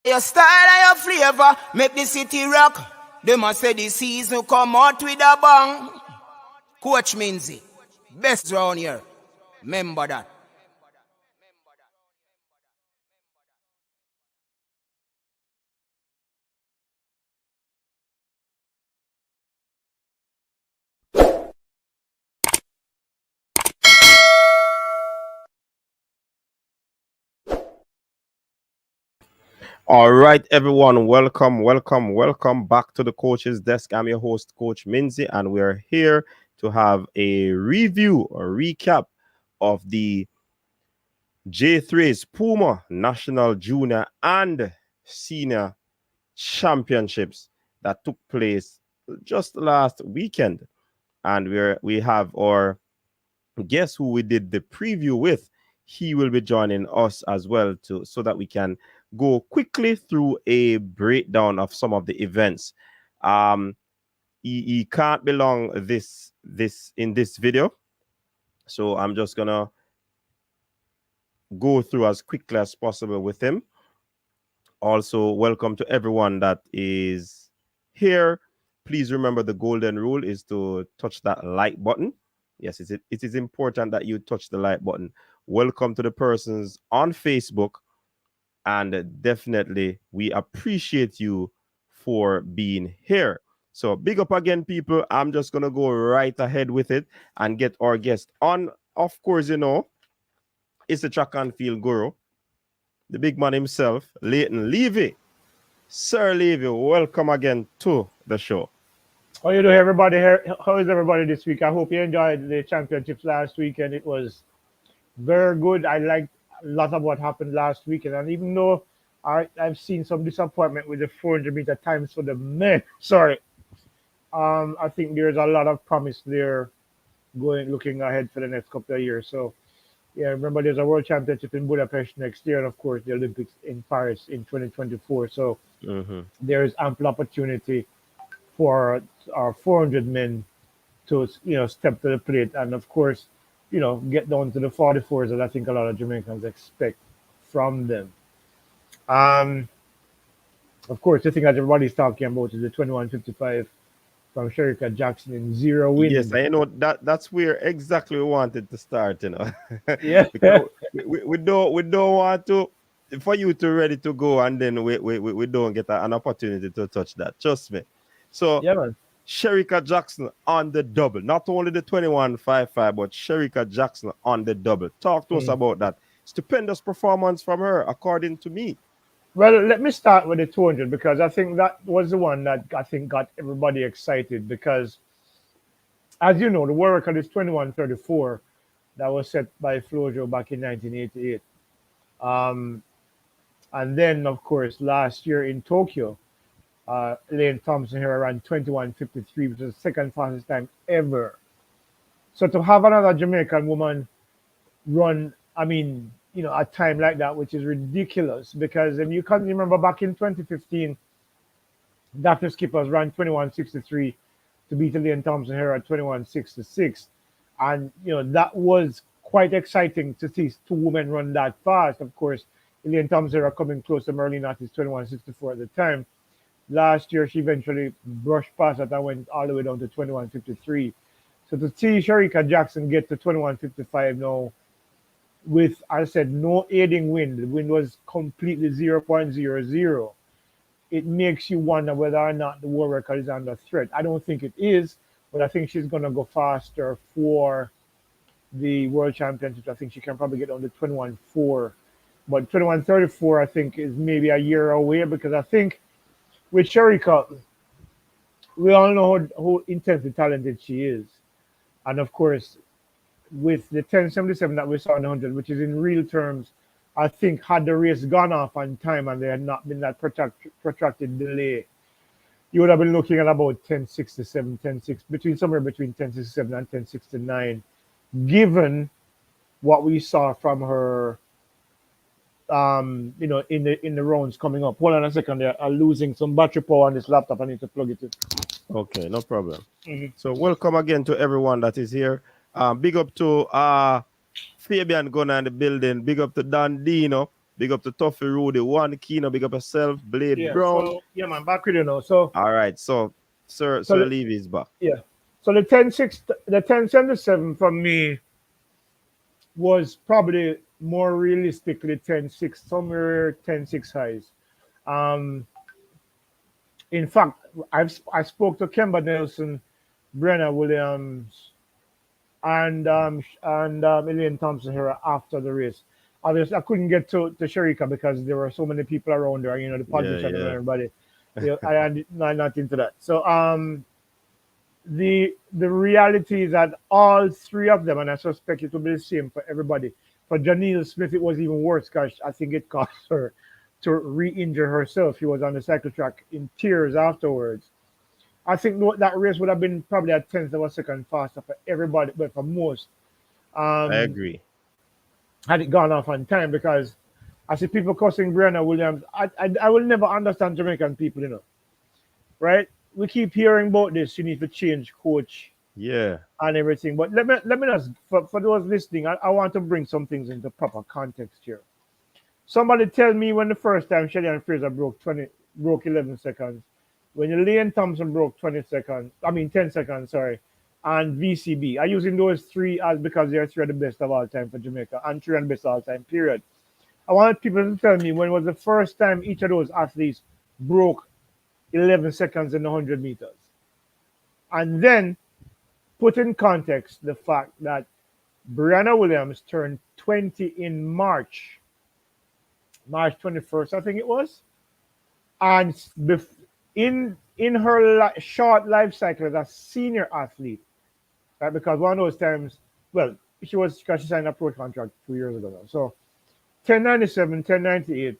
Your style and your flavor make the city rock. They must say the season come out with a bang. Coach Minzy, best round here. Remember that. All right, everyone, welcome back to the Coach's Desk. I'm your host, Coach Minzy, and we're here to have a review or recap of the J3's PUMA National Junior and Senior Championships that took place just last weekend. And we have our guest who we did the preview with. He will be joining us as well so that we can go quickly through a breakdown of some of the events. He can't belong this in this video, so I'm just gonna go through as quickly as possible with him. Also, welcome to everyone that is here. Please remember the golden rule is to touch that like button. Yes, it is important that you touch the like button. Welcome to the persons on Facebook. And definitely, we appreciate you for being here. So big up again, people. I'm just going to go right ahead with it and get our guest on. Of course, you know, it's the track and field guru, the big man himself, Leighton Levy. Sir Levy, welcome again to the show. How you doing, everybody? How is everybody this week? I hope you enjoyed the championships last weekend. It was very good. I liked a lot of what happened last weekend, and even though I've seen some disappointment with the 400-meter times for the men, I think there's a lot of promise there looking ahead for the next couple of years. So, yeah, remember there's a World Championship in Budapest next year, and of course the Olympics in Paris in 2024. So there is ample opportunity for our 400 men to step to the plate, and of course get down to the 44s that I think a lot of Jamaicans expect from them. Of course, the thing that everybody's talking about is the 21.55 from Shericka Jackson in 0 wins. Yes, I know that's where exactly we wanted to start, you know. Yeah. Because we don't want to for you to ready to go and then we don't get an opportunity to touch that. Trust me. So Yeah, man. Shericka Jackson on the double, not only the 21.55, but Shericka Jackson on the double. Talk to us about that stupendous performance from her, according to me. Well, let me start with the 200 because I think that was the one that I think got everybody excited because, as you know, the world record is 21.34 that was set by Flojo back in 1988. And then, of course, last year in Tokyo, Lane Thompson here ran 21.53, which is the second fastest time ever. So to have another Jamaican woman run, a time like that, which is ridiculous, because if you can remember back in 2015, Dr. Skippers ran 21.63 to beat Lane Thompson here at 21.66. And, that was quite exciting to see two women run that fast. Of course, Lane Thompson are coming close to Merlin at his 21.64 at the time. Last year, she eventually brushed past it and went all the way down to 21.53. So to see Shericka Jackson get to 21.55 now with, as I said, no aiding wind, the wind was completely 0.00, it makes you wonder whether or not the world record is under threat. I don't think it is, but I think she's going to go faster for the World Championships. I think she can probably get on to 21.4. But 21.34, I think, is maybe a year away because I think with Shericka, we all know how intensely talented she is. And of course, with the 10.77 that we saw in 100, which is in real terms, I think had the race gone off on time and there had not been that protracted delay, you would have been looking at about 10.67, 10.6, somewhere between 10.67 and 10.69, given what we saw from her in the rounds coming up. Hold on a second there. I'm losing some battery power on this laptop. I need to plug it in. Okay, no problem. So welcome again to everyone that is here. Big up to Fabian Gunner in the building. Big up to Dan Dino. Big up to Toffee Rudy, One Kino, big up yourself, Blade Yeah. Brown. So yeah, man, back with you now. So All right, so Sir so Levy is back. yeah. So the 10-6, the 10-77 for me was probably more realistically 10-6, somewhere 10-6 highs. Um, in fact, I spoke to Kemba Nelson, Brenna Williams, and Elaine Thompson here after the race. Obviously, I couldn't get to Shericka because there were so many people around there. You know, the politicians and Yeah. everybody. I had not into that. So the reality is that all three of them, and I suspect it will be the same for everybody. For Janelle Smith, it was even worse because I think it cost her to re-injure herself. She was on the cycle track in tears afterwards. I think that race would have been probably a tenth of a second faster for everybody, but for most, I um, agree. had it gone off on time because I see people cussing Brenna Williams. I will never understand Jamaican people, you know, right? We keep hearing about this. You need to change coach Yeah. and everything. But let me just for those listening, I want to bring some things into proper context here. Somebody tell me when the first time Shelley Fraser broke 11 seconds, when Elaine Thompson broke 20 seconds, I mean 10 seconds, sorry, and VCB. I'm using those three as because they're three of the best of all time for Jamaica and three of the best of all time, period. I want people to tell me when was the first time each of those athletes broke 11 seconds in the 100 meters. And then put in context the fact that Brianna Williams turned 20 in March 21st, I think it was. And in her short life cycle as a senior athlete, right? Because one of those times, well, because she signed a pro contract 2 years ago now. So 1097, 1098,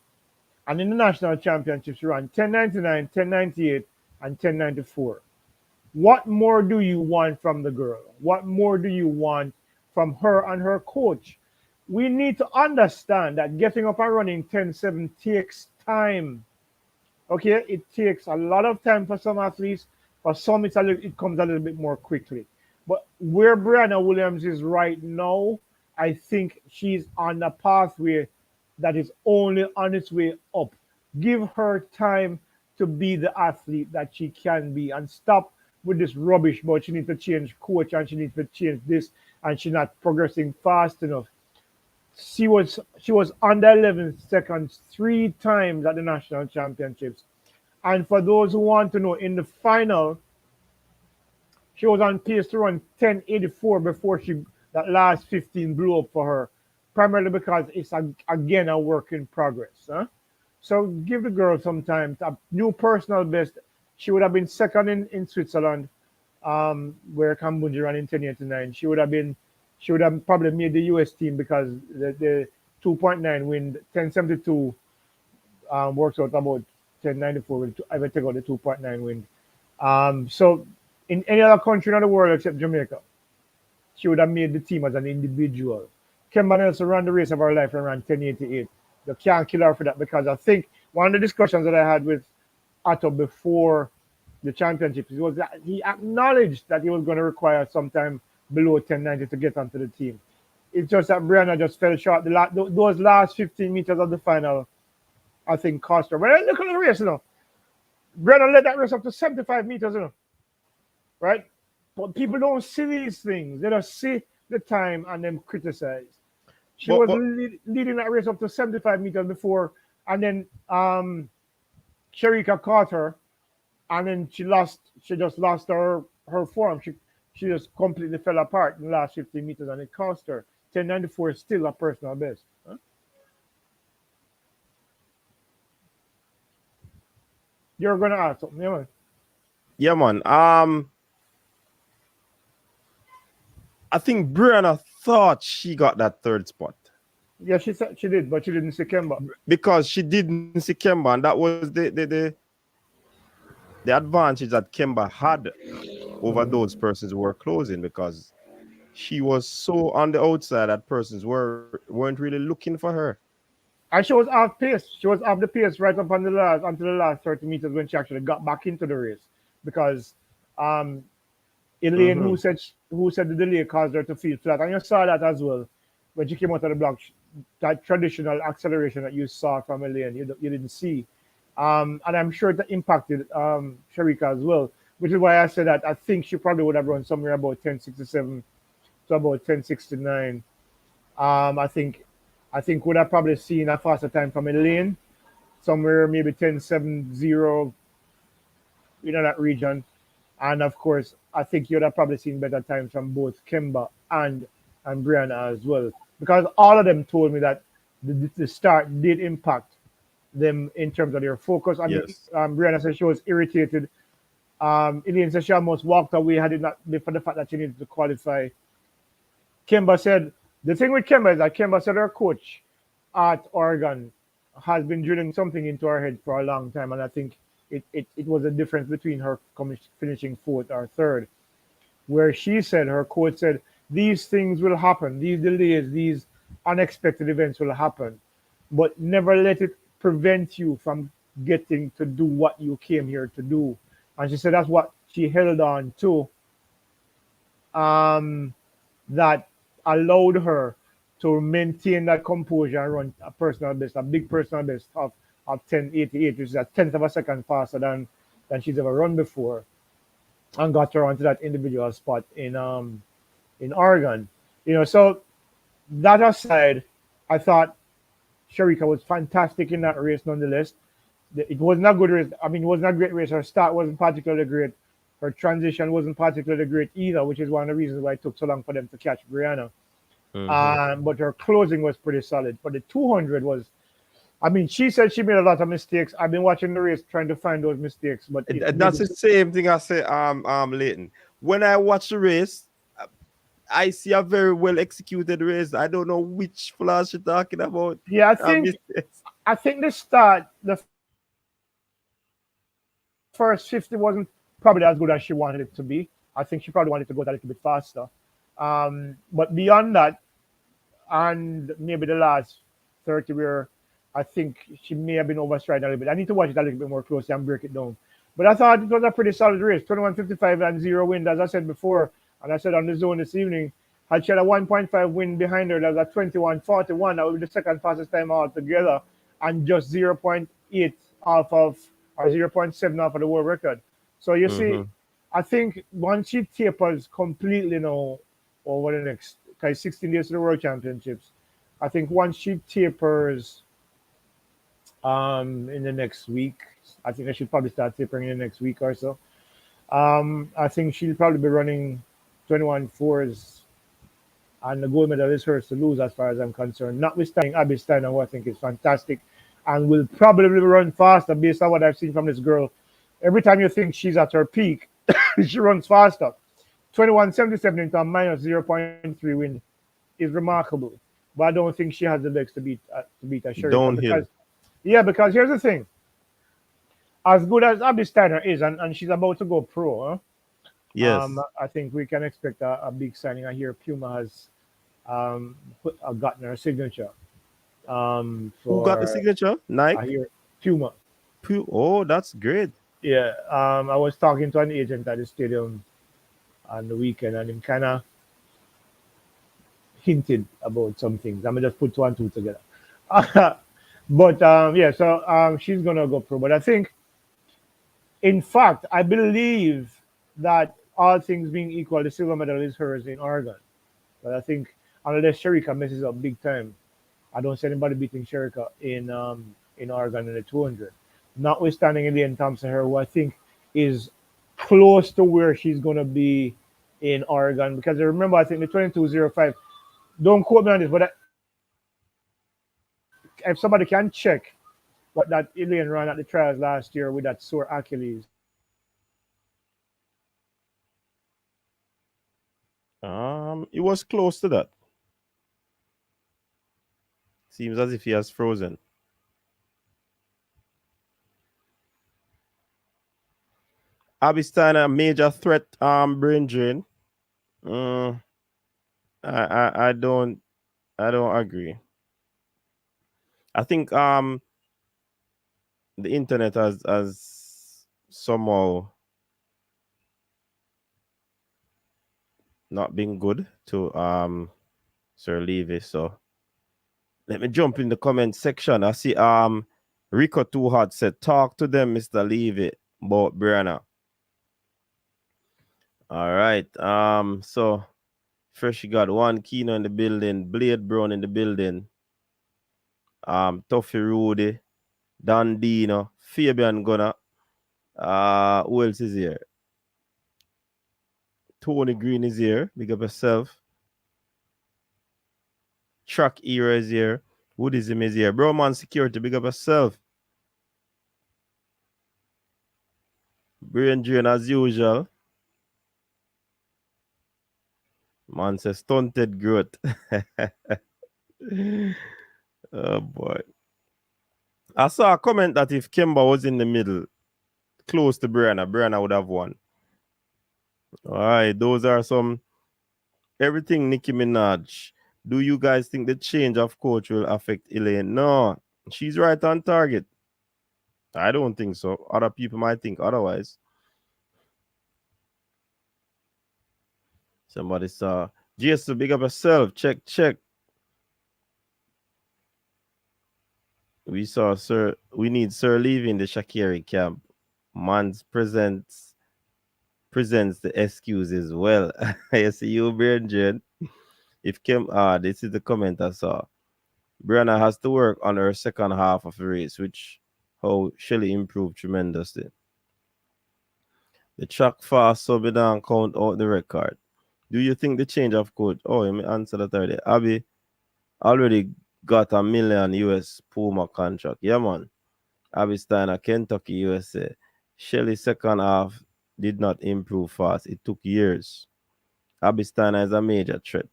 and in the national championships, she ran 1099, 1098, and 1094. What more do you want from the girl? What more do you want from her and her coach? We need to understand that getting up and running 10-7 takes time. Okay, it takes a lot of time for some athletes. For some, it comes a little bit more quickly. But where Brianna Williams is right now, I think she's on a pathway that is only on its way up. Give her time to be the athlete that she can be and stop with this rubbish but she needs to change coach and she needs to change this and she's not progressing fast enough. She was under 11 seconds 3 times at the national championships. And for those who want to know, in the final, she was on pace to run 1084 before that last 15 blew up for her, primarily because it's again a work in progress. Huh? So give the girl some time. A new personal best. She would have been second in Switzerland, where Kambunji ran in 1089. She would have probably made the US team because the 2.9 wind 1072 works out about 1094. I would take out the 2.9 wind. So in any other country in the world except Jamaica, she would have made the team as an individual. Kemba Nelson ran the race of her life and ran 1088. You can't kill her for that because I think one of the discussions that I had with Otto before the championships was that he acknowledged that he was going to require some time below 1090 to get onto the team. It's just that Brianna just fell short. Those last 15 meters of the final, I think, cost her. But look at the race, you know. Brianna led that race up to 75 meters, you know. Right? But people don't see these things. They just see the time and then criticize. She was leading that race up to 75 meters before, and then Shericka caught her, and then she just lost her form. She just completely fell apart in the last 15 meters, and it cost her. 1094 is still a personal best. Huh? You're gonna ask something, yeah, man. Yeah, man. I think Brianna thought she got that third spot. Yeah, she said she did, but she didn't see Kemba. Because she didn't see Kemba, and that was the advantage that Kemba had over those persons who were closing, because she was so on the outside that persons weren't really looking for her. And she was off pace. She was off the pace right up until the last 30 meters when she actually got back into the race. Because Elaine, who said the delay caused her to feel flat. And you saw that as well when she came out of the block, that traditional acceleration that you saw from Elaine, you didn't see. And I'm sure that impacted Shericka as well, which is why I said that I think she probably would have run somewhere about 10:67 to about 10:69. I think would have probably seen a faster time from Elaine, somewhere maybe 10:70, that region. And of course, I think you'd have probably seen better times from both Kimba and Brianna as well, because all of them told me that the start did impact them in terms of their focus. I mean, Yes. Brianna said she was irritated. Elaine said she almost walked away had it not been for the fact that she needed to qualify. Kimba said the thing with Kimba is that Kimba said her coach at Oregon has been drilling something into her head for a long time, and I think it was a difference between her finishing fourth or third, where she said her coach said these things will happen, these delays, these unexpected events will happen, but never let it prevent you from getting to do what you came here to do. And she said that's what she held on to. Um, that allowed her to maintain that composure and run a personal best, a big personal best of 10:88, which is a tenth of a second faster than she's ever run before, and got her onto that individual spot in Oregon. So that aside, I thought Shericka was fantastic in that race nonetheless. It wasn't a good race. I mean, it wasn't a great race. Her start wasn't particularly great. Her transition wasn't particularly great either, which is one of the reasons why it took so long for them to catch Brianna. Mhm. But her closing was pretty solid. But the 200 was, I mean, she said she made a lot of mistakes. I've been watching the race trying to find those mistakes, but it That's maybe. the same thing I say, Leighton. When I watch the race, I see a very well executed race. I don't know which flash you're talking about. Yeah, Mistakes. I think the first 50 wasn't probably as good as she wanted it to be. I think she probably wanted to go that little bit faster. But beyond that, and maybe the last 30 where I think she may have been overstriding a little bit. I need to watch it a little bit more closely and break it down. But I thought it was a pretty solid race, 21:55 and 0 wind, as I said before, and I said on the zone this evening. Had she had a 1.5 win behind her, that was a 21:41. That would be the second fastest time altogether, and just zero point 0.8 off of, or 0.7 off of the world record. So you see, Mhm. I think once she tapers completely now over the next 16 days to the World Championships, I think once she tapers in the next week, I think I should probably start tapering in the next week or so. I think she'll probably be running 21 fours, and the gold medal is hers to lose as far as I'm concerned. Notwithstanding Abby Steiner, who I think is fantastic and will probably run faster based on what I've seen from this girl. Every time you think she's at her peak, she runs faster. 21:77 into a minus zero point 0.3 wind is remarkable. But I don't think she has the legs to beat a Shericka, Downhill. because here's the thing. As good as Abby Steiner is, and she's about to go pro, huh? Yes. I think we can expect a big signing. I hear Puma has gotten her signature Who got the for, signature? I Nike? hear Puma. Oh, that's great. Yeah, I was talking to an agent at the stadium on the weekend, and him kind of hinted about some things. I'm gonna just put two and two together. But yeah, so she's gonna go pro. But I think, in fact, I believe that all things being equal, the silver medal is hers in Oregon. But I think unless Shericka messes up big time, I don't see anybody beating Shericka in Oregon in the 200. Notwithstanding Elaine Thompson, her who I think is close to where she's gonna be in Oregon, because I remember I think the 22:05. Don't quote me on this, but if somebody can check what that Elaine ran at the trials last year with that sore Achilles. It was close to that. Seems as if he has frozen. Abby Steiner, major threat, brain drain. Mm, I don't agree. I think the internet has somehow not been good to Sir Levy. So let me jump in the comment section. I see Rico Too Hot said, talk to them, Mr. Levy, about Brianna. All right. So first you got One Kino in the building, Blade Brown in the building, Tuffy Rudy, Dan Dino, Fabian Gunner. Who else is here? Tony Green is here. Big up yourself. Truck Era is here. Woodism is here. Bro Man Security, big up yourself. Brain Drain as usual. Man says stunted growth. Oh boy. I saw a comment that if Kemba was in the middle, close to Brianna would have won. All right, those are some everything Nicki Minaj. Do you guys think the change of coach will affect Elaine? No, she's right on target. I don't think so. Other people might think otherwise. Somebody saw Jason, big up yourself. Check. We need Sir leaving the Shakiri camp. Mans presents the excuses well. I see you, Brian. If this is the comment I saw. Brianna has to work on her second half of the race, which how Shelly improved tremendously. The track fast so we don't count out the record. Do you think the change of coach? Oh, let me answer that already. Abby already got $1 million US PUMA contract. Yeah, man. Abby Steiner, Kentucky, USA. Shelly's second half did not improve fast. It took years. Abby Steiner is a major threat.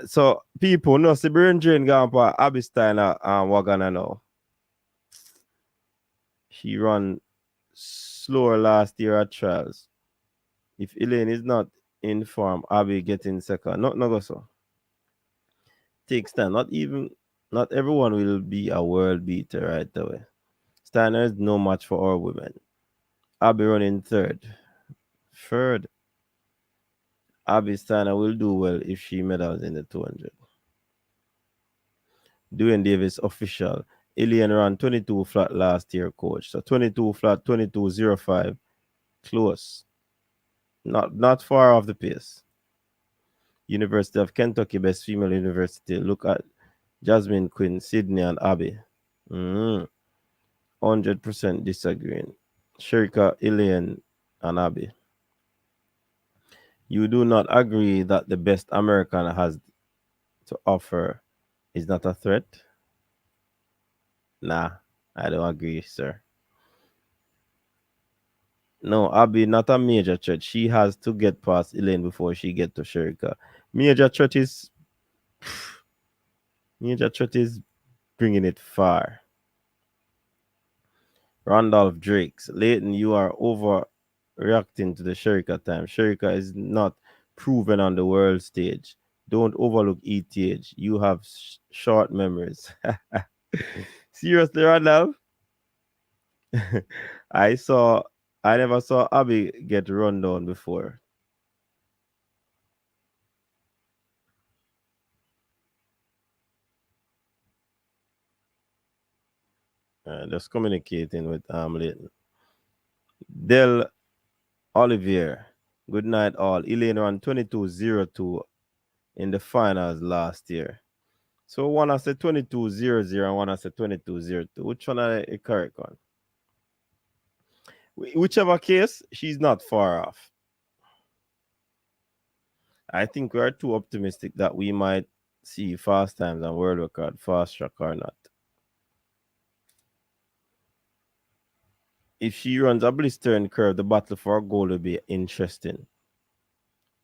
So people know the brain drain gone for Abby Steiner and Wagana now. She ran slower last year at trials. If Elaine is not in form, Abby getting second. No go so. Takes time. Not everyone will be a world beater right away. Steiner is no match for our women. Abby running third. Abby Steiner will do well if she medals in the 200. Dwayne Davis official. Elaine ran 22 flat last year, coach. So 22 flat, 22.05. Close. Not far off the pace. University of Kentucky, best female university. Look at Jasmine Quinn, Sydney, and Abby. 100% disagreeing. Shericka, Elaine, and Abby. You do not agree that the best American has to offer is not a threat? Nah, I don't agree, sir. No, Abby not a major threat. She has to get past Elaine before she get to Shericka. Major threat is bringing it far. Randolph Drakes. Leighton, you are overreacting to the Shericka time. Shericka is not proven on the world stage. Don't overlook ETH. You have short memories. Seriously, Randolph? I never saw Abby get run down before. Just communicating with Leighton. Del Olivier. Good night, all. Elaine ran 22.02 in the finals last year. So one has said 22.00 and one has said 22.02. Which one are the correct one? Whichever case, she's not far off. I think we are too optimistic that we might see fast times and world record, fast track or not. If she runs a blistering curve, the battle for a goal will be interesting.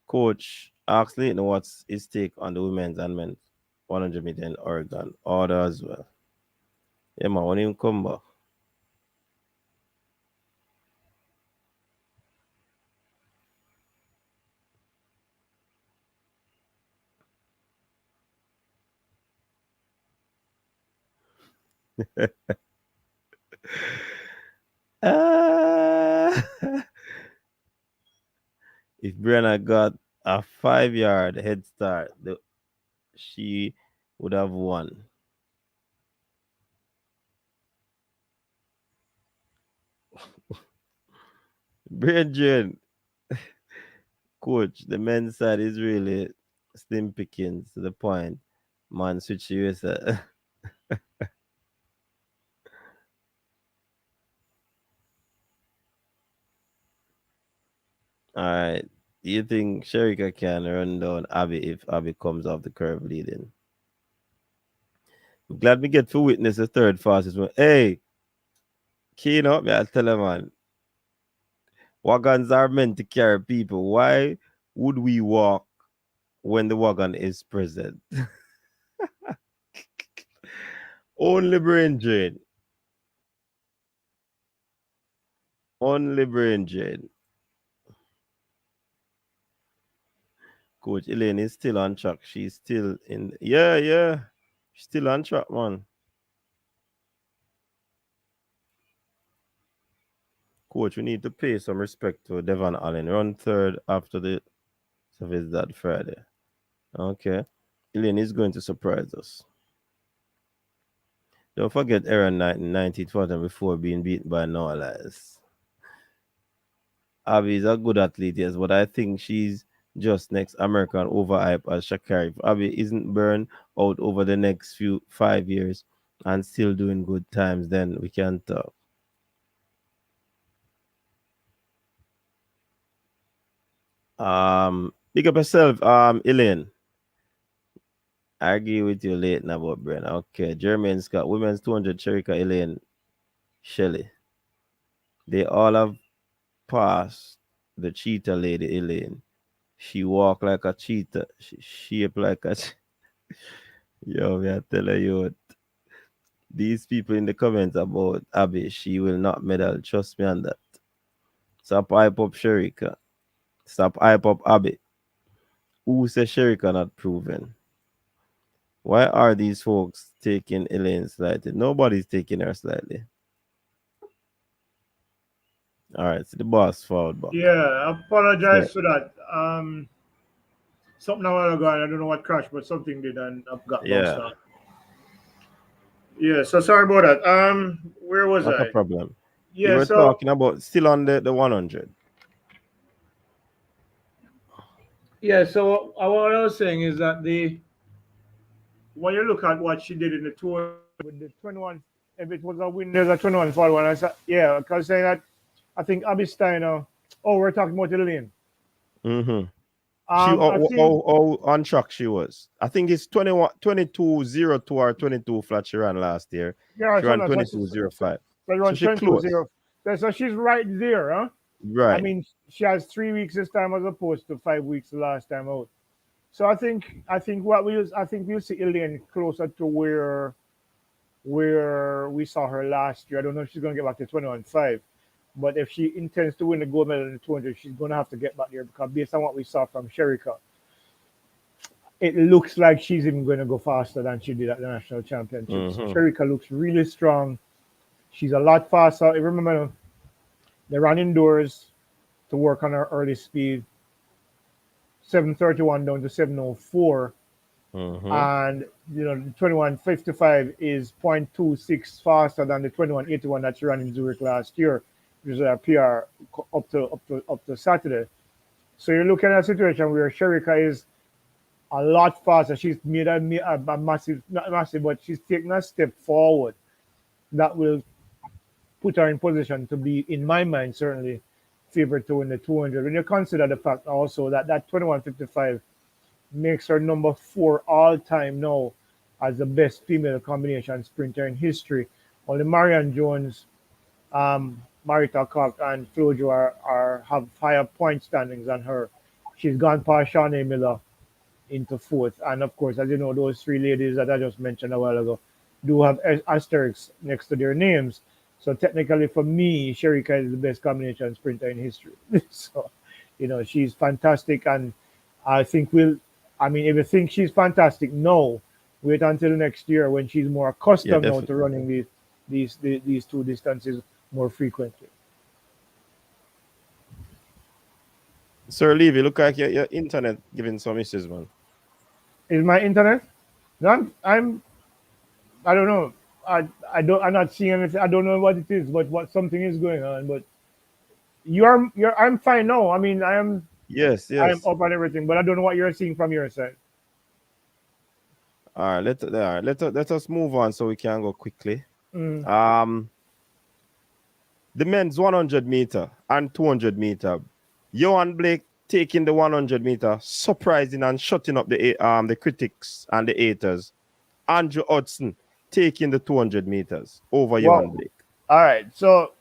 Coach, ask Leighton what's his take on the women's and men's 100 meter in Oregon. Order as well. Yeah, man, when him come back. If Brianna got a 5-yard head start, she would have won. Bridget, coach, the men's side is really slim pickings to the point. Man, switch USA. All right. Do you think Shericka can run down Abby if Abby comes off the curve leading? I'm glad we get to witness the third fastest one. Hey, keen up, me, I tell you, man. Wagons are meant to carry people. Why would we walk when the wagon is present? Only brain drain. Only brain drain. Coach Elaine is still on track. She's still in. Yeah, yeah. She's still on track, man. Coach, we need to pay some respect to Devon Allen. Run third after the service that Friday. Okay. Elaine is going to surprise us. Don't forget Aaron Knight in 1940 before being beaten by Noah Lyles. Abby is a good athlete, yes, but I think she's just next American overhype as Shakari. If Abby isn't burned out over the next 5 years and still doing good times, then we can talk. Pick up yourself, Elaine. I agree with you late now about Bren. Okay, Jermaine Scott, women's 200, Shericka, Elaine, Shelley. They all have passed the cheetah lady, Elaine. She walk like a cheetah. She shape like a. Yo, me I tell you, these people in the comments about Abby, she will not medal. Trust me on that. Stop hype up Shericka. Stop hype up Abby. Who says Shericka not proven? Why are these folks taking Elaine slightly? Nobody's taking her slightly. All right, so the boss forward back. Yeah, I So, apologize for that. Something a while ago, and I don't know what crashed, but something did, and I got bounced yeah, off. Yeah, so sorry about that. Where was not a I? problem. You Yeah, were so talking about still on the 100. what I was saying is that the when you look at what she did in the tour with the 21, if it was a win, there's a 21 fall one. I said, yeah, because saying that I think Abby Steiner. Oh, we're talking about Elaine. Mm-hmm. She I think on track she was. I think it's 21 22:02 or 22 flat she ran last year. yeah, She so ran that's what she said. 22:05. So So around she 22 close. 0. So she's right there, huh? I Right. mean, she has 3 weeks this time as opposed to 5 weeks the last time out. So I think I think we'll see Elaine closer to where we saw her last year. I don't know if she's gonna get back to 21.5, but if she intends to win the gold medal in the 200, she's gonna have to get back there because based on what we saw from Shericka, it looks like she's even going to go faster than she did at the national championships. Mm-hmm. Shericka looks really strong. She's a lot faster. I remember they ran indoors to work on her early speed, 7:31 down to 7:04, Mm-hmm. and 21:55 is 0.26 faster than the 21:81 that she ran in Zurich last year, which is a PR up to Saturday. So you're looking at a situation where Shericka is a lot faster. She's made a massive, not massive, but she's taken a step forward that will put her in position to be, in my mind, certainly favored to win the 200. When you consider the fact also that 21:55 makes her number 4 all time now as the best female combination sprinter in history. Only Marianne Jones, Marita Cox, and Flojo have higher point standings than her. She's gone past Shawnee Miller into fourth. And of course, as you know, those three ladies that I just mentioned a while ago do have asterisks next to their names. So technically, for me, Shericka is the best combination sprinter in history. So, she's fantastic, and I think I mean, if you think she's fantastic, no, wait until next year when she's more Yeah, accustomed now to definitely. running these two distances more frequently. Sir Levy, look like your internet giving some issues, man. Is my internet? No, I don't know. I'm not seeing anything. I don't know what it is, but what something is going on. But I'm fine now. I mean, Yes, I am yes. up and everything, but I don't know what you're seeing from your side. Let us move on so we can go quickly. Mm. Um, the men's 100 meter and 200 meter. Johan Blake taking the 100 meter, surprising and shutting up the critics and the haters. Andrew Hudson taking the 200 meters over Johan Wow. Blake. All right. So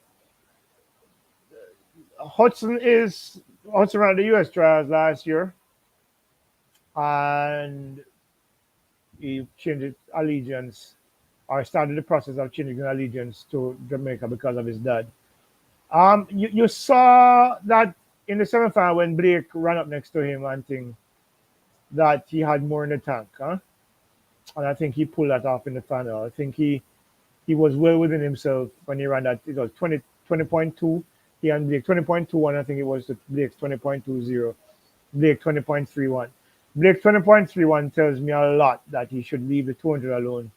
Hudson ran the U.S. trials last year, and he changed his allegiance, or started the process of changing his allegiance to Jamaica because of his dad. You saw that in the semifinal when Blake ran up next to him and thing that he had more in the tank, huh? And I think he pulled that off in the final. I think he was well within himself when he ran that. It was 20.2. He and Blake 20.21. I think it was Blake's 20.20. Blake 20.31. Blake 20.31 tells me a lot that he should leave the 200 alone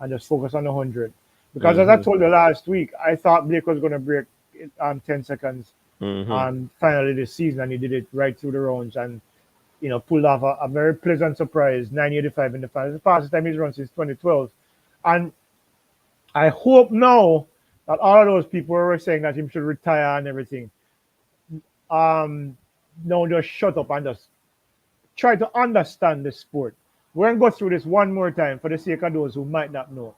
and just focus on the 100. Because as I Mm-hmm. told you last week, I thought Blake was going to break 10 seconds Mm-hmm. finally this season, and he did it right through the rounds and pulled off a very pleasant surprise, 985 in the final. It's the fastest time he's run since 2012. And I hope now that all of those people who were saying that he should retire and everything, um, now just shut up and just try to understand the sport. We're going to go through this one more time for the sake of those who might not know.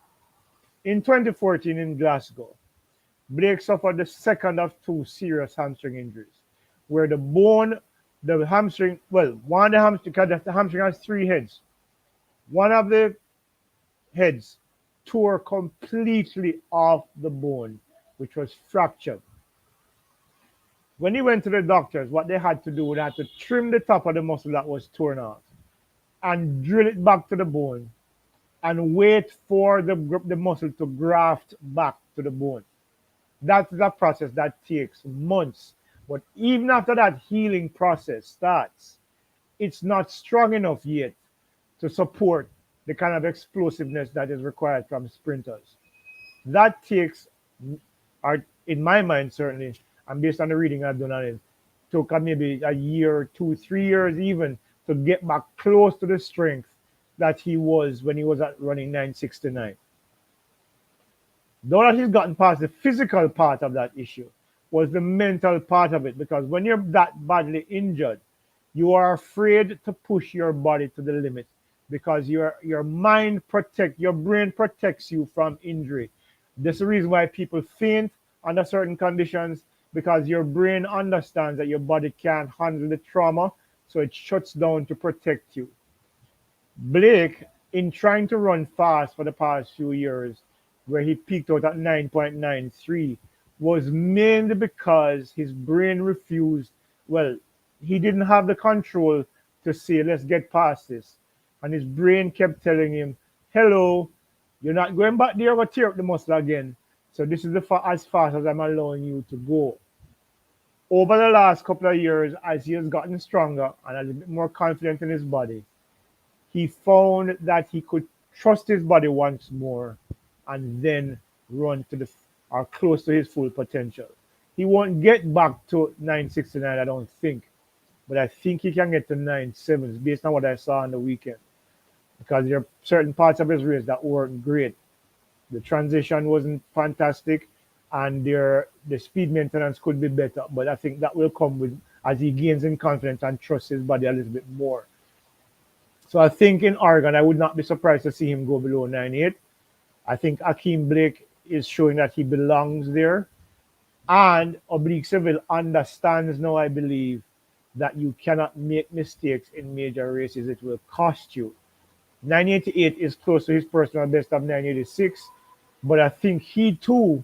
In 2014 in Glasgow, Blake suffered the second of two serious hamstring injuries, where the hamstring, well, one of the hamstring, because the hamstring has three heads. One of the heads tore completely off the bone, which was fractured. When he went to the doctors, what they had to do, they had to trim the top of the muscle that was torn off and drill it back to the bone and wait for the muscle to graft back to the bone. That's a process that takes months. But even after that healing process starts, it's not strong enough yet to support the kind of explosiveness that is required from sprinters. That takes, or in my mind certainly, and based on the reading I've done on it, took maybe a year, 2, 3 years even to get back close to the strength that he was when he was at running 969. Though that he's gotten past the physical part of that issue, was the mental part of it. Because when you're that badly injured, you are afraid to push your body to the limit because your brain protects you from injury. This is the reason why people faint under certain conditions, because your brain understands that your body can't handle the trauma, so it shuts down to protect you. Blake, in trying to run fast for the past few years, where he peaked out at 9.93, was mainly because his brain refused. Well, he didn't have the control to say, let's get past this. And his brain kept telling him, hello, you're not going back there or tear up the muscle again. So this is as fast as I'm allowing you to go. Over the last couple of years, as he has gotten stronger and a little bit more confident in his body, he found that he could trust his body once more and then run to the or close to his full potential. He won't get back to 969, I don't think, but I think he can get to 9.7 based on what I saw on the weekend. Because there are certain parts of his race that weren't great. The transition wasn't fantastic, and the speed maintenance could be better. But I think that will come with as he gains in confidence and trusts his body a little bit more. So I think in Oregon, I would not be surprised to see him go below 9.8. I think Akeem Blake is showing that he belongs there. And Oblique Seville understands now, I believe, that you cannot make mistakes in major races. It will cost you. 988 is close to his personal best of 986, but I think he too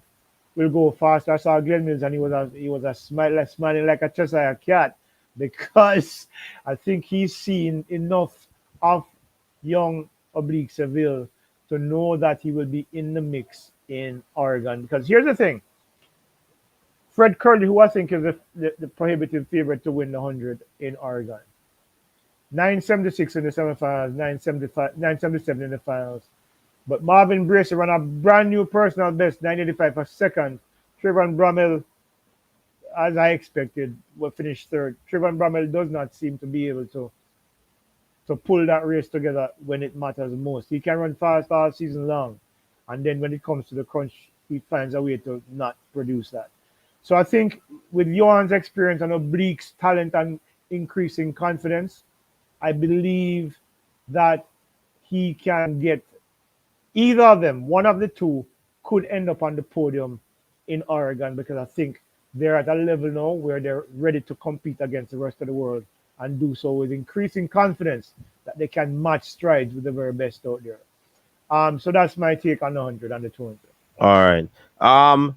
will go faster. I saw Glenn Mills and he was smiling like a Cheshire cat because I think he's seen enough of young Oblique Seville to know that he will be in the mix in Oregon. Because here's the thing. Fred Curley, who I think is the prohibitive favorite to win the 100 in Oregon, 976 in the semifinals, 975, 977 in the finals. But Marvin Bracer ran a brand new personal best, 985 for second. Trevor Brummel, as I expected, will finish third. Trevor Brummel does not seem to be able to pull that race together when it matters most. He can run fast all season long, and then when it comes to the crunch, he finds a way to not produce that. So I think with Johan's experience and Oblique's talent and increasing confidence, I believe that he can get either of them, one of the two, could end up on the podium in Oregon, because I think they're at a level now where they're ready to compete against the rest of the world and do so with increasing confidence that they can match strides with the very best out there. So that's my take on the 100 and the 200. All right.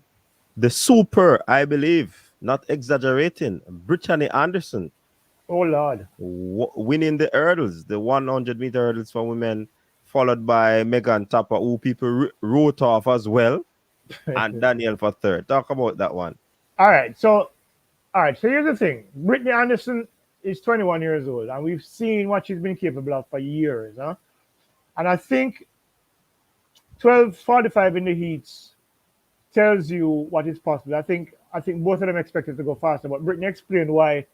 The super, I believe, not exaggerating, Brittany Anderson Oh Lord. winning the hurdles, the 100-meter hurdles for women, followed by Megan Tapper, who people wrote off as well, and Daniel for third. Talk about that one. All right. So here's the thing. Brittany Anderson is 21 years old, and we've seen what she's been capable of for years. Huh? And I think 12:45 in the heats tells you what is possible. I think both of them expected to go faster, but Brittany explained why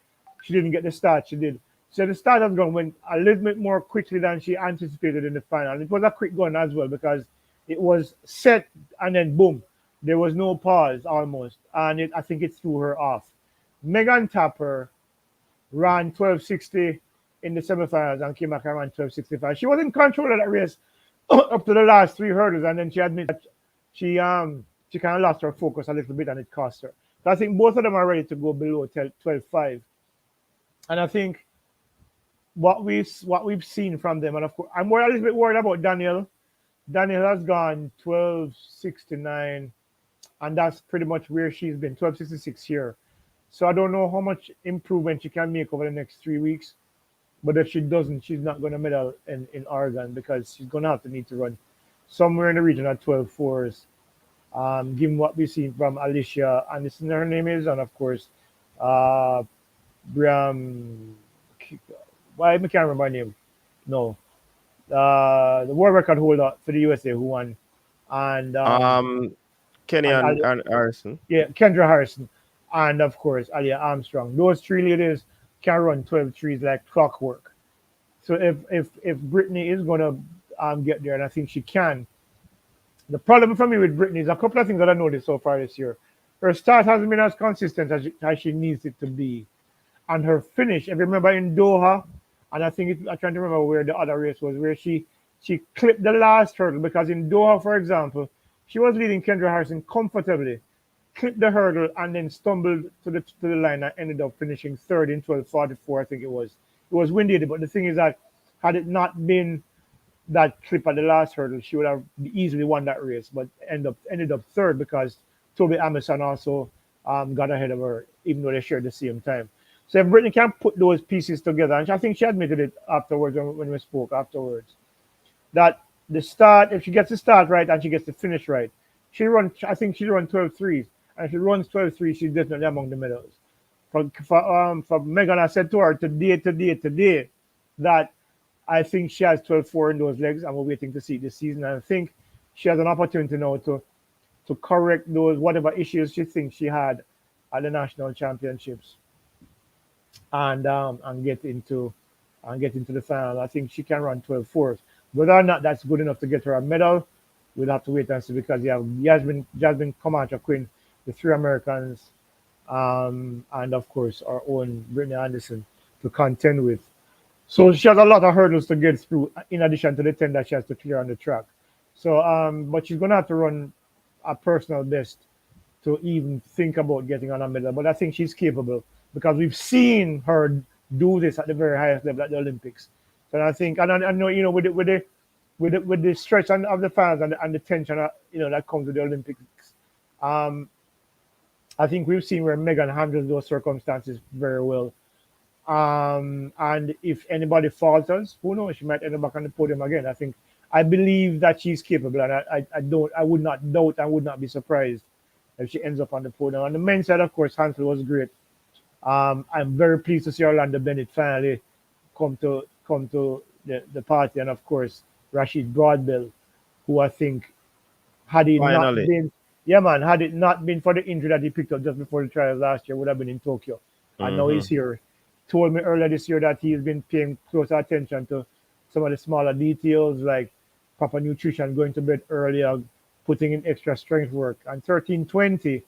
she didn't get the start she did. So the start of the gun went a little bit more quickly than she anticipated in the final. It was a quick gun as well, because it was set and then boom, there was no pause almost, and I think it threw her off. Megan Tapper ran 12:60 in the semifinals and came back and ran 12:65. She was in control of that race up to the last three hurdles, and then she admitted that she kind of lost her focus a little bit, and it cost her. So I think both of them are ready to go below 12:5, and I think what we've seen from them, and of course I'm a little bit worried about Daniel. Daniel has gone 12:69, and that's pretty much where she's been, 12:66 here. So I don't know how much improvement she can make over the next 3 weeks. But if she doesn't, she's not going to medal in Oregon, because she's going to have to need to run somewhere in the region of 12:4s, given what we've seen from Alicia Anderson, her name is, and of course, Bram. Why I can't remember her name? No, the world record holder for the USA who won, and Kenny and Harrison. Yeah, Kendra Harrison, and of course Alia Armstrong. Those three ladies can run 12:3s like clockwork. So if Brittany is going to get there, and I think she can, the problem for me with Brittany is a couple of things that I noticed so far this year. Her start hasn't been as consistent as she needs it to be, and her finish. If you remember in Doha, and I think I'm trying to remember where the other race was, where she clipped the last hurdle, because in Doha, for example, she was leading Kendra Harrison comfortably, clipped the hurdle, and then stumbled to the line and ended up finishing third in 12:44. I think it was. It was windy, but the thing is that had it not been that clip at the last hurdle, she would have easily won that race, but ended up third, because Toby Amerson also got ahead of her, even though they shared the same time. So if Brittany can put those pieces together, and I think she admitted it afterwards when we spoke afterwards, that the start, if she gets the start right and she gets the finish right, I think she'll run 12:3s. And if she runs 12:3, she's definitely among the medals. For Megan, I said to her today that I think she has 12:4 in those legs, and we're waiting to see this season. And I think she has an opportunity now to correct those whatever issues she thinks she had at the national championships, and get into the final. I think she can run 12:4s. Whether or not that's good enough to get her a medal, we'll have to wait and see, because you have Jasmine Camacho Quinn, the three Americans, and of course our own Brittany Anderson to contend with. So she has a lot of hurdles to get through, in addition to the 10 that she has to clear on the track. So, but she's going to have to run a personal best to even think about getting on a medal. But I think she's capable, because we've seen her do this at the very highest level at the Olympics. So I think, and I know, with the stretch of the fans and the tension, that comes with the Olympics, I think we've seen where Megan handles those circumstances very well. And if anybody falters, who knows? She might end up back on the podium again. I believe that she's capable, and I would not doubt, I would not be surprised if she ends up on the podium. On the men's side, of course, Hansel was great. I'm very pleased to see Orlando Bennett finally come to come to the party, and of course Rashid Broadbell, who I think had it not Finally. been, yeah man, had it not been for the injury that he picked up just before the trials last year, would have been in Tokyo. And now he's here. Told me earlier this year that he's been paying close attention to some of the smaller details like proper nutrition, going to bed earlier, putting in extra strength work. And 1320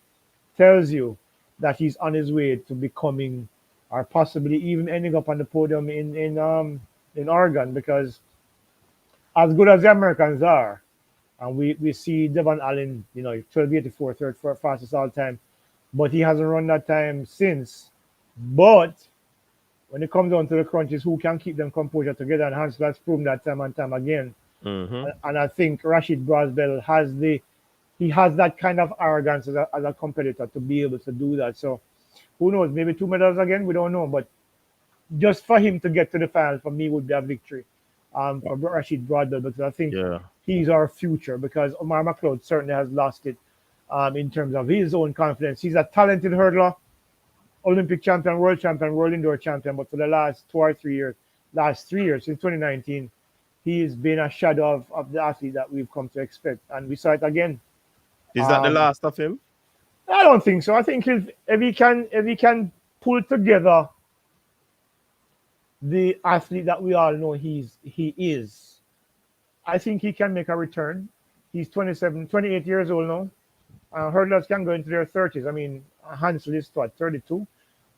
tells you that he's on his way to becoming, or possibly even ending up on the podium in Oregon, because as good as the Americans are, and we see Devon Allen, 1284, third for fastest all time, but he hasn't run that time since. But when it comes down to the crunches, who can keep them composure together? And Hansel has proven that time and time again. And I think Rashid Brasbell has that kind of arrogance as a competitor to be able to do that. So who knows? Maybe 2 medals again. We don't know. But just for him to get to the final, for me, would be a victory for Rashid Broadbell, because I think he's our future, because Omar McLeod certainly has lost it in terms of his own confidence. He's a talented hurdler, Olympic champion, world indoor champion, but for the last 3 years, since 2019, he's been a shadow of the athlete that we've come to expect. And we saw it again. Is that the last of him? I don't think so. I think if he can pull together the athlete that we all know he is, I think he can make a return. He's 28 years old now. Hurdlers can go into their 30s. I mean, Hansel is 32.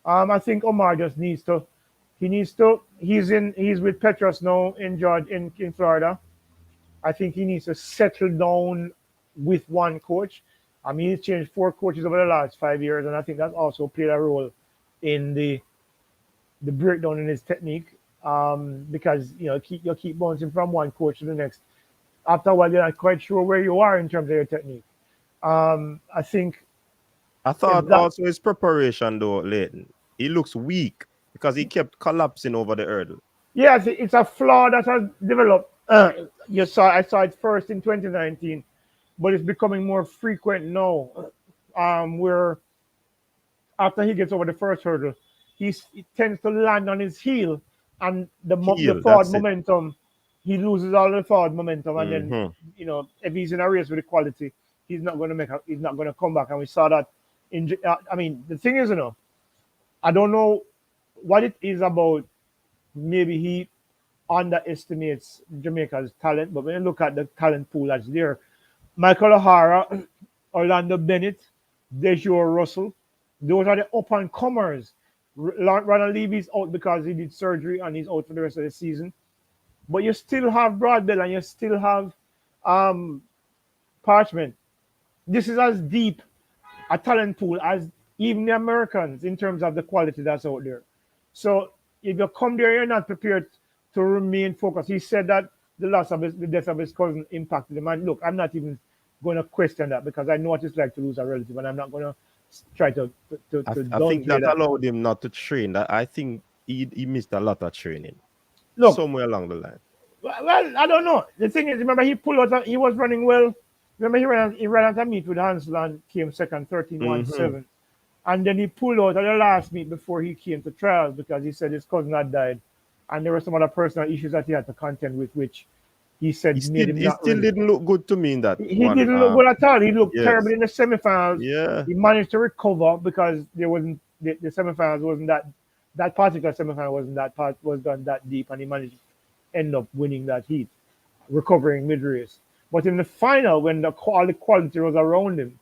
I think Omar just needs to. He's with Petros now in Florida. I think he needs to settle down with one coach. I mean, he's changed 4 coaches over the last 5 years, and I think that also played a role in the breakdown in his technique. Because you keep bouncing from one coach to the next. After a while, you're not quite sure where you are in terms of your technique. I thought also his preparation though, Leighton. He looks weak because he kept collapsing over the hurdle. Yeah, it's a flaw that has developed. I saw it first in 2019, but it's becoming more frequent now. Where after he gets over the first hurdle, he tends to land on his heel, and the forward momentum, he loses all the forward momentum, and then if he's in a race with equality, he's not going to come back. And we saw that. The thing is, I don't know what it is about. Maybe he underestimates Jamaica's talent, but when you look at the talent pool that's there, Michael O'Hara, Orlando Bennett, Dejour Russell, those are the up and comers. Ronald Levy's out because he did surgery and he's out for the rest of the season. But you still have Broadbell and you still have Parchment. This is as deep a talent pool as even the Americans in terms of the quality that's out there. So if you come there, you're not prepared to remain focused. He said that the death of his cousin impacted him. And look, I'm not even going to question that, because I know what it's like to lose a relative, and I'm not going to try to I think that allowed him not to train. That I think he missed a lot of training. Look, somewhere along the line. Well, I don't know. The thing is, remember, he pulled out. He was running well. Remember, he ran out a meet with Hansel and came second, 13-1-7. And then he pulled out at the last meet before he came to trials, because he said his cousin had died, and there were some other personal issues that he had to contend with, which he said made him not still didn't look good to me in that. He didn't look good at all. He looked terrible in the semifinals. Yeah. He managed to recover because there wasn't the semifinals wasn't that particular semifinal was done that deep, and he managed to end up winning that heat, recovering mid race. But in the final, when all the quality was around him,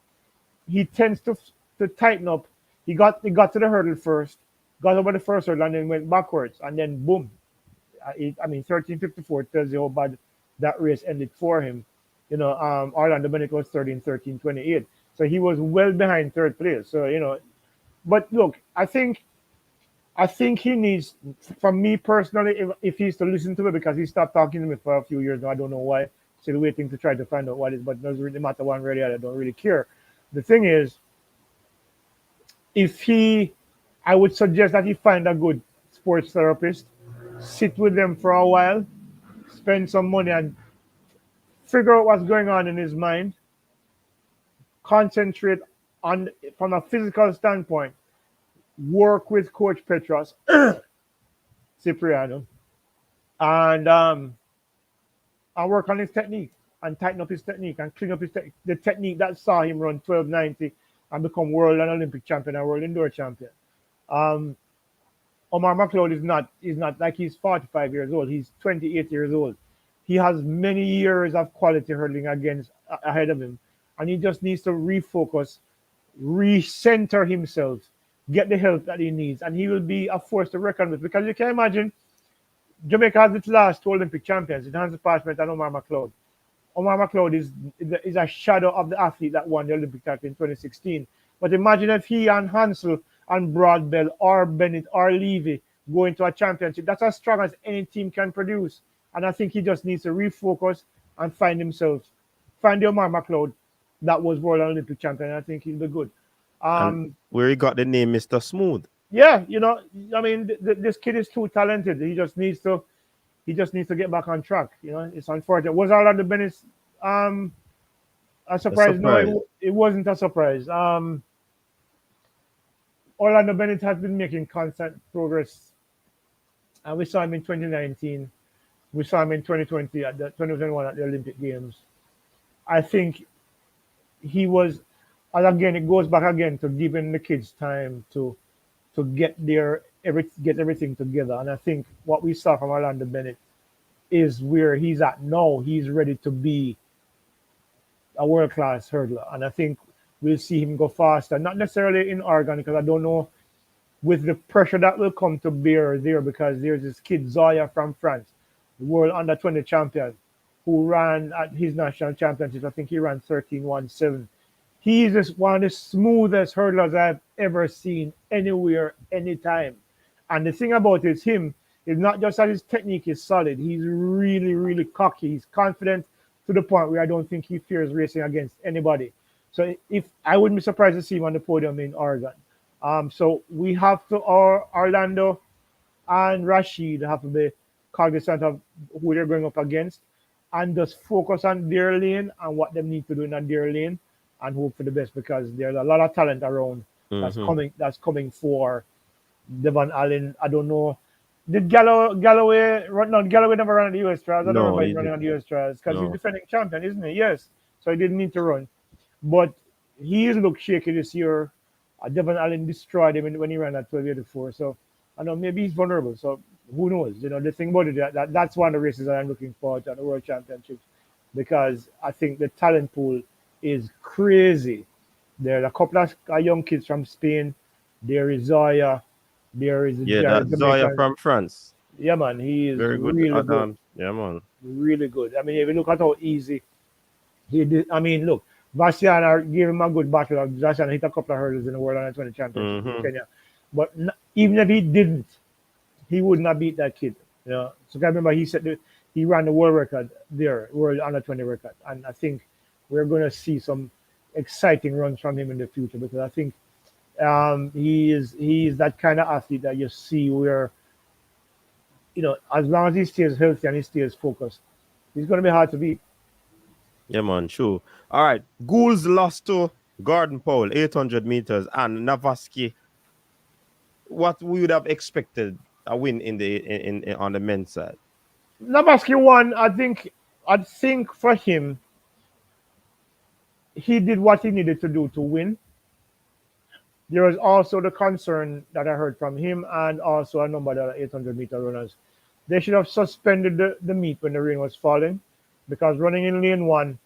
he tends to tighten up. He got to the hurdle first, got over the first hurdle, and then went backwards, and then boom. 13:54 tells you how bad that race ended for him. Orlando Bennett was 13:28, so he was well behind third place. So but look, I think he needs, from me personally, if he's to listen to me, because he stopped talking to me for a few years now. I don't know why. Still waiting to try to find out what it is, but it doesn't really matter one really. I don't really care. The thing is, I would suggest that he find a good sports therapist, sit with them for a while, spend some money and figure out what's going on in his mind, concentrate on, from a physical standpoint, work with Coach Petros, Cipriano, and work on his technique and tighten up his technique and clean up his the technique that saw him run 1290 and become world and Olympic champion and world indoor champion. Um, Omar McLeod is not like he's 45 years old. He's 28 years old. He has many years of quality hurdling ahead of him, and he just needs to refocus, recenter himself, get the help that he needs, and he will be a force to reckon with. Because you can imagine, Jamaica has its last two Olympic champions, it has the Parchment and Omar McLeod. Omar McLeod is a shadow of the athlete that won the Olympic title in 2016. But imagine if he and Hansel and Broadbell or Bennett or Levy go into a championship. That's as strong as any team can produce. And I think he just needs to refocus and find himself, find the Omar McLeod that was world Olympic champion. I think he'll be good. And where he got the name Mr. Smooth. Yeah, I mean, this kid is too talented. He just needs to get back on track. It's unfortunate. Was Orlando Bennett a surprise? No, it wasn't a surprise. Orlando Bennett has been making constant progress. And we saw him in 2019. We saw him in 2020 at the 2021 at the Olympic Games. I think he was, and again, it goes back again to giving the kids time to get everything together. And I think what we saw from Orlando Bennett is where he's at now. He's ready to be a world-class hurdler. And I think we'll see him go faster, not necessarily in Oregon, because I don't know with the pressure that will come to bear there, because there's this kid JAAA from France, the world under 20 champion, who ran at his national championships. I think he ran 13.17. He's just one of the smoothest hurdlers I've ever seen anywhere, anytime. And the thing about it is him is not just that his technique is solid. He's really, really cocky. He's confident to the point where I don't think he fears racing against anybody. So if I wouldn't be surprised to see him on the podium in Oregon. So we have to, Orlando and Rashid have to be cognizant of who they're going up against and just focus on their lane and what they need to do in their lane and hope for the best, because there's a lot of talent around that's coming for Devon Allen. I don't know. Did Galloway run? No, Galloway never ran at the US trials. I don't remember him running on the US trials because he's defending champion, isn't he? Yes. So he didn't need to run. But he's looked shaky this year. Devon Allen destroyed him when he ran at 12.84. So I know maybe he's vulnerable. So who knows? The thing about it, that's one of the races that I'm looking forward to at the World Championships, because I think the talent pool is crazy. There are a couple of young kids from Spain. There is Zoya. There is Zoya from France. Yeah, man, he is very good. Really good. Yeah, man, really good. I mean, if you look at how easy he did. I mean, look, Vassiana gave him a good battle. Vassiana hit a couple of hurdles in the World Under 20 Championship in Kenya. But even if he didn't, he would not beat that kid. So I remember he said he ran the world record there, World Under 20 record, and I think we're going to see some exciting runs from him in the future, because I think he is that kind of athlete that you see where, as long as he stays healthy and he stays focused, he's going to be hard to beat. Yeah, man, sure. All right, Goulds lost to Gordon Powell, 800 meters, and Navaski. What we would have expected a win in on the men's side. Navaski won. I think for him, he did what he needed to do to win. There was also the concern that I heard from him and also a number of 800-meter runners. They should have suspended the meet when the rain was falling, because running in lane one,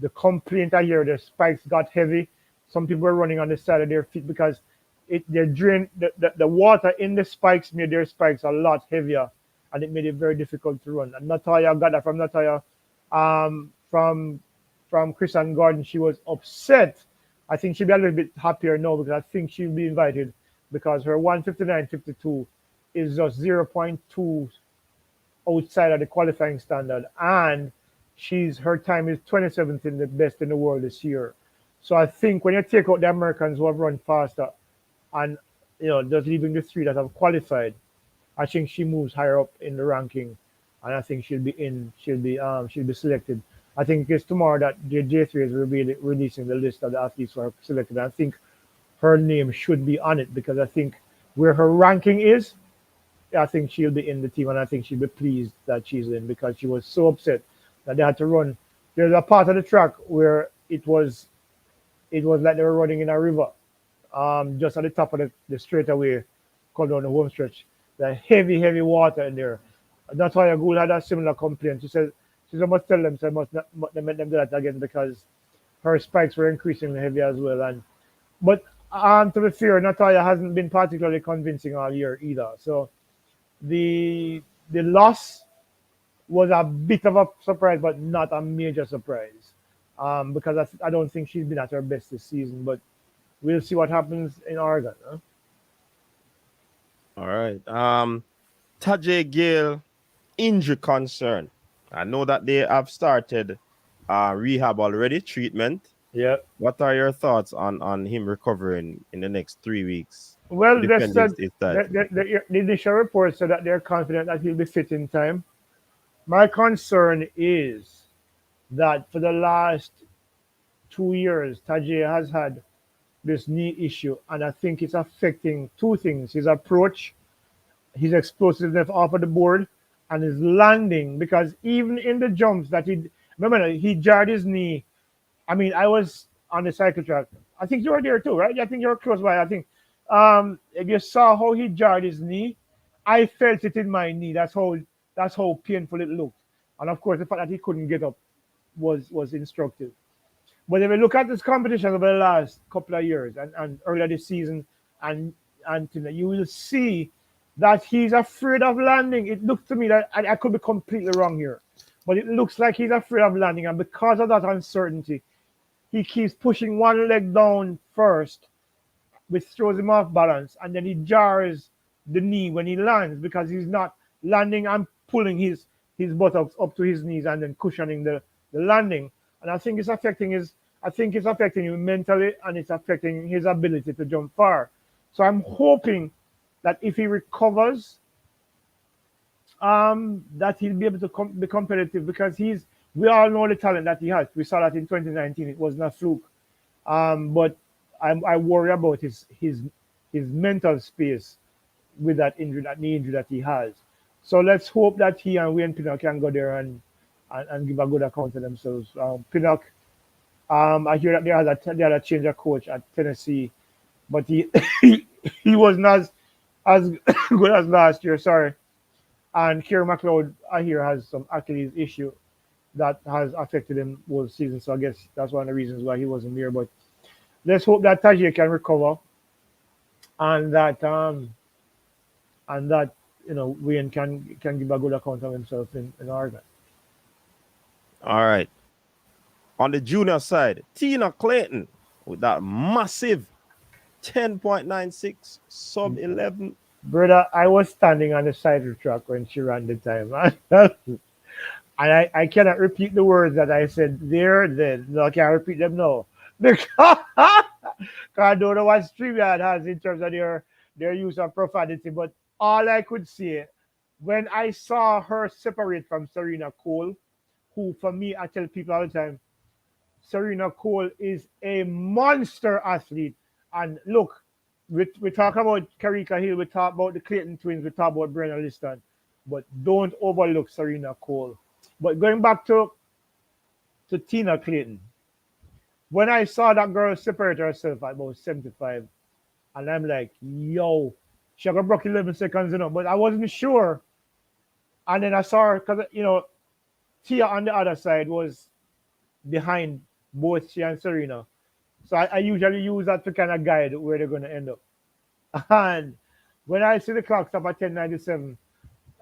the complaint I hear, the spikes got heavy. Some people were running on the side of their feet because the water in the spikes made their spikes a lot heavier, and it made it very difficult to run. And Natalia got that from Natalia, from Chris and Gordon. She was upset. I think she'll be a little bit happier now, because I think she'll be invited, because her 1:59.52 is just 0.2 outside of the qualifying standard, and her time is 27th in the best in the world this year. So I think when you take out the Americans who have run faster, and just leaving the three that have qualified, I think she moves higher up in the ranking, and I think she'll be selected. I think it's tomorrow that the J3 is releasing the list of the athletes who are selected. I think her name should be on it, because I think where her ranking is, I think she'll be in the team, and I think she'll be pleased that she's in because she was so upset that they had to run. There's a part of the track where it was like they were running in a river, just at the top of the straightaway, come down the home stretch. The heavy, heavy water in there. And that's why Agul had a similar complaint. She said, must tell them, so must not, they make them do that again because her spikes were increasingly heavy as well. But to be fair, Natalia hasn't been particularly convincing all year either. So the loss was a bit of a surprise, but not a major surprise. Because I don't think she's been at her best this season. But we'll see what happens in Oregon. Huh? All right. Tajay Gill, injury concern. I know that they have started rehab already, treatment. Yeah. What are your thoughts on him recovering in the next 3 weeks? Well, they Defending said his title. the initial report said that they're confident that he'll be fit in time. My concern is that for the last 2 years, Tajay has had this knee issue, and I think it's affecting two things: his approach, his explosiveness off of the board, and his landing. Because even in the jumps that he remember, he jarred his knee. I mean, I was on the cycle track. I think you were there too, right? I think you were close by. I think if you saw how he jarred his knee, I felt it in my knee. That's how painful it looked. And of course, the fact that he couldn't get up was instructive. But if you look at this competition over the last couple of years and earlier this season and you will see that he's afraid of landing. It looks to me that I could be completely wrong here, but it looks like he's afraid of landing, and because of that uncertainty, he keeps pushing one leg down first, which throws him off balance, and then he jars the knee when he lands because he's not landing and pulling his buttocks up to his knees and then cushioning the landing. And I think it's affecting him mentally, and it's affecting his ability to jump far. So I'm hoping that if he recovers, that he'll be able to be competitive because we all know the talent that he has. We saw that in 2019. It wasn't a fluke. But I worry about his mental space with that injury, that knee injury that he has. So let's hope that he and Wayne Pinnock can go there and give a good account of themselves. Pinnock, I hear that they had a change of coach at Tennessee, but he he wasn't as good as last year. Sorry. And Kerry McLeod, I hear, has some Achilles issue that has affected him all season. So I guess that's one of the reasons why he wasn't there. But let's hope that Tajay can recover, and that Wayne can give a good account of himself in Oregon. All right. On the junior side, Tina Clayton with that massive 10.96 sub 11. Brother, I was standing on the side of the track when she ran the time. And I cannot repeat the words that I said there then. No, I can't repeat them now. Because I don't know what StreamYard has in terms of their use of profanity. But all I could say, when I saw her separate from Serena Cole, who for me, I tell people all the time, Serena Cole is a monster athlete. And look, we talk about Shericka Hill, we talk about the Clayton twins, we talk about Brenna Liston, but don't overlook Serena Cole. But going back to Tina Clayton, when I saw that girl separate herself at about 75, and I'm like, yo, she got broke 11 seconds, but I wasn't sure. And then I saw her, because, Tia on the other side was behind both she and Serena. So I usually use that to kind of guide where they're going to end up. And when I see the clock stop at 10:97,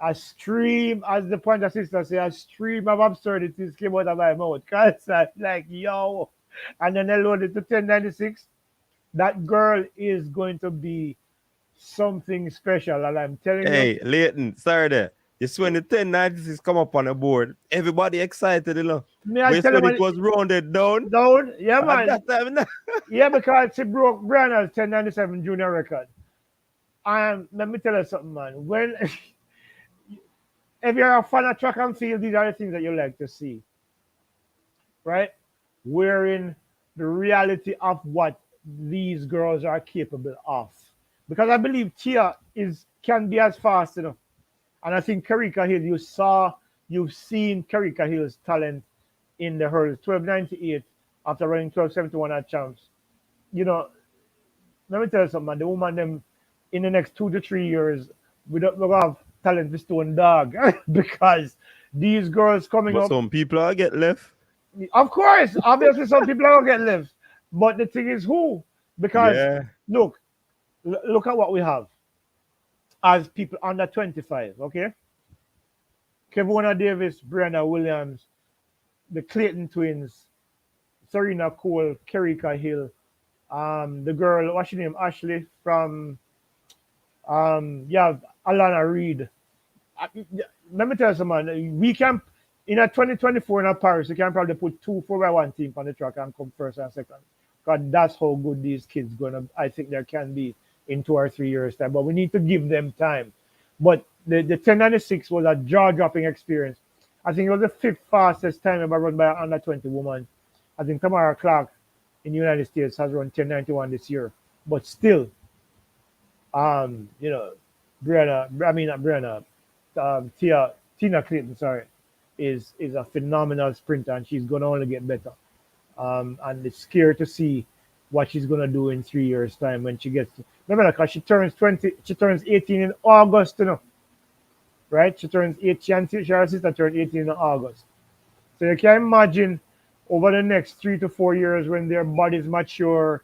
a stream, as the Pointer Sisters say, a stream of absurdities came out of my mouth. Because I'm like, yo. And then I loaded to 10:96. That girl is going to be something special. And I'm telling you. Hey, Leighton, sorry there. It's when the 1096 come up on the board, everybody excited, Me, I But tell when you, it was rounded down. Yeah, man. At that time, Yeah, because she broke Brianna's 1097 junior record. And let me tell you something, man. When if you're a fan of track and field, these are the things that you like to see. Right? Wherein the reality of what these girls are capable of. because I believe Tia can be as fast, and I think Shericka Hill, you've seen Shericka Hill's talent in the hurdles. 12:98 after running 12:71 at champs. Let me tell you something, man. The woman them in the next 2 to 3 years, we're gonna have talent to stone dog because these girls coming But up. some people are get left. Of course, obviously some people are gonna get left, but the thing is who? Because Yeah. look at what we have as people under 25. Okay, Kevona Davis, Brianna Williams, the Clayton twins, Serena Cole, Shericka Hill, the girl, what's her name, Ashley from yeah, Alana Reed. Let me tell you something. We can in a 2024 in a Paris, you can probably put 2 4x1 team on the track and come first and second. Because that's how good these kids gonna. I think there can be in 2 or 3 years time. But we need to give them time. But the 1096 was a jaw-dropping experience. I think it was the 5th fastest time ever run by an under 20 woman. I think Tamara Clark in the United States has run 1091 this year. But still, Brianna, I mean not Brianna, Tina Clayton, sorry, is a phenomenal sprinter, and she's gonna only get better. And it's scary to see what she's gonna do in 3 years' time when she gets. Remember, because she turns 18 in August, right? She turns 18. Her sister turned 18 in August. So you can imagine over the next 3 to 4 years when their bodies mature,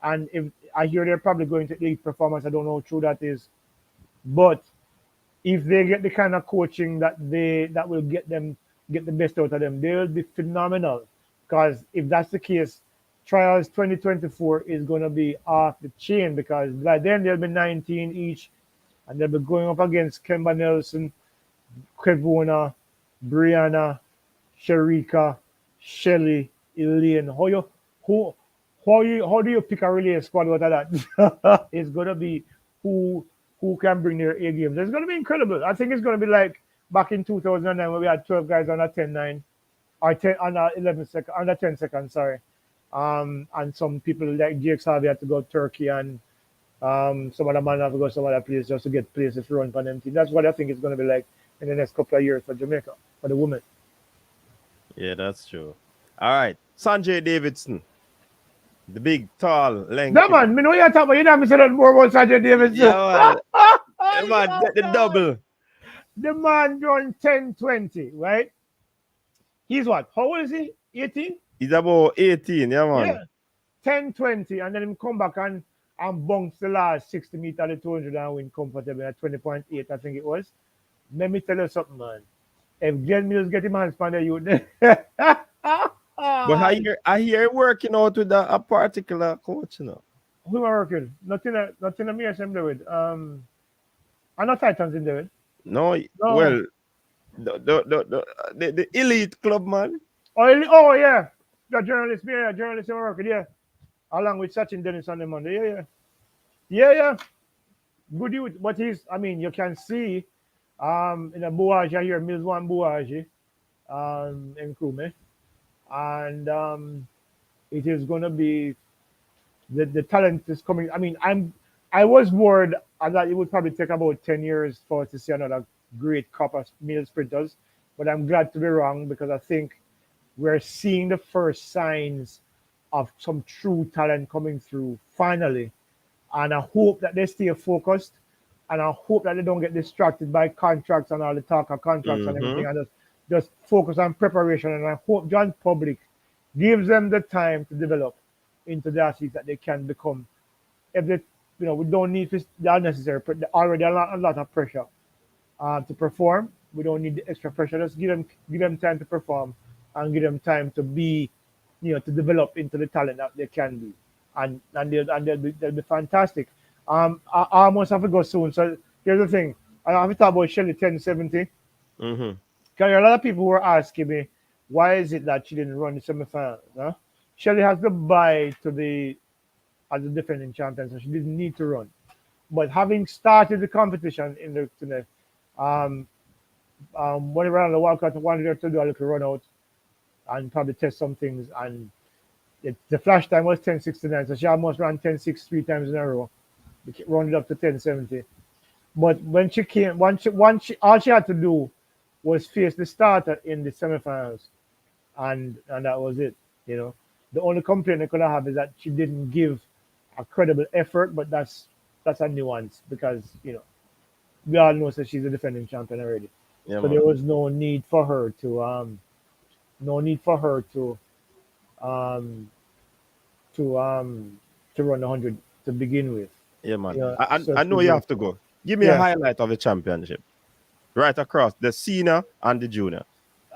and if I hear they're probably going to elite performance, I don't know how true that is, but if they get the kind of coaching that will get the best out of them, they'll be phenomenal. Because if that's the case, trials 2024 is going to be off the chain, because by then they'll be 19 each, and they'll be going up against Kemba Nelson, Kevona, Brianna, Shericka, Shelly, Elaine. How do you pick a relay squad out of that? It's going to be who can bring their A games. It's going to be incredible. I think it's going to be like back in 2009 when we had 12 guys on a 10-9 or 10 under 11 second, under 10 seconds, sorry. And some people like Jake Harvey had to go to Turkey, and some other man have to go some other place just to get places to run for them team. That's what I think it's going to be like in the next couple of years for Jamaica, for the women. Yeah, that's true. All right. Sanjay Davidson. The big, tall, lengthy. No, man, me know you're talking about. You never said more about Sanjay Davidson. Yeah, man, get the double. The man run 10:20, right? He's what? How old is he? 18? He's about 18, yeah, man. Yeah. 10:20, and then him come back and bounce the last 60 meters at the 200 and win comfortably at 20.8, I think it was. Let me tell you something, man. If Glenn Mills get him hands on the youth, but I hear working out with a particular coach, Who am I working? Nothing me assembly with. I'm not Titans in there. No, well, the elite club, man. Oh yeah. The journalist I'm working, yeah. Along with Sachin Dennis on the Monday. Yeah. Good youth. But you can see in a Bouaji here, Mills one Bouaji, in Kume. And it is gonna be the talent is coming. I was worried that it would probably take about 10 years for us to see another great crop of male sprinters, but I'm glad to be wrong, because I think we're seeing the first signs of some true talent coming through finally. And I hope that they stay focused, and I hope that they don't get distracted by contracts and all the talk of contracts and everything, and just focus on preparation. And I hope John Public gives them the time to develop into the athletes that they can become. If they, we don't need the unnecessary, already a lot of pressure to perform. We don't need the extra pressure. Just give them time to perform, and give them time to be, to develop into the talent that they can be, and they'll be fantastic. I almost have to go soon. So here's the thing. I have to talk about Shelly 1070. Mm-hmm. Because a lot of people were asking me, why is it that she didn't run the semifinals? Huh? Shelly has the bye as the defending champion, so she didn't need to run. But having started the competition in the whenever on the Wildcat wanted her to do a little run out and probably test some things, and the flash time was 10:69, so she almost ran 10:6 3 times in a row. rounded up to 1070. But when she came, all she had to do was face the starter in the semifinals, and that was it. You know, the only complaint I could have is that she didn't give a credible effort, but that's a nuance because we all know that she's a defending champion already. Yeah, So there man. was no need for her to no need for her um to um to run 100 to begin with. Yeah, man. Yeah, I so know she you just have to go. Give me a yeah. highlight of the championship. Right across the senior and the junior.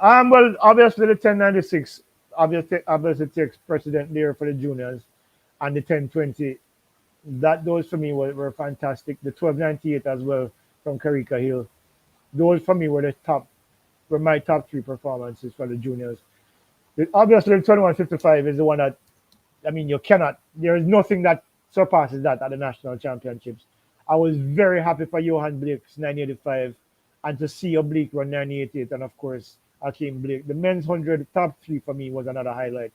Well, obviously the 1096 obviously takes precedent there for the juniors, and the 1020. That those for me were fantastic. The 1298 as well from Shericka Hill. Those for me were my top three performances for the juniors. Obviously, the 2155 is the one that there is nothing that surpasses that at the national championships. I was very happy for Johan Blake's 985 and to see Oblique run 988, and of course, Akeem Blake. The men's 100 top three for me was another highlight.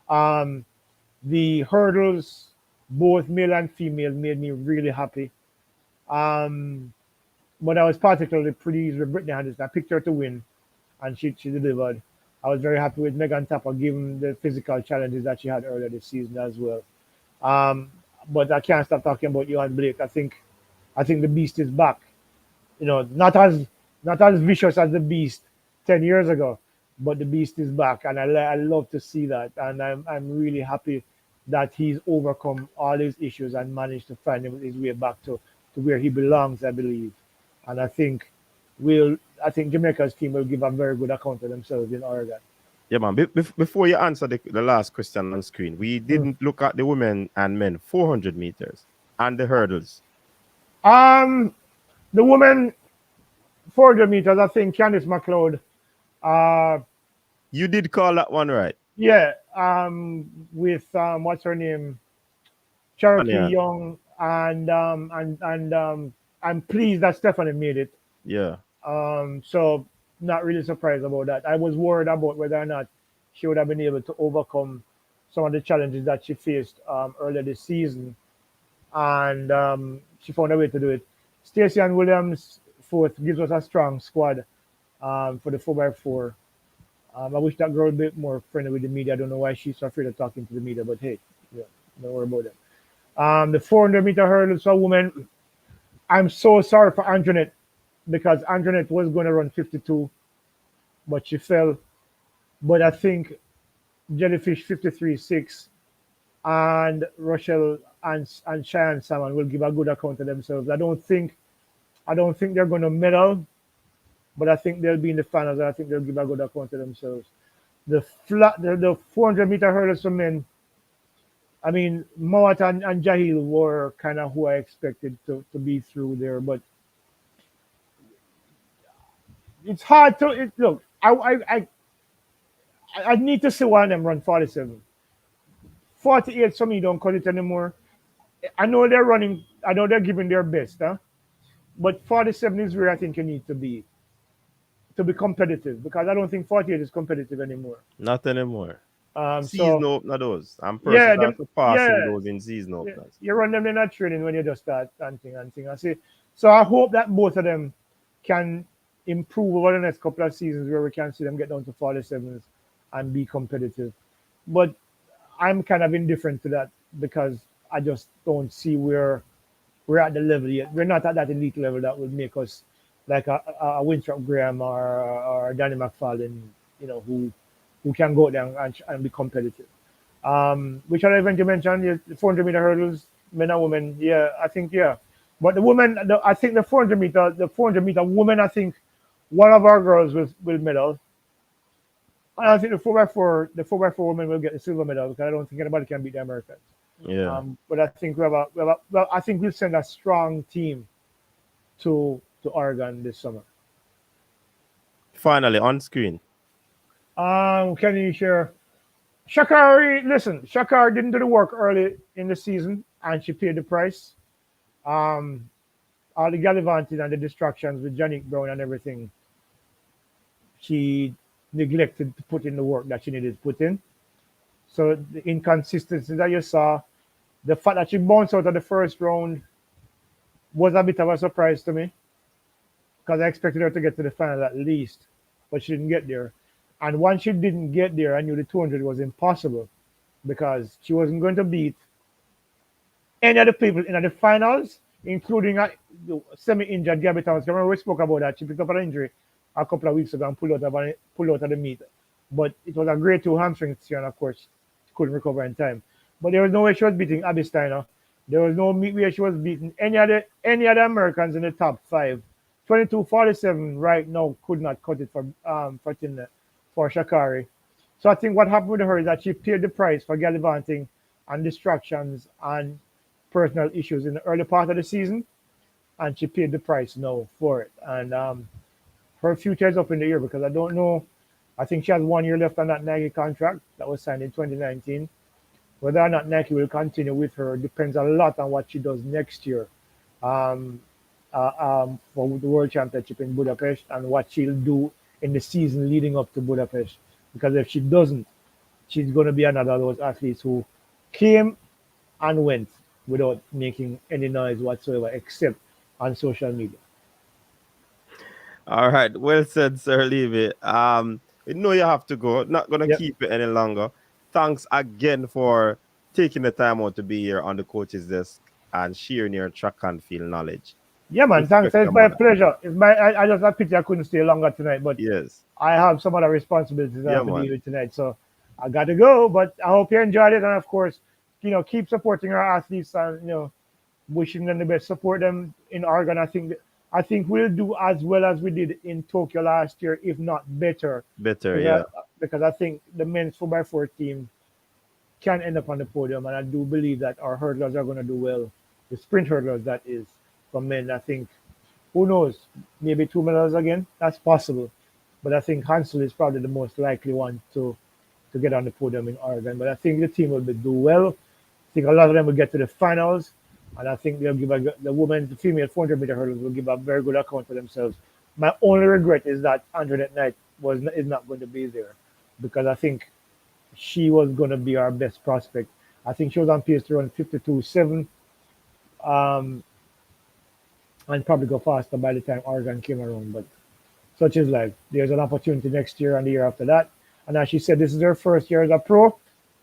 Um, the hurdles, both male and female, made me really happy. Um, but I was particularly pleased with Brittany Henderson. I picked her to win, and she delivered. I was very happy with Megan Tapper given the physical challenges that she had earlier this season as well. But I can't stop talking about Johan Blake. I think the beast is back. Not as vicious as the beast 10 years ago, but the beast is back, and I love to see that. And I'm really happy that he's overcome all his issues and managed to find his way back to where he belongs, I believe. And I think Jamaica's team will give a very good account of themselves in Oregon. Yeah, man. Before you answer the last question on screen, we Mm. didn't look at the women and men 400 meters and the hurdles. Um, the women 400 meters, I think Candice McLeod, uh, You did call that one right. yeah, with what's her name, Cherokee Yeah. Young, and I'm pleased that Stephanie made it. Yeah. So not really surprised about that. I was worried about whether or not she would have been able to overcome some of the challenges that she faced earlier this season, and she found a way to do it. Stacey and Williams fourth gives us a strong squad for the 4x4. I wish that girl would be a bit more friendly with the media. I don't know why she's so afraid of talking to the media, but hey, yeah, don't worry about it. The 400-meter hurdles for women, I'm so sorry for Antoinette because Antoinette was going to run 52, but she fell. But I think Jellyfish 53.6 and Rochelle and Cheyenne Salmon will give a good account of themselves. I don't think they're going to medal, but I think they'll be in the finals, and I think they'll give a good account of themselves. The 400-meter hurdles for men, I mean, Mawat and Jahil were kind of who I expected to be through there, but it's hard to look. I need to see one of them run 47. 48 for me don't cut it anymore. I know they're running. I know they're giving their best, huh? But 47 is where I think you need to be competitive because I don't think 48 is competitive anymore. Not anymore. Season So opener those. And yeah, persons are surpassing yeah, those in season yeah, openers. you run them in a training when you just start and thing. I see. So I hope that both of them can improve over the next couple of seasons where we can see them get down to 47s and be competitive. But I'm kind of indifferent to that because I just don't see where we're at the level yet. We're not at that elite level that would make us like a Winthrop Graham or Danny McFarlane, who can go down and be competitive. Which other event you mentioned? The 400-meter hurdles, men and women. Yeah, I think yeah. But the women, I think the 400-meter women, I think one of our girls will medal. And I think the 4x4 women will get the silver medal because I don't think anybody can beat the Americans. Yeah. But I think I think we'll send a strong team to Oregon this summer. Finally, on screen. Can you share? Shakari, listen, Shakari didn't do the work early in the season, and she paid the price. Um, all the gallivanting and the distractions with Janique Brown and everything, she neglected to put in the work that she needed to put in. So the inconsistency that you saw, the fact that she bounced out of the first round, was a bit of a surprise to me because I expected her to get to the final at least, but she didn't get there. And once she didn't get there, I knew the 200 was impossible because she wasn't going to beat any of the people in the finals, including a semi-injured Gabby Thomas. Remember we spoke about that. She picked up an injury a couple of weeks ago and pulled out of the meet. But it was a grade 2 hamstring tear, and of course, she couldn't recover in time. But there was no way she was beating Abby Steiner. There was no way she was beating any other Americans in the top five. 22:47 right now could not cut it for Shakari. So I think what happened with her is that she paid the price for gallivanting and distractions and personal issues in the early part of the season, and she paid the price now for it. And her future is up in the air because I don't know. I think she has 1 year left on that Nike contract that was signed in 2019. Whether or not Nike will continue with her depends a lot on what she does next year um, for the World Championship in Budapest and what she'll do in the season leading up to Budapest. Because if she doesn't, she's going to be another of those athletes who came and went without making any noise whatsoever, except on social media. All right, well said, Sir Levy. We know you have to go. Not gonna Yep. keep it any longer. Thanks again for taking the time out to be here on the coach's desk and sharing your track and field knowledge. Yeah, man. Thanks. Respect It's your my mother. pleasure. I just have pity I couldn't stay longer tonight, but Yes. I have some other responsibilities I Yeah, have to deal man. with tonight, so I got to go. But I hope you enjoyed it, and of course, keep supporting our athletes and wishing them the best. Support them in Oregon. I think we'll do as well as we did in Tokyo last year, if not better, Better, because yeah. I think the men's 4x4 team can end up on the podium, and I do believe that our hurdlers are going to do well. The sprint hurdlers, that is, for men. I think who knows, maybe 2 medals again. That's possible, but I think Hansel is probably the most likely one to get on the podium in Oregon. But I think the team will do well. I think a lot of them will get to the finals, and I think they'll give the women, the female 400-meter hurdles will give a very good account for themselves. My only regret is that Antoinette Knight is not going to be there, because I think she was going to be our best prospect. I think she was on pace to run 52.7 um, and probably go faster by the time Oregon came around. But such is life. There's an opportunity next year and the year after that. And as she said, this is her first year as a pro,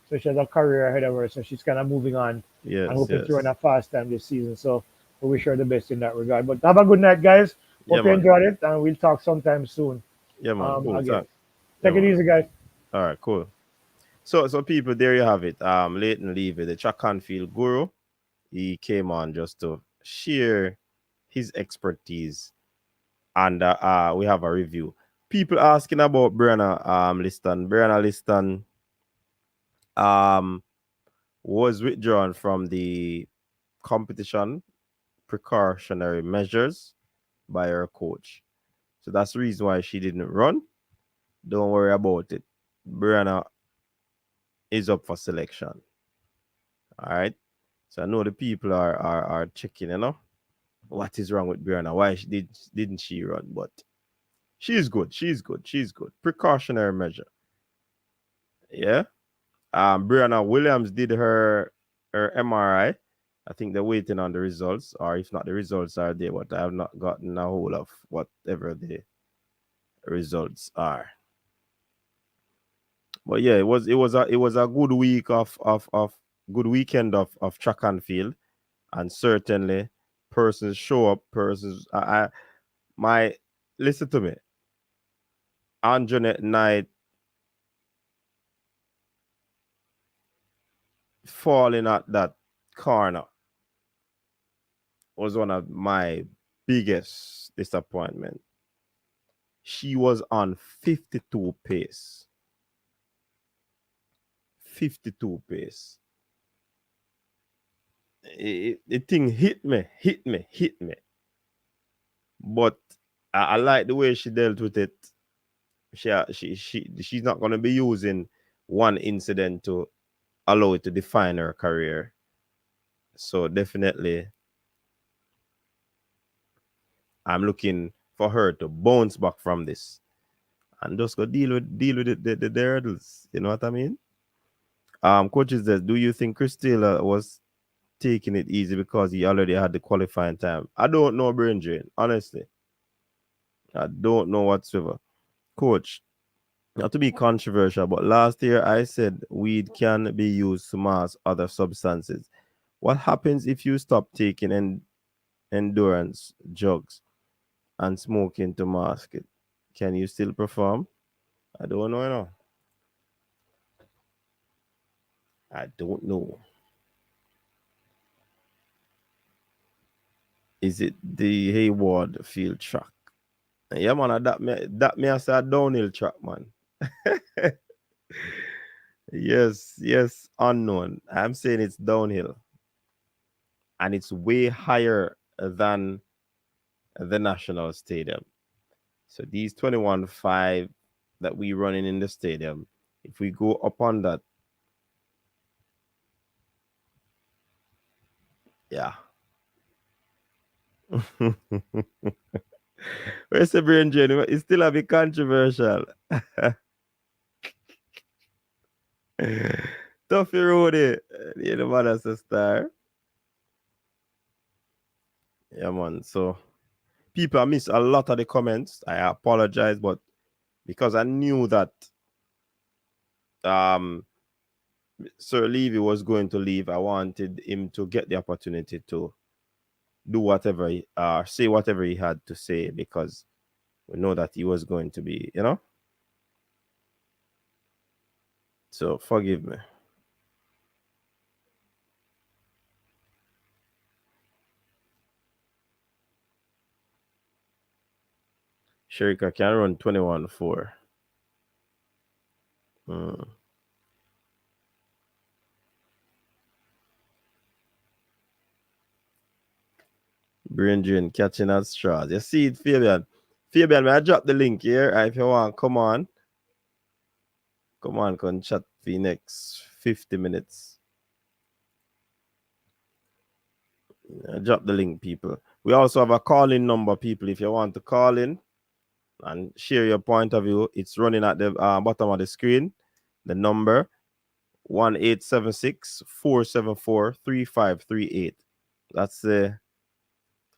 so she has a career ahead of her. So she's kind of moving on and Yes, hoping to run yes. a fast time this season. So we wish her the best in that regard. But have a good night, guys. Yeah, Hope you man. enjoyed it, and we'll talk sometime soon. Yeah, man. Cool. Again, Thanks. Yeah, take it man. easy, guys. All right, cool. So people, there you have it. Leighton Levy, the track and field guru. He came on just to share his expertise, and we have a review. People asking about Brenna Liston. Brenna Liston was withdrawn from the competition precautionary measures by her coach. So that's the reason why she didn't run. Don't worry about it. Brianna is up for selection. All right. So I know the people are checking, what is wrong with Brianna? Why didn't she run? But she's good. She's good. She's good. Precautionary measure. Yeah. Brianna Williams did her MRI. I think they're waiting on the results, or if not, the results are there, but I have not gotten a hold of whatever the results are. But yeah, it was a good week of good weekend of track and field, and certainly persons show up. Persons, my listen to me. Anjanette Knight falling at that corner was one of my biggest disappointment. She was on 52 pace. 52 pace. The thing hit me. But I like the way she dealt with it. She's not gonna be using one incident to allow it to define her career. So definitely I'm looking for her to bounce back from this and just go deal with the hurdles. You know what I mean? Coaches, do you think Christella was taking it easy because he already had the qualifying time. I don't know, brain drain, honestly. I don't know whatsoever. Coach, not to be controversial, but last year I said weed can be used to mask other substances. What happens if you stop taking endurance drugs and smoking to mask it? Can you still perform? I don't know. I don't know. Is it the Hayward field track? Yeah, man, that me as a downhill track, man. Yes, unknown. I'm saying it's downhill. And it's way higher than the national stadium. So these 21.5 that we running in the stadium, if we go up on that, yeah. Where's the brain drain? It's still a bit controversial. Toughy Roadie, you know, man, that's a star. Yeah, man. So people miss a lot of the comments. I apologize, but because I knew that Sir Levy was going to leave, I wanted him to get the opportunity to do whatever, say whatever he had to say, because we know that he was going to be, you know. So forgive me. Shericka can run 21.4. Brain drain catching at straws. You see it, Fabian? Fabian, may I drop the link here? If you want, come on. Come on, come chat for the next 50 minutes. Drop the link, people. We also have a call-in number, people. If you want to call in and share your point of view, it's running at the bottom of the screen. The number 1-876-474-3538. That's the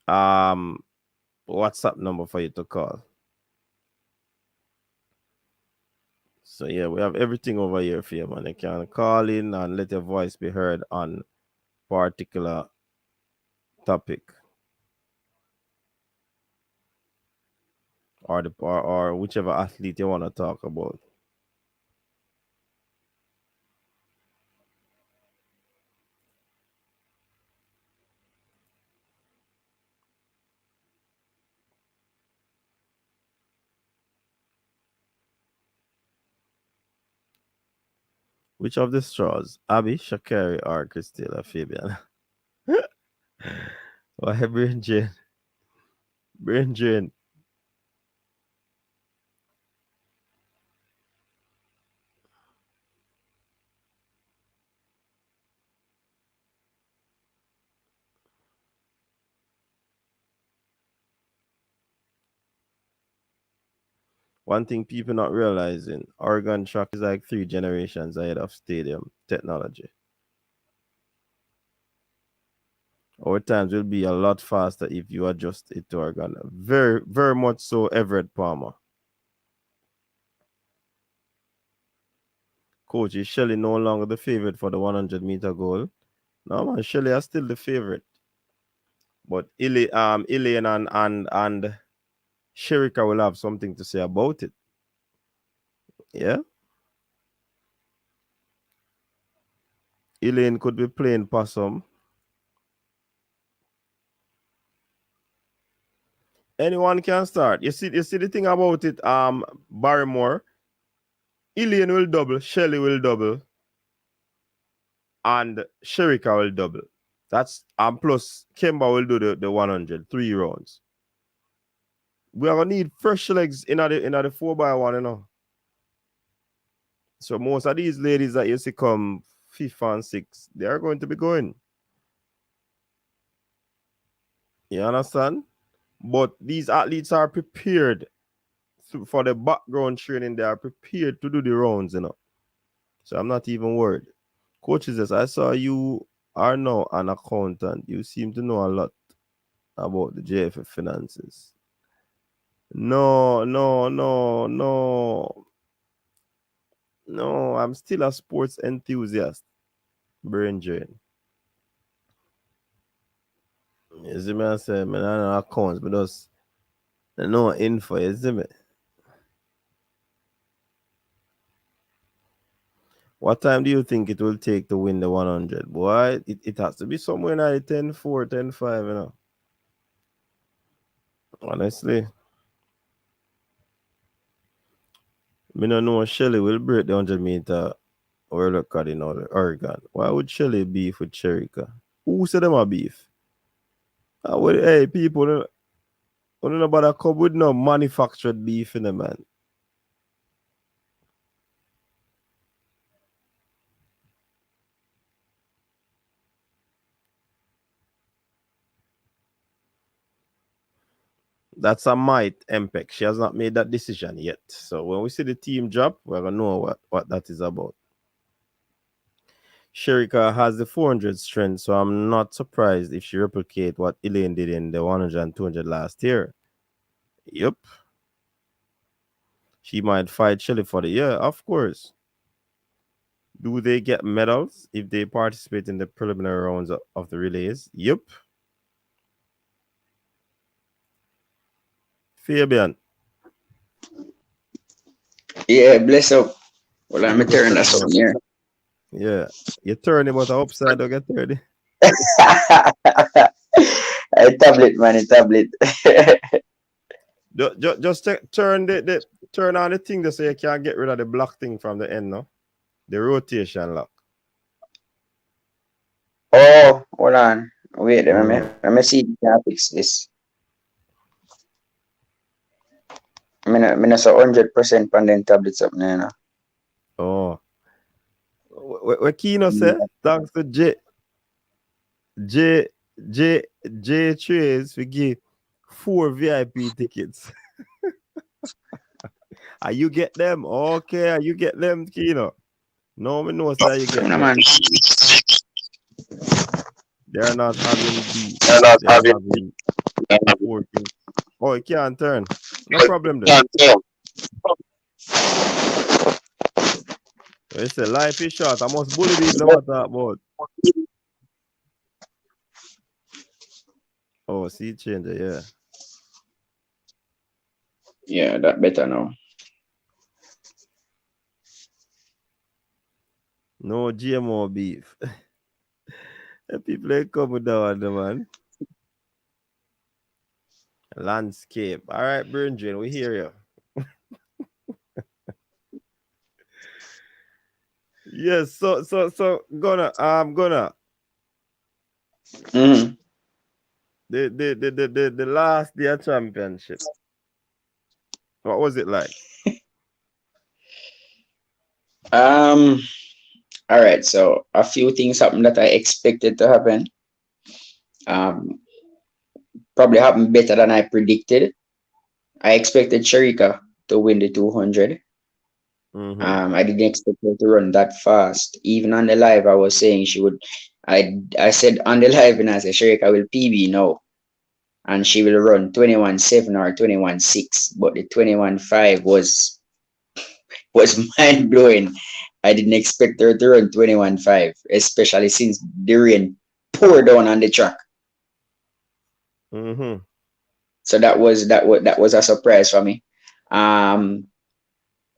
WhatsApp number for you to call. So yeah, we have everything over here for you, man. You can call in and let your voice be heard on particular topic, or whichever athlete you want to talk about. Which of the straws? Abby, Shakari, or Christella Fabian? Why brain drain? Brain drain. One thing people not realizing, Oregon track is like 3 generations ahead of stadium technology. Our times will be a lot faster if you adjust it to Oregon. Very, very much so, Everett Palmer. Coach, is Shelley no longer the favorite for the 100-meter goal? No, man, Shelley is still the favorite. But Elaine and Shericka will have something to say about it. Yeah? Elaine could be playing possum. Anyone can start. You see the thing about it, Barrymore. Elaine will double, Shelley will double, and Shericka will double. That's plus Kemba will do the 100, 3 rounds. We are gonna need fresh legs in the 4x1, you know. So most of these ladies that you see come 5th and 6th, they are going to be going. You understand? But these athletes are prepared for the background training. They are prepared to do the rounds, you know. So I'm not even worried. Coaches, I saw you are now an accountant. You seem to know a lot about the JFF finances. No. No, I'm still a sports enthusiast. Brain drain. You see me, I say, man, I know accounts, but just no info, you see me? What time do you think it will take to win the 100? Boy, it has to be somewhere in the 10-4, 10-5, you know. Honestly. Me no know Shelly will break the 100-meter world record in Oregon. Why would Shelly beef with Shericka? Who said them a beef? Hey, people, don't know about a come with no manufactured beef in the man. That's a might, MPEC. She has not made that decision yet. So when we see the team drop, we're going to know what that is about. Shericka has the 400 strength, so I'm not surprised if she replicate what Elaine did in the 100 and 200 last year. Yep. She might fight Shelly for the year, of course. Do they get medals if they participate in the preliminary rounds of the relays? Yep. Fabian. Yeah, bless up. Well, I'm turning that something here. Yeah. You turn him out upside down, get 30. A tablet, man, a tablet. Just turn on the thing so you can't get rid of the black thing from the end, no? The rotation lock. Oh, hold on. Wait, let me see if I can fix this. I'm not so 100% on them tablets up now. You know. Oh. What Kino said? Thanks to J Trace, we give 4 VIP tickets. Are you get them? Okay, are you get them, Kino? No, me know how you get them. Man. They're not having They're having 14. Oh, it can't turn. No problem then. It's a life is short. I must bully these no matter about. Oh, see changer, yeah. Yeah, that better now. No GMO beef. People ain't come with that one, man. Landscape. All right, Bridget, we hear you. Yes, so gonna Mm-hmm. the last year championship. What was it like? All right, so a few things happened that I expected to happen. Probably happened better than I predicted. I expected Shericka to win the 200. Mm-hmm. I didn't expect her to run that fast. Even on the live, I was saying she would. I said on the live, and I said Shericka will PB now, and she will run 21.7 or 21.6. But the 21.5 was mind blowing. I didn't expect her to run 21.5, especially since the rain poured down on the track. Mm-hmm. So that was a surprise for me.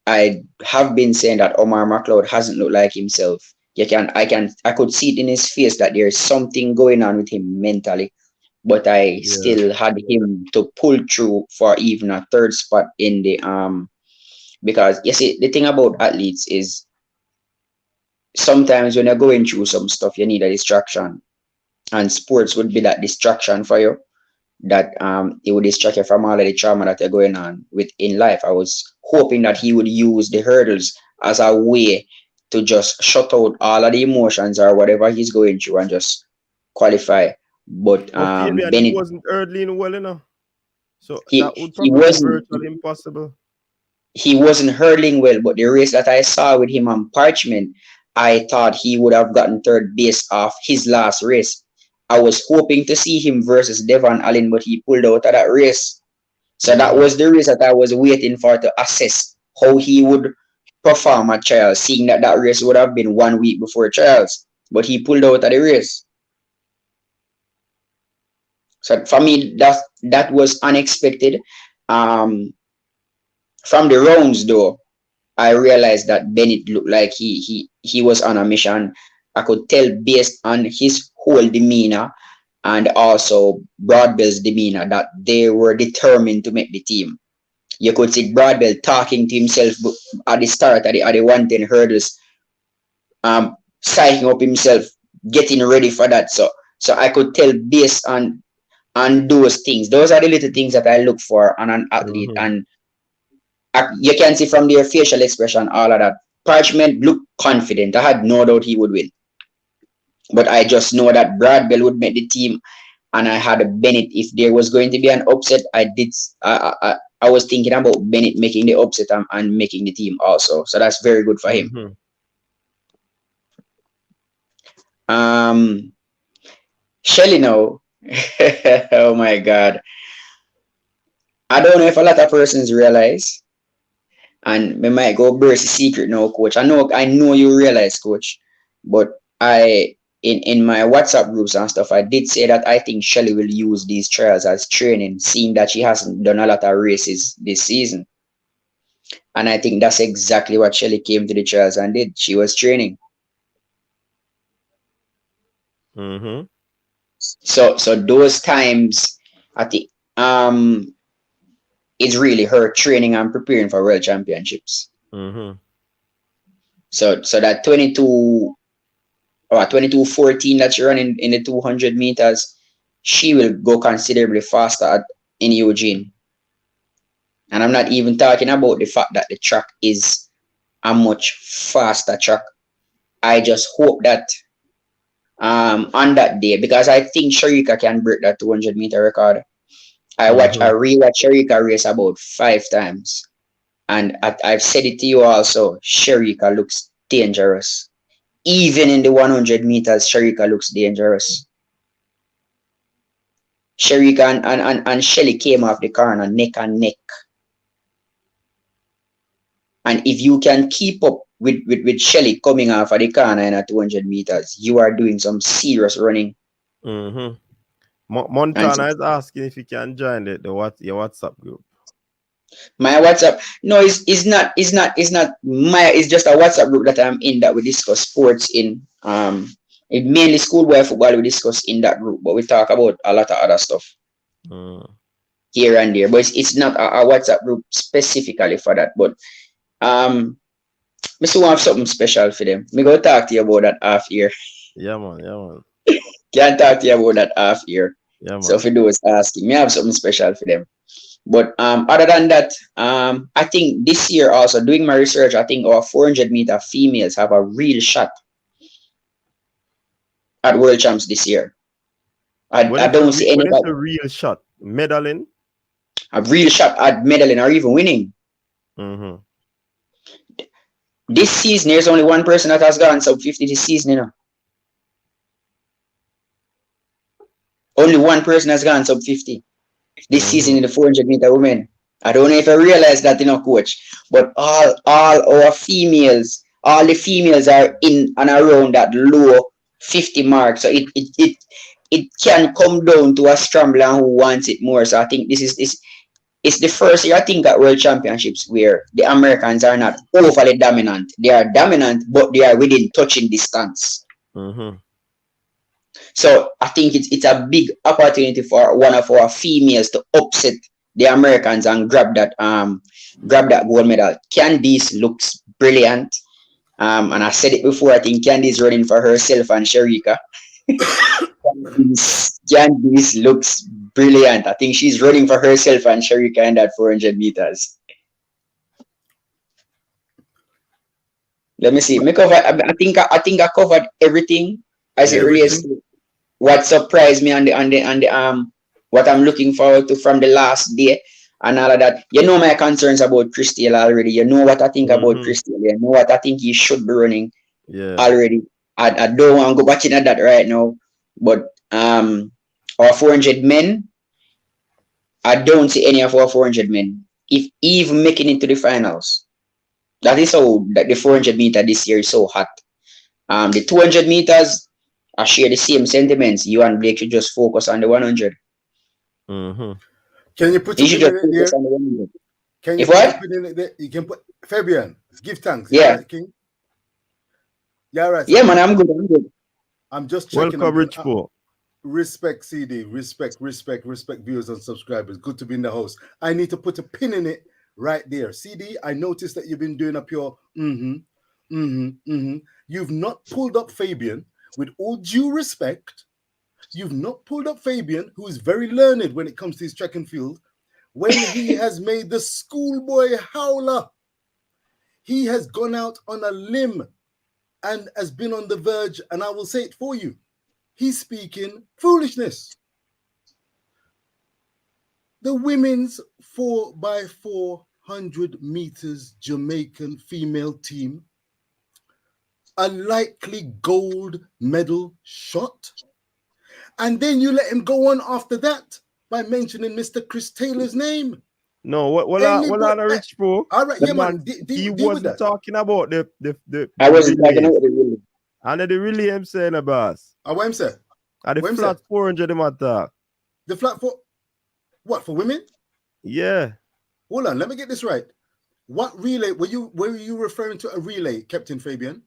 I have been saying that Omar McLeod hasn't looked like himself. I could see it in his face that there's something going on with him mentally. But I still had him to pull through for even a third spot in the because you see the thing about athletes is sometimes when you're going through some stuff you need a distraction, and sports would be that distraction for you. That it would distract you from all of the trauma that you're going on with in life. I was hoping that he would use the hurdles as a way to just shut out all of the emotions or whatever he's going through and just qualify. But Fabian, Bennett, he wasn't hurdling well enough. So that would he probably be wasn't virtually impossible. he wasn't hurling well, but the race that I saw with him on Parchment, I thought he would have gotten third based off his last race. I was hoping to see him versus Devon Allen, but he pulled out of that race. So that was the race that I was waiting for to assess how he would perform at trials, seeing that that race would have been 1 week before trials. But he pulled out of the race. So for me, that was unexpected. From the rounds, though, I realized that Bennett looked like he was on a mission. I could tell based on his whole demeanor and also Broadbell's demeanor that they were determined to make the team. You could see Broadbell talking to himself at the start at the 110 hurdles, psyching up himself, getting ready for that. So I could tell based on those things. Those are the little things that I look for on an athlete, and you can see from their facial expression, all of that. Parchment looked confident. I had no doubt he would win. But I just know that Broadbell would make the team, and I had Bennett. If there was going to be an upset, I was thinking about Bennett making the upset and making the team also. So that's very good for him. Shelly now. Oh my God. I don't know if a lot of persons realize, and we might go burst the secret now, coach. I know you realize, coach, but in my WhatsApp groups and stuff, I did say that I think Shelly will use these trials as training, seeing that she hasn't done a lot of races this season. And I think that's exactly what Shelly came to the trials and did. She was training. So those times, I think it's really her training and preparing for world championships. So that 22:14 that she ran in the 200 meters, she will go considerably faster in Eugene. And I'm not even talking about the fact that the track is a much faster track. I just hope that on that day, because I think Shericka can break that 200-meter record. I rewatched Shericka race about 5 times, and I've said it to you also. Shericka looks dangerous. Even in the 100 meters, Shericka looks dangerous. Shericka and Shelly came off the corner neck and neck. And if you can keep up with Shelly coming off of the corner in a 200 meters, you are doing some serious running. Montana is asking if you can join your WhatsApp group. My WhatsApp, no, it's not it's just a WhatsApp group that I'm in that we discuss sports in. It mainly schoolboy football we discuss in that group, but we talk about a lot of other stuff here and there. But it's not a WhatsApp group specifically for that. But I still have something special for them. Me go talk to you about that half year. Yeah, man. Can't talk to you about that half year. Yeah, man. So for those asking, me have something special for them. But other than that, I think this year also, doing my research, I think our 400-meter females have a real shot at World Champs this year. I don't see anybody. What is a real shot? Medaling? A real shot at medaling or even winning. This season, there's only one person that has gone sub 50 this season, you know. Only one person has gone sub 50 this season in the 400-meter women. I don't know if I realize that, you know, coach. But all our females, all the females are in and around that low 50 mark. So it can come down to a scrambler who wants it more. So I think it's the first year, I think, at World Championships where the Americans are not overly dominant. They are dominant, but they are within touching distance. So I think it's a big opportunity for one of our females to upset the Americans and grab that gold medal. Candice looks brilliant. And I said it before, I think Candice running for herself and Shericka. Candice looks brilliant. I think she's running for herself and Shericka in that 400 meters. Let me see. I think I covered everything as it relates to what surprised me and the what I'm looking forward to from the last day and all of that. You know my concerns about Christiel already. You know what I think about Christiel. You know what I think he should be running. Yeah. already. I don't want to go back into that right now. But our 400 men, I don't see any of our 400 men if even making it to the finals. That is how that the 400 meter this year is so hot. The 200 meters, I share the same sentiments. You and Blake should just focus on the 100. Mm-hmm. Can you put You a should pin just in it focus there? on the 100. Can you If put what? a pin in it there? You can put Fabian. Give thanks. Yeah. Right, King. Yeah, right. Yeah, man, I'm good. I'm good. I'm just checking. Welcome, Rich Poor. Respect, CD. Respect, viewers and subscribers. Good to be in the house. I need to put a pin in it right there. CD, I noticed that you've been doing up your You've not pulled up Fabian. With all due respect, you've not pulled up Fabian, who is very learned when it comes to his track and field, when he has made the schoolboy howler. He has gone out on a limb and has been on the verge, and I will say it for you. He's speaking foolishness. The women's 4x400 meters Jamaican female team, a likely gold medal shot. And then you let him go on after that by mentioning Mr. Chris Taylor's name. No, what on a Rich Poor? All right, yeah, man. He Deal with wasn't that. talking about the I wasn't talking about the relay. and the relay I'm saying about. What him say? And the What him flat say? 400 him attack. The flat foot. What, for women? Yeah. Hold on, let me get this right. What relay were you referring to? A relay, Captain Fabian?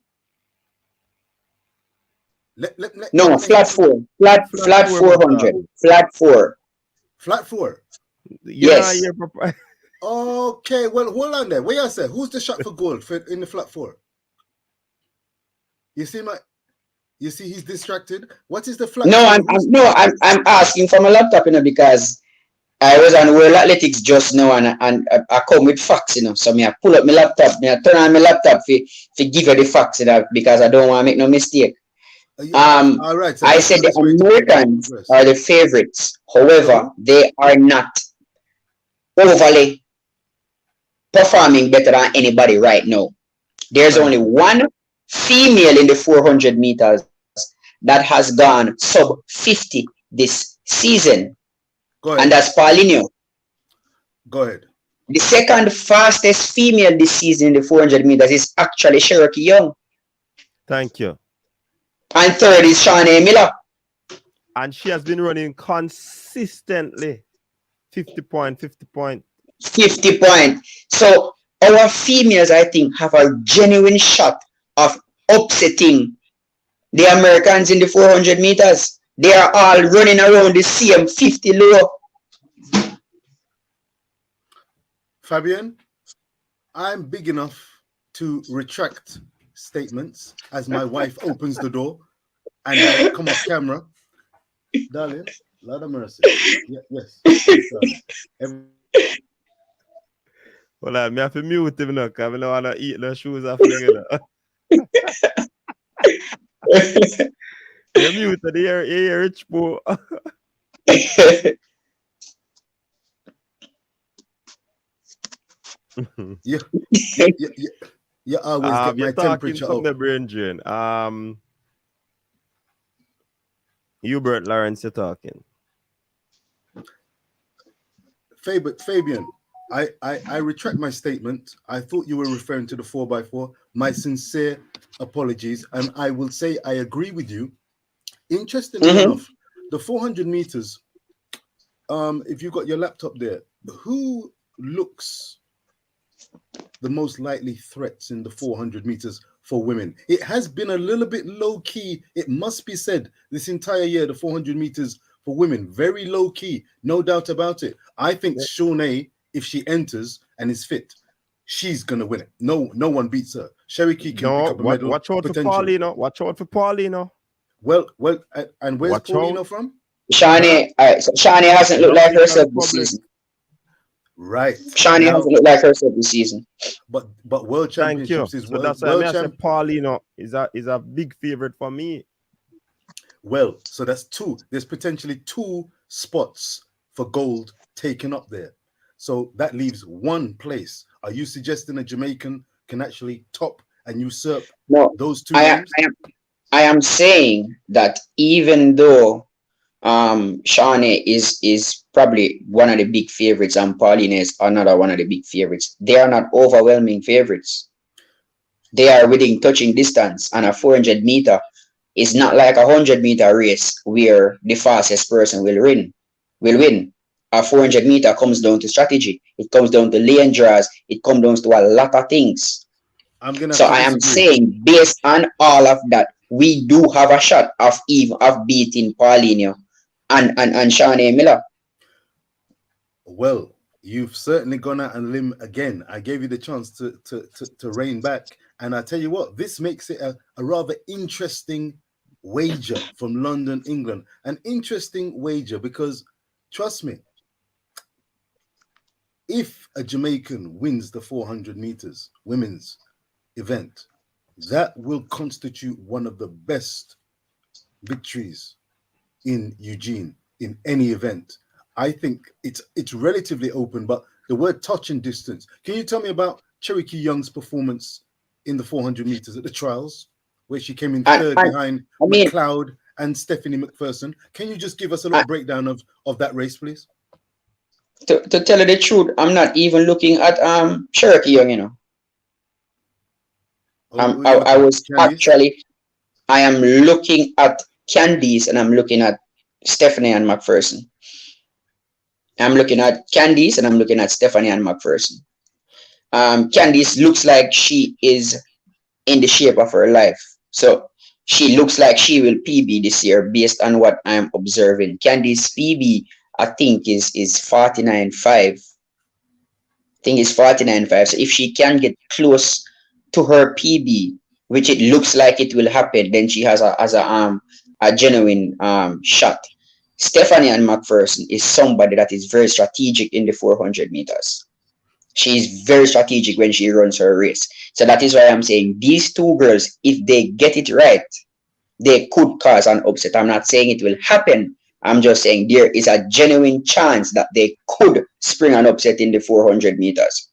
No, flat four. Flat 400. Flat four. Flat four. Yes. Okay, well, hold on there. What you say? Who's the shot for gold in the flat four? You see he's distracted. What is the flat? No, I'm asking from a laptop, because I was on World Athletics just now, and I come with facts, So I pull up my laptop, I turn on my laptop to give you the facts, because I don't want to make no mistake. All right. So I said the Americans are the favorites. However, they are not overly performing better than anybody right now. There's only one female in the 400 meters that has gone sub 50 this season. And that's Paulinho. Go ahead. The second fastest female this season in the 400 meters is actually Cherokee Young. Thank you. And third is Shawnee Miller. And she has been running consistently. 50 point. 50 point. So our females, I think, have a genuine shot of upsetting the Americans in the 400 meters. They are all running around the same 50 low. Fabian, I'm big enough to retract statements as my wife opens the door and I come off camera. Darling, Lord of mercy. Yes. Well, I have to mute him now because I don't want to eat the shoes off the You're muted here, Rich Poor. You always get my temperature up. The brain drain. Hubert Lawrence, you're talking. Fabian, I retract my statement. I thought you were referring to the 4x4. My sincere apologies. And I will say I agree with you. Interestingly enough, the 400 meters, if you've got your laptop there, who looks the most likely threats in the 400 meters for women? It has been a little bit low key, it must be said, this entire year, the 400 meters for women, very low key, no doubt about it. I think Shawnee, if she enters and is fit, she's gonna win it. No one beats her. Cherokee can pick up a medal. Watch out for Paulino. Watch out for Paulino. Well, and where's Paulino from? Shawnee hasn't looked like herself this season. Right. Shawnee hasn't looked like herself this season. But World Championships is so that's why I say Paulino is a big favorite for me. Well, so that's two. There's potentially two spots for gold taken up there. So that leaves one place. Are you suggesting a Jamaican can actually top and usurp No, those two I am, names? I am saying that even though Shawnee is probably one of the big favorites and Pauline is another one of the big favorites, they are not overwhelming favorites. They are within touching distance, and a 400 meter is not like a 100-meter race where the fastest person will win. A 400 meter comes down to strategy. It comes down to lane draws. It comes down to a lot of things. I'm gonna have So to I am disagree. saying, based on all of that, we do have a shot of beating Paulinho and Shawnee Miller. Well, you've certainly gone out on a limb again. I gave you the chance to rein back. And I tell you what, this makes it a rather interesting wager from London, England. An interesting wager because, trust me, if a Jamaican wins the 400 meters women's event, that will constitute one of the best victories in Eugene in any event. I think it's relatively open, but the word touch and distance. Can you tell me about Cherokee Young's performance in the 400 meters at the trials, where she came in third behind I mean, McLeod and Stephanie McPherson? Can you just give us a little breakdown of that race, please? to tell you the truth, I'm not even looking at Cherokee Young, you know. I was actually, I am looking at Candice and I'm looking at Stephanie and McPherson. I'm looking at Candice and I'm looking at Stephanie and McPherson. Candice looks like she is in the shape of her life. So she looks like she will PB this year based on what I'm observing. Candice PB, I think, is 49.5. I think it's 49.5. So if she can get close to her PB, which it looks like it will happen, then she has a genuine shot. Stephanie and McPherson is somebody that is very strategic in the 400 meters. She is very strategic when she runs her race. So that is why I'm saying these two girls, if they get it right, they could cause an upset. I'm not saying it will happen. I'm just saying there is a genuine chance that they could spring an upset in the 400 meters.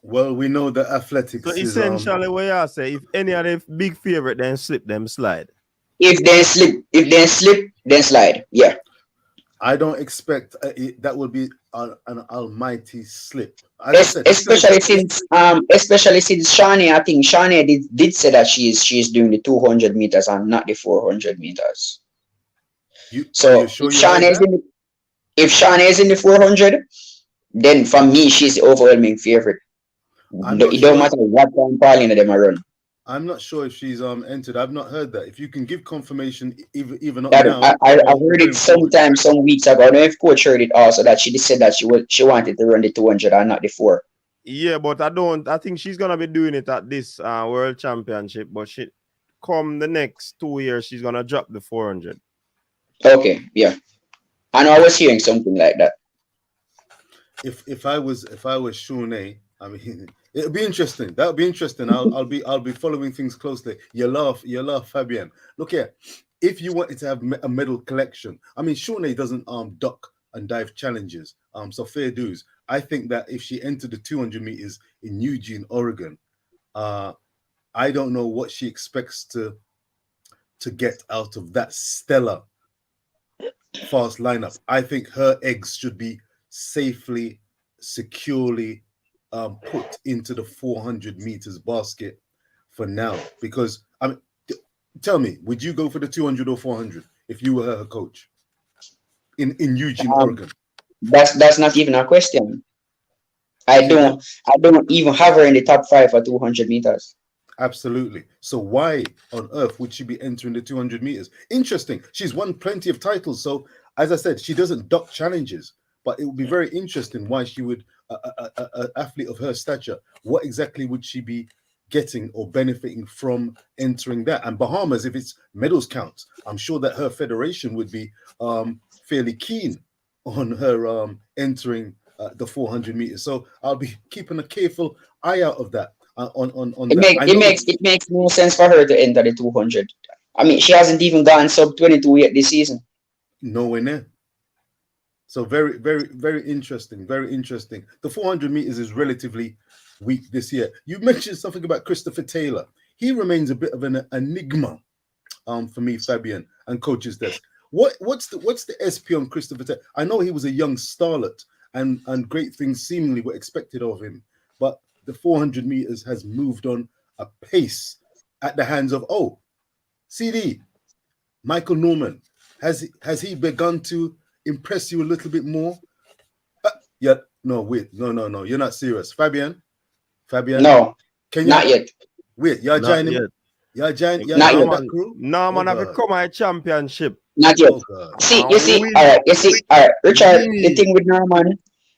Well, we know that athletics so is essentially what you say, if any of the big favorite then slip, them slide. If they slip, then slide. Yeah. I don't expect that would be an almighty slip. Especially since Shawnee, I think Shawnee did say that she's doing the 200 meters and not the 400 meters. So if Shawnee is in the 400, then for me she's the overwhelming favorite. It don't matter what time Pauline them are run. I'm not sure if she's entered. I've not heard that. If you can give confirmation, even not now. I heard it sometime some weeks ago. I don't know if Coach heard it also that she said that she wanted to run the 200 and not the 4. Yeah, but I think she's gonna be doing it at this World Championship. But she come the next 2 years, she's gonna drop the 400. Okay, yeah. I know I was hearing something like that. If I was Shawnee, I mean, it'll be interesting. That'll be interesting. I'll be following things closely. You laugh, Fabian. Look here. If you wanted to have a medal collection, I mean, Shawnee doesn't duck and dive challenges. So fair dues. I think that if she entered the 200 meters in Eugene, Oregon, I don't know what she expects to get out of that stellar fast lineup. I think her eggs should be safely, securely put into the 400 meters basket for now. Because I mean, tell me, would you go for the 200 or 400 if you were her coach in Eugene, Oregon? That's not even a question. I don't even have her in the top 5 for 200 meters. Absolutely. So why on earth would she be entering the 200 meters? Interesting. She's won plenty of titles. So as I said, she doesn't duck challenges. But it would be very interesting why she would, an athlete of her stature, what exactly would she be getting or benefiting from entering that? And Bahamas, if it's medals counts, I'm sure that her federation would be fairly keen on her entering the 400 meters. So I'll be keeping a careful eye out of that. It makes no sense for her to enter the 200. I mean, she hasn't even gone sub 22 yet this season. Nowhere near. So very, very, very interesting. Very interesting. The 400 meters is relatively week this year. You mentioned something about Christopher Taylor. He remains a bit of an enigma for me, Fabian, and coach's desk. What's the SP on Christopher Taylor? I know he was a young starlet and great things seemingly were expected of him, but the 400 meters has moved on a pace at the hands of CD Michael Norman. Has he begun to impress you a little bit more? No, you're not serious, Fabian. No, not yet. Wait, you're Not joining? yet. You're joining that crew? No, man, have become a championship. Not yet. Oh, All right, Richard, the thing with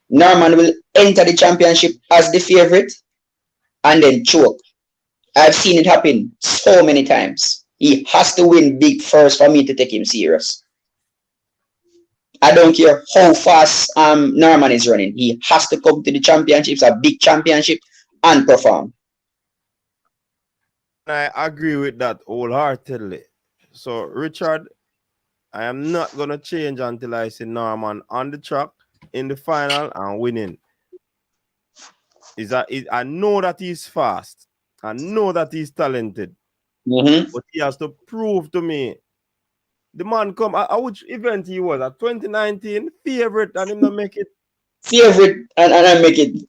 Norman will enter the championship as the favorite and then choke. I've seen it happen so many times. He has to win big first for me to take him serious. I don't care how fast Norman is running. He has to come to the championships, a big championship, and perform. I agree with that wholeheartedly. So, Richard, I am not going to change until I see Norman on the track in the final and winning. I know that he's fast. I know that he's talented. Mm-hmm. But he has to prove to me. The man come at which event he was at 2019 favorite and him not make it. Favorite and I make it.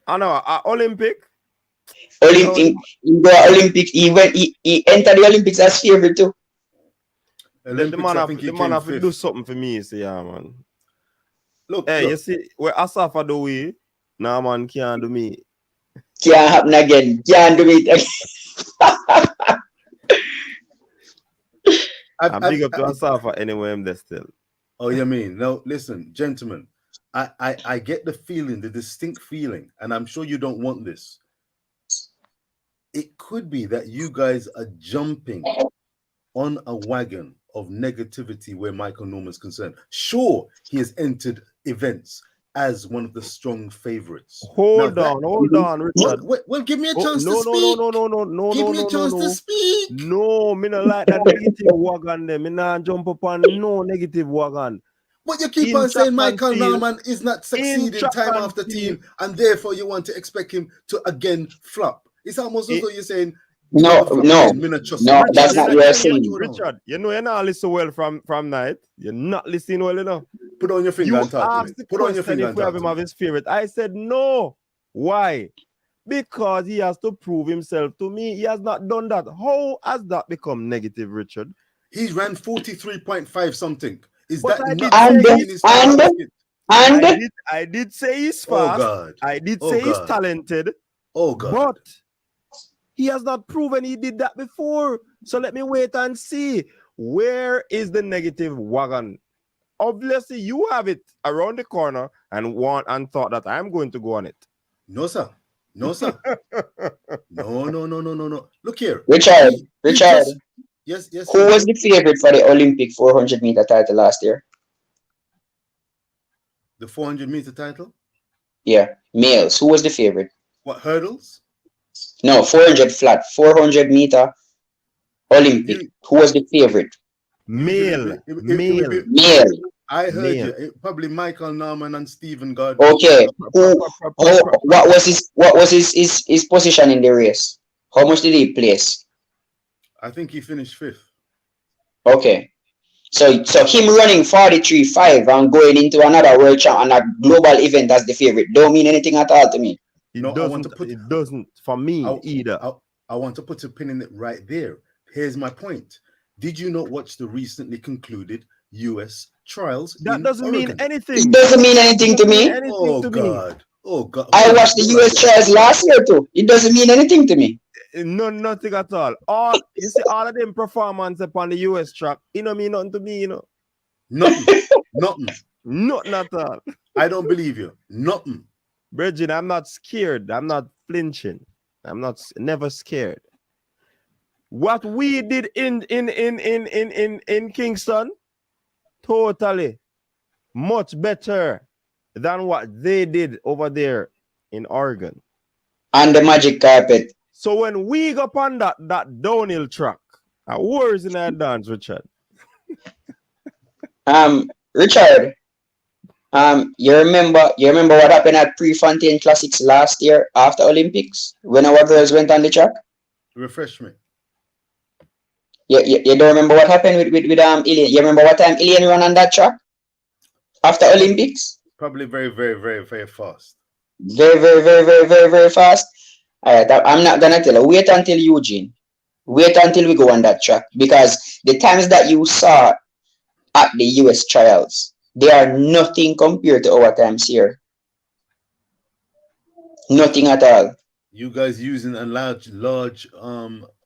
I know Olympic. Olympic. He entered the Olympics as favorite too. The man have to do something for me, see, yeah, man. Look, you see, where Asafa do we, nah, man, can't do me. Can't happen again. Can't do it again. I'm big up to Asafa anyway, I'm there still. Oh, you mean? No, listen, gentlemen, I get the feeling, the distinct feeling, and I'm sure you don't want this. It could be that you guys are jumping on a wagon of negativity where Michael Norman's concerned. Sure, he has entered events as one of the strong favorites. Hold on, Richard. Well, give me a chance to speak. No. Give me a chance to speak. No, me not like that negative wagon there. Me not jump up on no negative wagon. But you keep on saying Michael Norman is not succeeding time after team, and therefore you want to expect him to again flop. It's almost as though you're saying, no, that's not what you're saying. Richard, you know you're not listening well from night. You're not listening well enough. Put on your finger and talk to me. Put on your finger and talk to me. His favorite. I said no. Why? Because he has to prove himself to me. He has not done that. How has that become negative, Richard? He ran 43.5 something. Is but that I did say he's fast. Oh God. I did say he's talented. Oh God. But he has not proven he did that before. So let me wait and see. Where is the negative wagon? Obviously, you have it around the corner and thought that I'm going to go on it. No, sir. No. Look here. Richard. Yes. Who was the favorite for the Olympic 400 meter title last year? The 400 meter title? Yeah, males. Who was the favorite? What, hurdles? No, 400 flat. 400 meter Olympic. Who was the favorite? Male. I heard you. Probably Michael Norman and Stephen God. Okay. What was his position in the race? How much did he place? I think he finished 5th. Okay. So him running 43.5 and going into another world champ and a global event as the favorite don't mean anything at all to me. It doesn't for me either. I want to put a pin in it right there. Here's my point. Did you not watch the recently concluded US trials? That doesn't mean anything. It doesn't mean anything to me. Oh God. I watched the US trials last year too. It doesn't mean anything to me. No, nothing at all. All of them performance upon the US track, it don't mean nothing to me, you know. Nothing. Nothing at all. I don't believe you. Nothing. Bridget, I'm not scared. I'm not flinching. I'm never scared. What we did in Kingston, totally much better than what they did over there in Oregon. And the magic carpet. So when we go on that downhill track, where's in that dance, Richard? Richard, You remember what happened at Prefontaine Classics last year after Olympics when our girls went on the track? Refresh me. You don't remember what happened with Ilian? You remember what time Ilian ran on that track after Olympics? Probably very, very, very, very fast. Very, very, very, very, very, very fast. All right, I'm not gonna tell you. Wait until Eugene. Wait until we go on that track, because the times that you saw at the US trials, they are nothing compared to our times here. Nothing at all. You guys using a large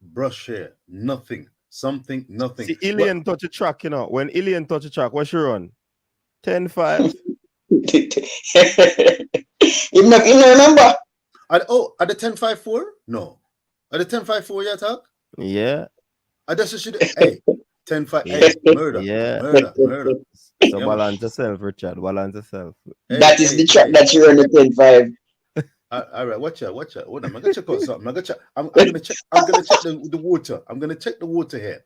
brush here. Nothing. Something, nothing. See, Ilian touch a track, you know. When Ilian touch a track, what she run? 10-5. You don't remember? At the 10-5-4? No. At the 10-5-4 you talk? Yeah. I just should hey 10-5. Hey, murder. Yeah. Murder. So balance yourself, Richard. Balance yourself. Hey, That is the track that you run the 10-5. All right, watch out. Hold on, I'm gonna check out something. I'm gonna check the water. I'm gonna check the water here.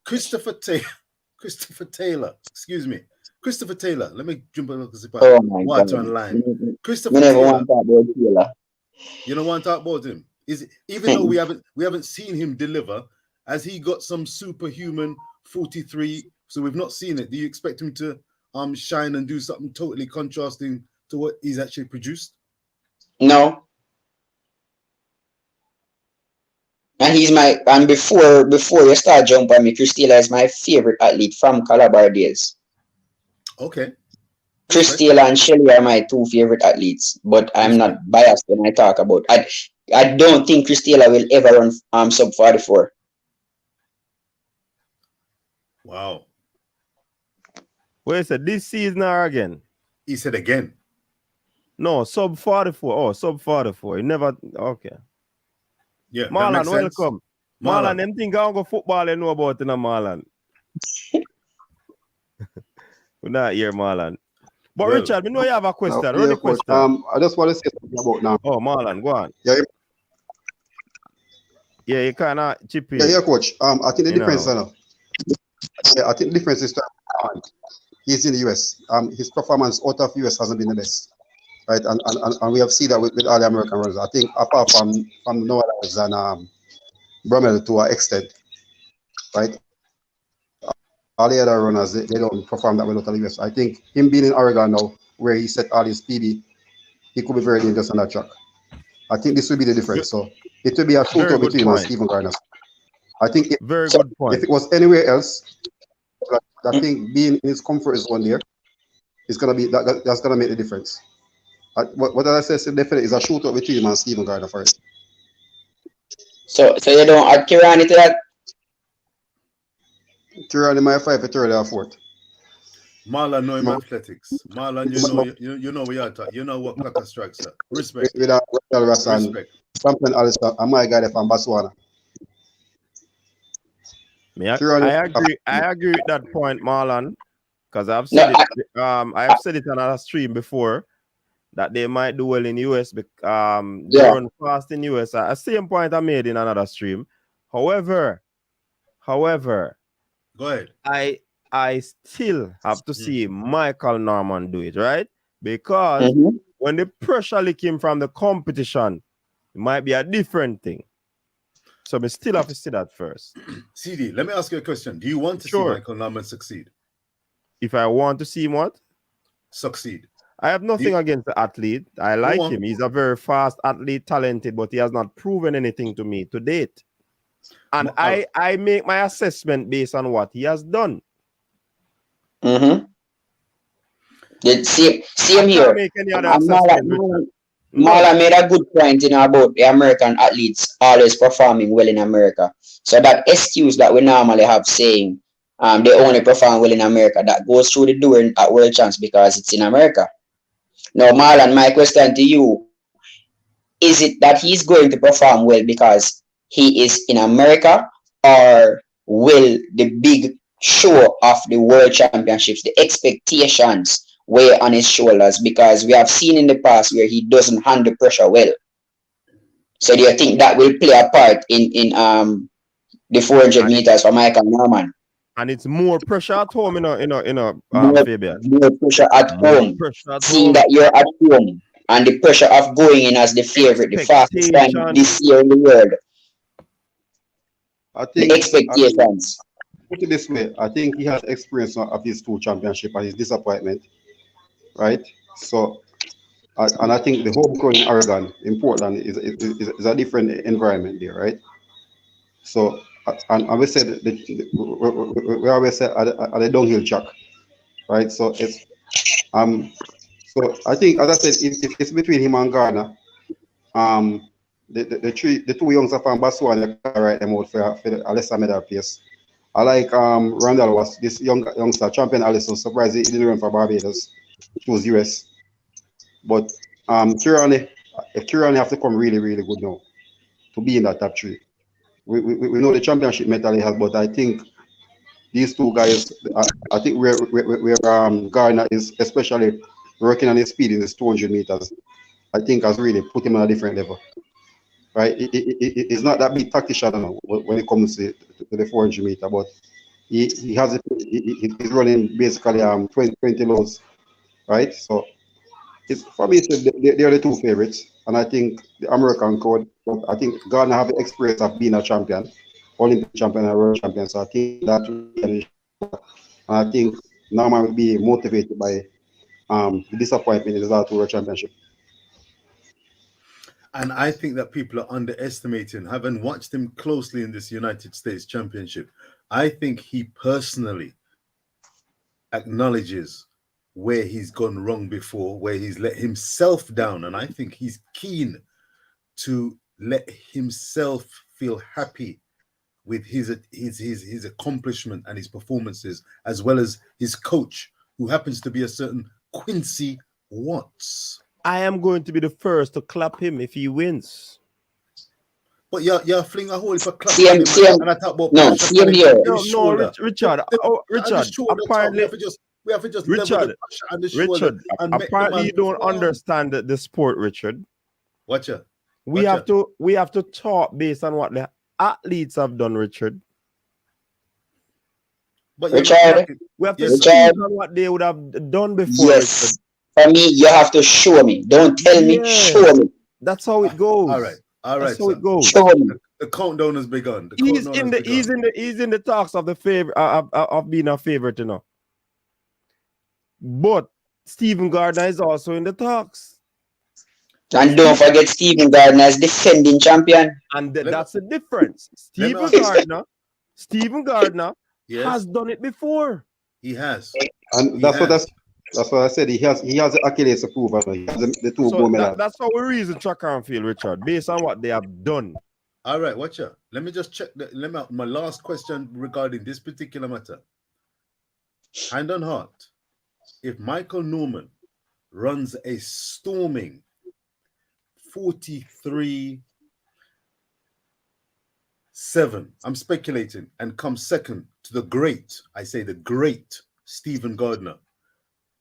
Christopher Taylor. Excuse me. Christopher Taylor. Let me jump a little bit. Oh my Water God. online. Christopher We never Taylor. want to talk about Taylor. You don't want to talk about him. Even though we haven't seen him deliver, as he got some superhuman 43, so we've not seen it. Do you expect him to shine and do something totally contrasting to what he's actually produced? No. And before you start jumping me, Chris Taylor is my favorite athlete from Calabar days. Okay. Chris Taylor and Shelly are my two favorite athletes, but I'm not biased when I talk about. I don't think Chris Taylor will ever run sub 44. Wow. Wait a second, this season or again? He said again. No, sub 44. Oh, sub 44. You never. Okay. Yeah. that Marlon, makes sense. welcome. Marlon, them think I go football and know about it, Marlon. We're not here, Marlon. But Well, Richard, we know you have a question. Yeah, Run the coach. question. I just want to say something about now. Oh, Marlon, go on. Yeah, Yeah, you kind of chip in. yeah, coach. I think the You difference, know. I think the difference is that he's in the US. His performance out of US hasn't been the best, right? And we have seen that with all the American runners. I think apart from Noah and Brummel to an extent, right? All the other runners, they don't perform that well out of the US. I think him being in Oregon now, where he set all his PB, he could be very dangerous on that track. I think this will be the difference. So it will be a shootout between him and Stephen Garner. I think Very good point. if it was anywhere else, I think being in his comfort zone there is gonna be that's gonna make the difference. What I say definitely is a shootout between him and Stephen Garner first. So you don't add Kirani to that? Tirani my 5 for third or fourth. Marlon know him athletics. Marlon, you know we are talking. You know what Kaka strikes at. Respect. With Russ and Respect. something else. And my guy there from Botswana. I agree with that point, Marlon, because I've said I've said it on a stream before that they might do well in US. They run fast in US. A same point I made in another stream. However, Go ahead. I still have to see Michael Norman do it, right? Because when the pressure lick him from the competition, it might be a different thing. So we still have to see that first. CD, let me ask you a question. Do you want to see Michael Norman succeed? If I want to see him what? Succeed. I have nothing against the athlete. I like him. He's a very fast athlete, talented, but he has not proven anything to me to date. And I make my assessment based on what he has done. Same here. Marla made a good point, about the American athletes always performing well in America. So that excuse that we normally have saying they only perform well in America, that goes through the door at World Champs because it's in America. Now, Marlon, my question to you, is it that he's going to perform well because he is in America, or will the big show of the World Championships, the expectations, weigh on his shoulders? Because we have seen in the past where he doesn't handle pressure well. So do you think that will play a part in the 400 meters for Michael Norman? And it's more pressure at home, Fabian. More pressure at More home. pressure at Seeing home. that you're at home and the pressure of going in as the favorite, the fastest time this year in the world. I think The expectations. put it this way, I think he has experience of his 2 championships and his disappointment, right? So, and I think the homegrown in Oregon, in Portland, is a different environment there, right? So, and we said we always say at the downhill track, right? So it's so I think, as I said, if it's between him and Garner, the 2 youngsters from Botswana can write them out for the lesser medal place. I like Randall was this youngster champion Allison. Surprised he didn't run for Barbados. Chose US. But Cherokee have to come really, really good now to be in that top 3. We know the championship medal he has, but I think these 2 guys, I think where Garner is especially working on his speed in his 200 meters, I think has really put him on a different level. Right? It's not that big tactician when it comes to the 400 meter, but he's running basically 20 lows, right? So it's for me, they're the 2 favorites, and I think the American crowd. I think Ghana have the experience of being a champion, Olympic champion and world champion. So I think that, and I think Norman will be motivated by the disappointment in the World Championship. And I think that people are underestimating, having watched him closely in this United States Championship. I think he personally acknowledges where he's gone wrong before, where he's let himself down. And I think he's keen to let himself feel happy with his accomplishment and his performances, as well as his coach, who happens to be a certain Quincy Watts. I am going to be the first to clap him if he wins. But you're fling a hole for clapping him, and I talk about Richard. Apparently, we have to just Richard, on the shoulder. Apparently you don't understand the sport, Richard. Watch it. We have to talk based on what the athletes have done, Richard. But Richard, we have to see on what they would have done before. Yes. Richard. For me, you have to show me. Don't tell me, show me. That's how it goes. All right. That's how it goes. Show me. The countdown has begun. He's in the talks of the favorite of being a favorite, you know. But Stephen Gardner is also in the talks. And don't forget Stephen Gardner as defending champion. And that's the difference. Stephen Gardner has done it before. He has. And that's what I said. He has the Achilles to prove. He has the 2 gold medals. That's how we reason track and field, Richard, based on what they have done. All right, watch out. Let me just check. My last question regarding this particular matter. Hand on heart. If Michael Norman runs a storming 43-7, I'm speculating, and comes second to the great Stephen Gardner,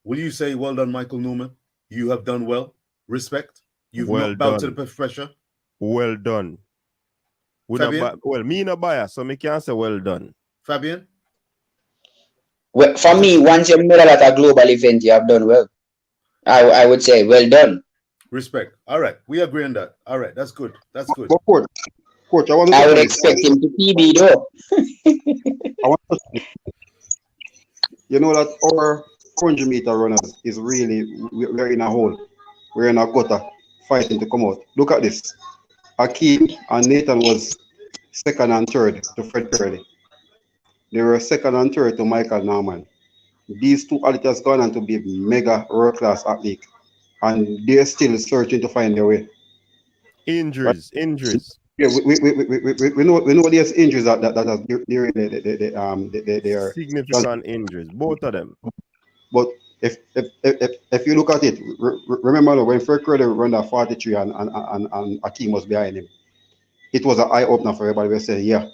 will you say, well done, Michael Norman? You have done well. Respect. You've not bowed to the pressure. Well done. Me no bias, so me can't say well done. Fabian? Well, for me, once you're medal at a global event, you have done well. I would say, well done. Respect. All right. We agree on that. All right. That's good. That's good. But coach, I would expect him to PB though. You know that our 100 meter runners is really, we're in a hole. We're in a gutter fighting to come out. Look at this. Akeem and Nathan was 2nd and 3rd to Fred Curley. They were 2nd and 3rd to Michael Norman. These 2 athletes have gone on to be mega world-class athletes, and they're still searching to find their way. Injuries. Yeah, we know there's injuries that are significant injuries, both of them. But if you look at it, remember when Fred Curley ran that 43 and Akeem was behind him, it was an eye opener for everybody. We said, yeah,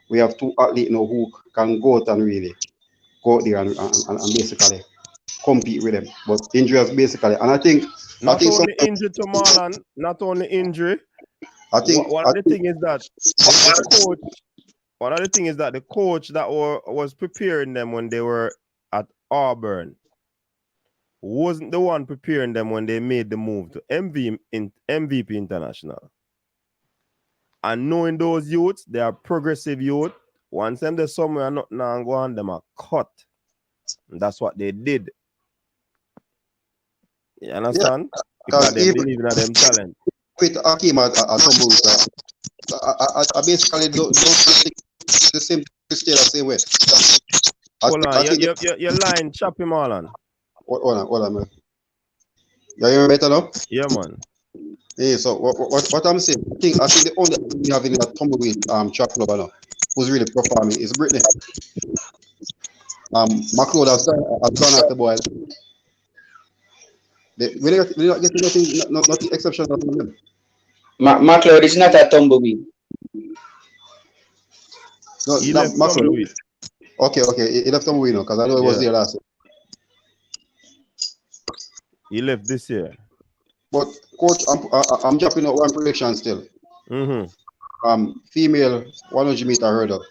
we have 2 athletes now who can go out and really go out there and basically compete with them. But injuries basically, and I think not only injury to Marlon, not only injury. I think one of the thing is that one of the things is that the coach that was preparing them when they were at Auburn wasn't the one preparing them when they made the move to MVP International. And knowing those youths, they are progressive youth. Once them they're somewhere not now go on them a cut. And that's what they did. You understand? Because they believe in them talent. With Akim at Tumbleweed, I basically don't think the same stay the same way. Hold on, your line, chop him all on. Hold on, man. You hear me better now? Yeah, man. Yeah, so what I'm saying, I think the only thing we have in that Tumbleweed track club now who's really performing is Brittany. McLeod has gone at the boy. We're not getting nothing exceptional from them. McLeod is not a tumbleweed. No, He left Tumbleweed. Okay, he left Tumbleweed now because I know he was there last year. He left this year. But coach, I'm dropping out one prediction still. Female 100 meter hurdle.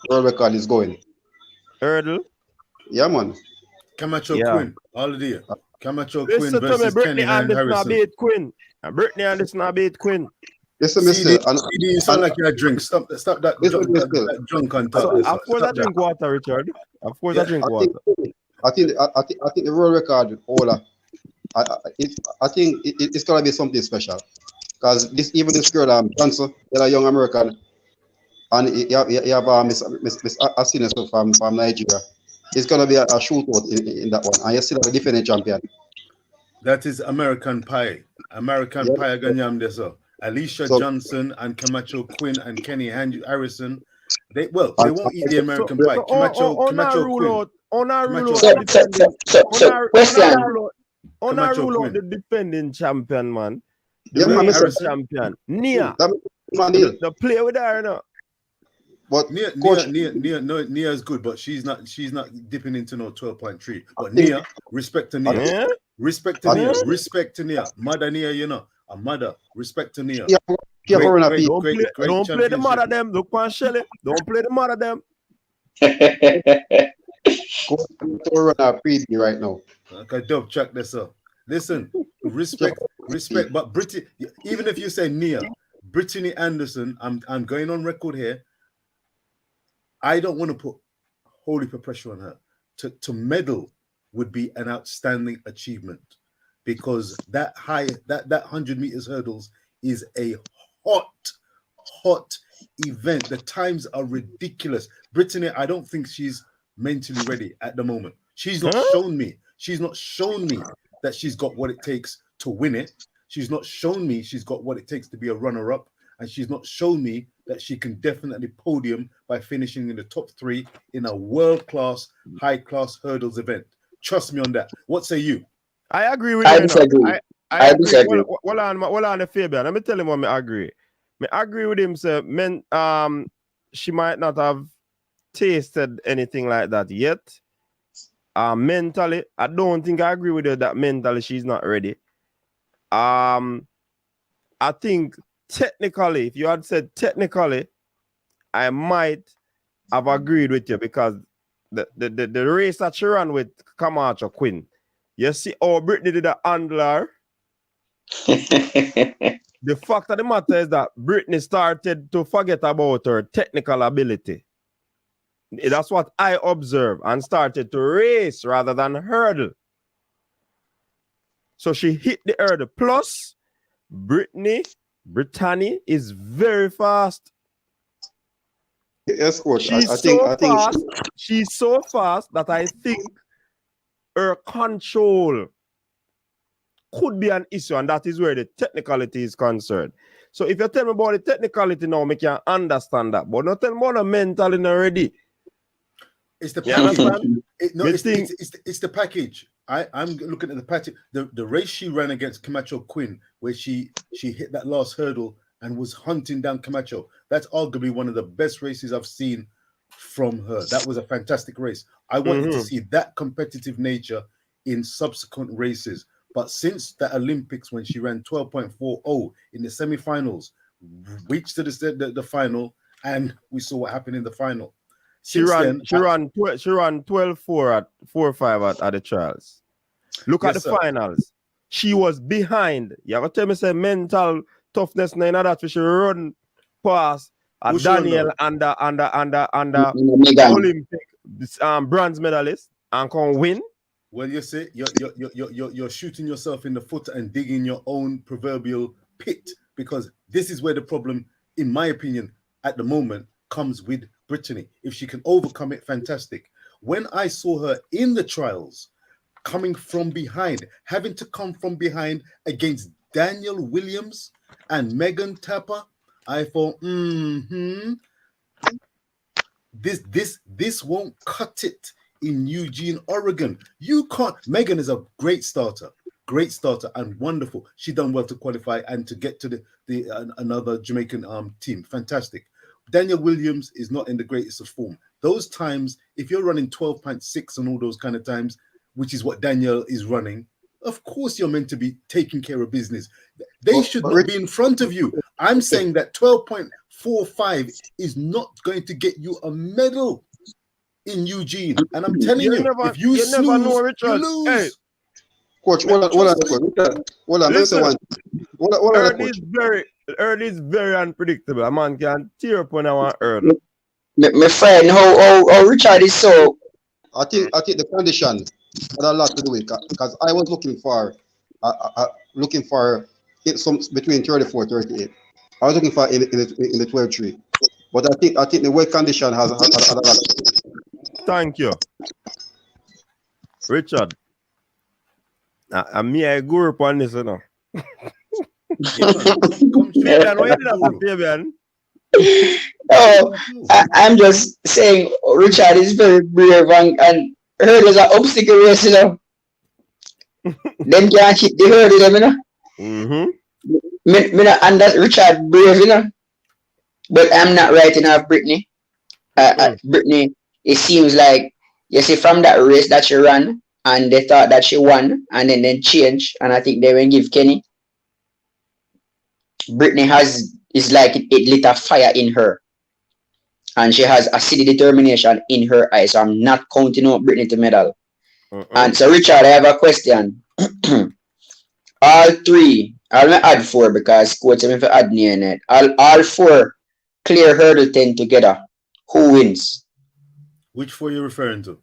World record is going. Hurdle? Yeah, man. Camacho Quinn, all of the Camacho Quinn Listen versus Kenny and Harrison. Quinn. Brittany Anderson beat Quinn. Listen, CD, you sound like you're a drink. Stop that drunk on top. So, of course, I drink water, Richard. Of course, I drink water. I think the world record holder. I think it's gonna be something special because this girl Johnson, a young American, and you have Miss Asines from Nigeria. It's gonna be a shootout in that one, and you still have a defending champion. That is American Pie. American Pie Ganyam Deso. Alicia Johnson and Camacho Quinn and Kenny Harrison. They won't eat the American Pie. Camacho Quinn. On our rule out the defending champion, man. The champion. Nia. The play with her, you know. But Nia is good, but she's not dipping into no 12.3. But Nia, respect to Nia. Respect to Nia. Mother Nia, you know. A mother. Respect to Nia. Don't play the mother them. Look on Shelly. Don't play the mother them. Go run a preview right now. Okay, dub check this up. Listen, respect, but Brittany, even if you say Nia, Brittany Anderson, I'm going on record here. I don't want to put wholly pressure on her. To medal would be an outstanding achievement because that 100 meters hurdles is a hot event. The times are ridiculous. Brittany, I don't think she's mentally ready at the moment. She's not shown me that she's got what it takes to win it. She's not shown me she's got what it takes to be a runner-up, and she's not shown me that she can definitely podium by finishing in the top 3 in a world-class, high-class hurdles event. Trust me on that. What say you? I agree with you. I disagree. Hold on, Fabian. Let me tell him what I agree. I agree with him, sir. She might not have tasted anything like that yet. Mentally, I don't think I agree with her that mentally she's not ready. I think technically, if you had said technically, I might have agreed with you because the race that she ran with Camacho Quinn, you see how Brittany did a handler. The fact of the matter is that Brittany started to forget about her technical ability. That's what I observed and started to race rather than hurdle. So she hit the hurdle. Plus, Brittany is very fast. Yes, coach. She's so fast that I think her control could be an issue, and that is where the technicality is concerned. So if you tell me about the technicality now, I can understand that. But not tell me about the mental already. It's the package. It's the package. I'm looking at the package. The race she ran against Camacho Quinn, where she hit that last hurdle and was hunting down Camacho. That's arguably one of the best races I've seen from her. That was a fantastic race. I wanted to see that competitive nature in subsequent races. But since the Olympics, when she ran 12.40 in the semifinals, reached to the final, and we saw what happened in the final. She ran 12-4 at 4-5 at the trials. Look at the finals. She was behind. You have to tell me say mental toughness none of that. She run past Daniel and the Olympic bronze medalist and can win. Well, you see, you're shooting yourself in the foot and digging your own proverbial pit, because this is where the problem, in my opinion, at the moment comes with Brittany. If she can overcome it, fantastic. When I saw her in the trials, coming from behind, having to come from behind against Daniel Williams and Megan Tapper, I thought, this won't cut it in Eugene, Oregon. You can't. Megan is a great starter and wonderful. She done well to qualify and to get to the another Jamaican team. Fantastic. Daniel Williams is not in the greatest of form. Those times, if you're running 12.6 and all those kind of times, which is what Daniel is running, of course you're meant to be taking care of business. They should not be in front of you. I'm saying that 12.45 is not going to get you a medal in Eugene. And I'm telling you, if you snooze, never know, Richard. You lose. Hey. Coach, hold on. Listen, Coach. Early is very unpredictable. A man can tear up on our hurdle. My friend, how Richard is so. I think the condition had a lot to do with it, because I was looking for some between 34 38. I was looking for in the 12-3, but I think the weight condition has a lot to do with it. Thank you, Richard. I grew up on this, you know. Fabian, what you did, Fabian? Oh, I'm just saying, Richard is very brave and hurdles are obstacle race, you know. Them can't hit the hurdle, you know. And that Richard brave, you know. But I'm not writing off Brittany. Brittany, it seems like, you see, from that race that she ran, and they thought that she won, and then changed, and I think they will give Kenny. Brittany is like it lit a fire in her, and she has a steady determination in her eyes. So I'm not counting out Brittany to medal. And so, Richard, I have a question. All three, I'll not add four because coach me for add near it. All four clear hurdle 10 together. Who wins? Which four are you referring to?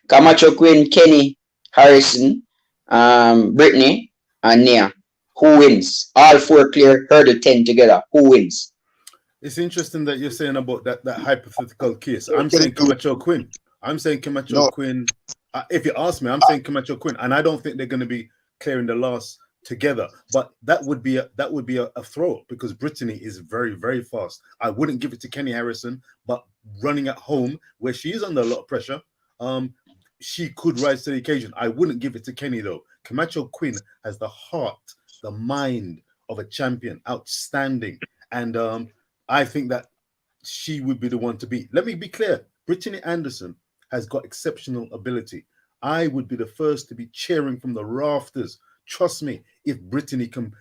Camacho Quinn, Kenny, Harrison, Brittany, and Nia. Who wins? All four clear hurdle 10 together. Who wins? It's interesting that you're saying about that hypothetical case. I'm saying Camacho Quinn. Quinn. If you ask me, I'm saying Camacho Quinn, and I don't think they're going to be clearing the last together. But that would be a throw, because Brittany is very, very fast. I wouldn't give it to Kenny Harrison, but running at home where she is under a lot of pressure, she could rise to the occasion. I wouldn't give it to Kenny though. Camacho Quinn has the heart, the mind of a champion, outstanding, and I think that she would be the one to beat. Let me be clear: Brittany Anderson has got exceptional ability. I would be the first to be cheering from the rafters. Trust me, if Brittany can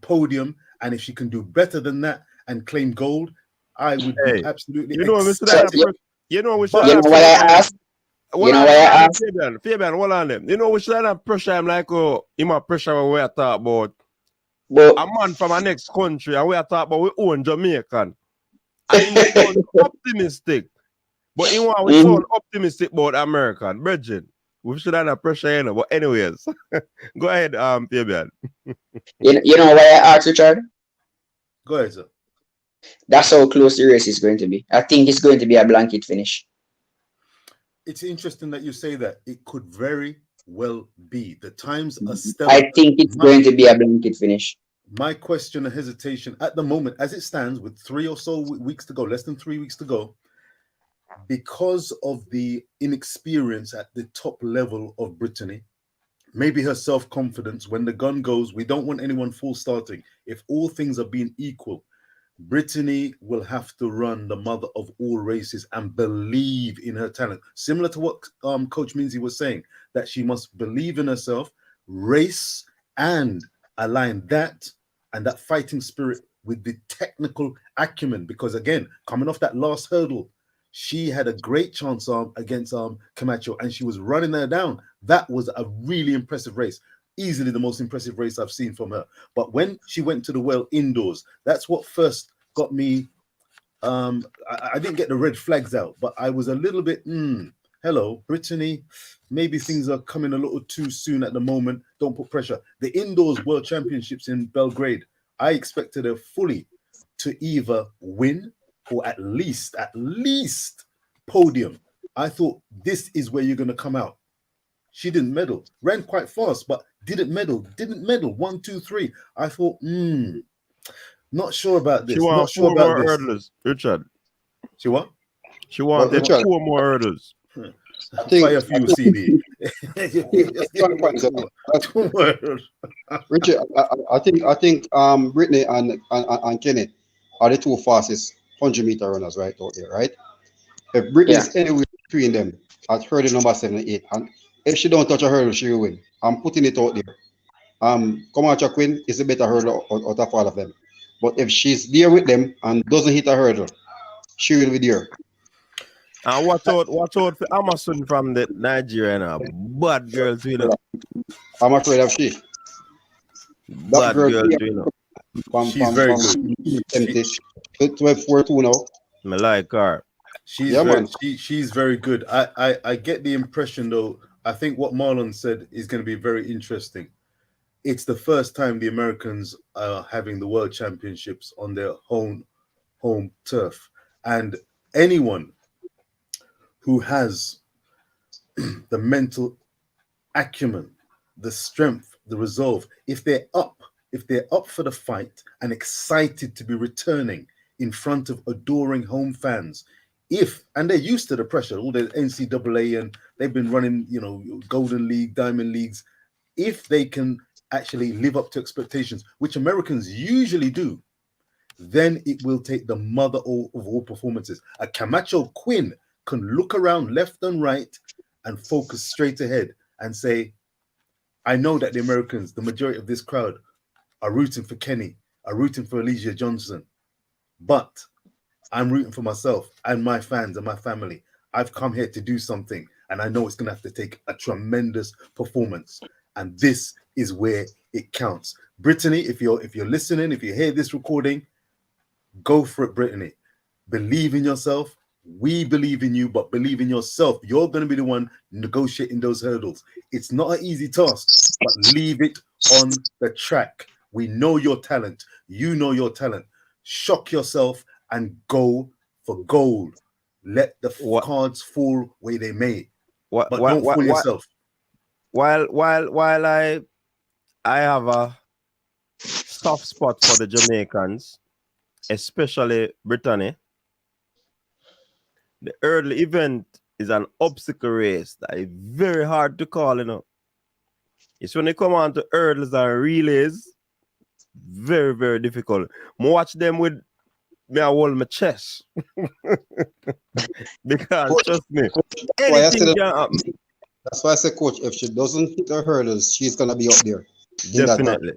podium, and if she can do better than that and claim gold, I would be absolutely. You know why I asked. Fabian, hold on them. You know we should have pressure him like him a pressure when we are talking about a man from a next country, and we are talking about we own Jamaican. And he sound optimistic. But he want we sound optimistic about American. Bridget, we should have pressure, you know. But anyways, go ahead, Fabian. You know why I asked, Richard? Go ahead, sir. That's how close the race is going to be. I think it's going to be a blanket finish. It's interesting that you say that. It could very well be. The times are stellar. I think it's going to be a blanket finish. My question and hesitation at the moment, as it stands, with 3 or so weeks to go, less than 3 weeks to go, because of the inexperience at the top level of Brittany, maybe her self-confidence, when the gun goes, we don't want anyone full starting. If all things are being equal, Brittany will have to run the mother of all races and believe in her talent. Similar to what Coach Minzy was saying, that she must believe in herself, race, and align that and that fighting spirit with the technical acumen. Because again, coming off that last hurdle, she had a great chance against Camacho, and she was running her down. That was a really impressive race. Easily the most impressive race I've seen from her. But when she went to the well indoors, that's what first got me. I didn't get the red flags out, but I was a little bit, hello, Brittany, maybe things are coming a little too soon at the moment. Don't put pressure. The indoors world championships in Belgrade, I expected her fully to either win or at least podium. I thought this is where you're going to come out. She didn't medal, ran quite fast, but didn't medal. 1, 2, 3. I thought, not sure about this. She won Not sure 4 about more this. hurdles, Richard. She what? She wanted Richard, 4 more hurdles. I think, Fire for you, CD. Richard, I think Brittany and Kenny are the 2 fastest 100-meter runners right out there, right? If Brittany is anywhere between them at hurdle number 7 and 8, and if she don't touch a hurdle, she will win. I'm putting it out there. Camacho Quinn is a better hurdle out of all of them. But if she's there with them and doesn't hit a hurdle, she will be there. And watch out for Amazon from the Nigeria. Bad girls, you know. I'm afraid of she. Bad girls, you know. She's very good. 12-4-2 now. I like her. She's very good. I get the impression though. I think what Marlon said is going to be very interesting. It's the first time the Americans are having the World Championships on their home turf, and anyone who has the mental acumen, the strength, the resolve, if they're up for the fight and excited to be returning in front of adoring home fans, and they're used to the pressure, all the NCAA, and they've been running, Golden League, Diamond Leagues, if they can actually live up to expectations, which Americans usually do, then it will take the mother of all performances. A Camacho Quinn can look around left and right and focus straight ahead and say, I know that the Americans, the majority of this crowd, are rooting for Kenny, are rooting for Alicia Johnson, but I'm rooting for myself and my fans and my family. I've come here to do something, and I know it's going to have to take a tremendous performance, and this is where it counts. Brittany, if you're listening, if you hear this recording, go for it, Brittany. Believe in yourself. We believe in you, but believe in yourself. You're going to be the one negotiating those hurdles. It's not an easy task, but leave it on the track. We know your talent. You know your talent. Shock yourself and go for gold. Let the cards fall where they may. But don't fool yourself. While I have a soft spot for the Jamaicans, especially Brittany, the early event is an obstacle race that is very hard to call, It's when they come on to hurdles and relays, very, very difficult. I watch them with me, I hold my chest. Because trust me, anything can happen. That's why I said, Coach, if she doesn't hit her hurdles, she's gonna be up there. Definitely.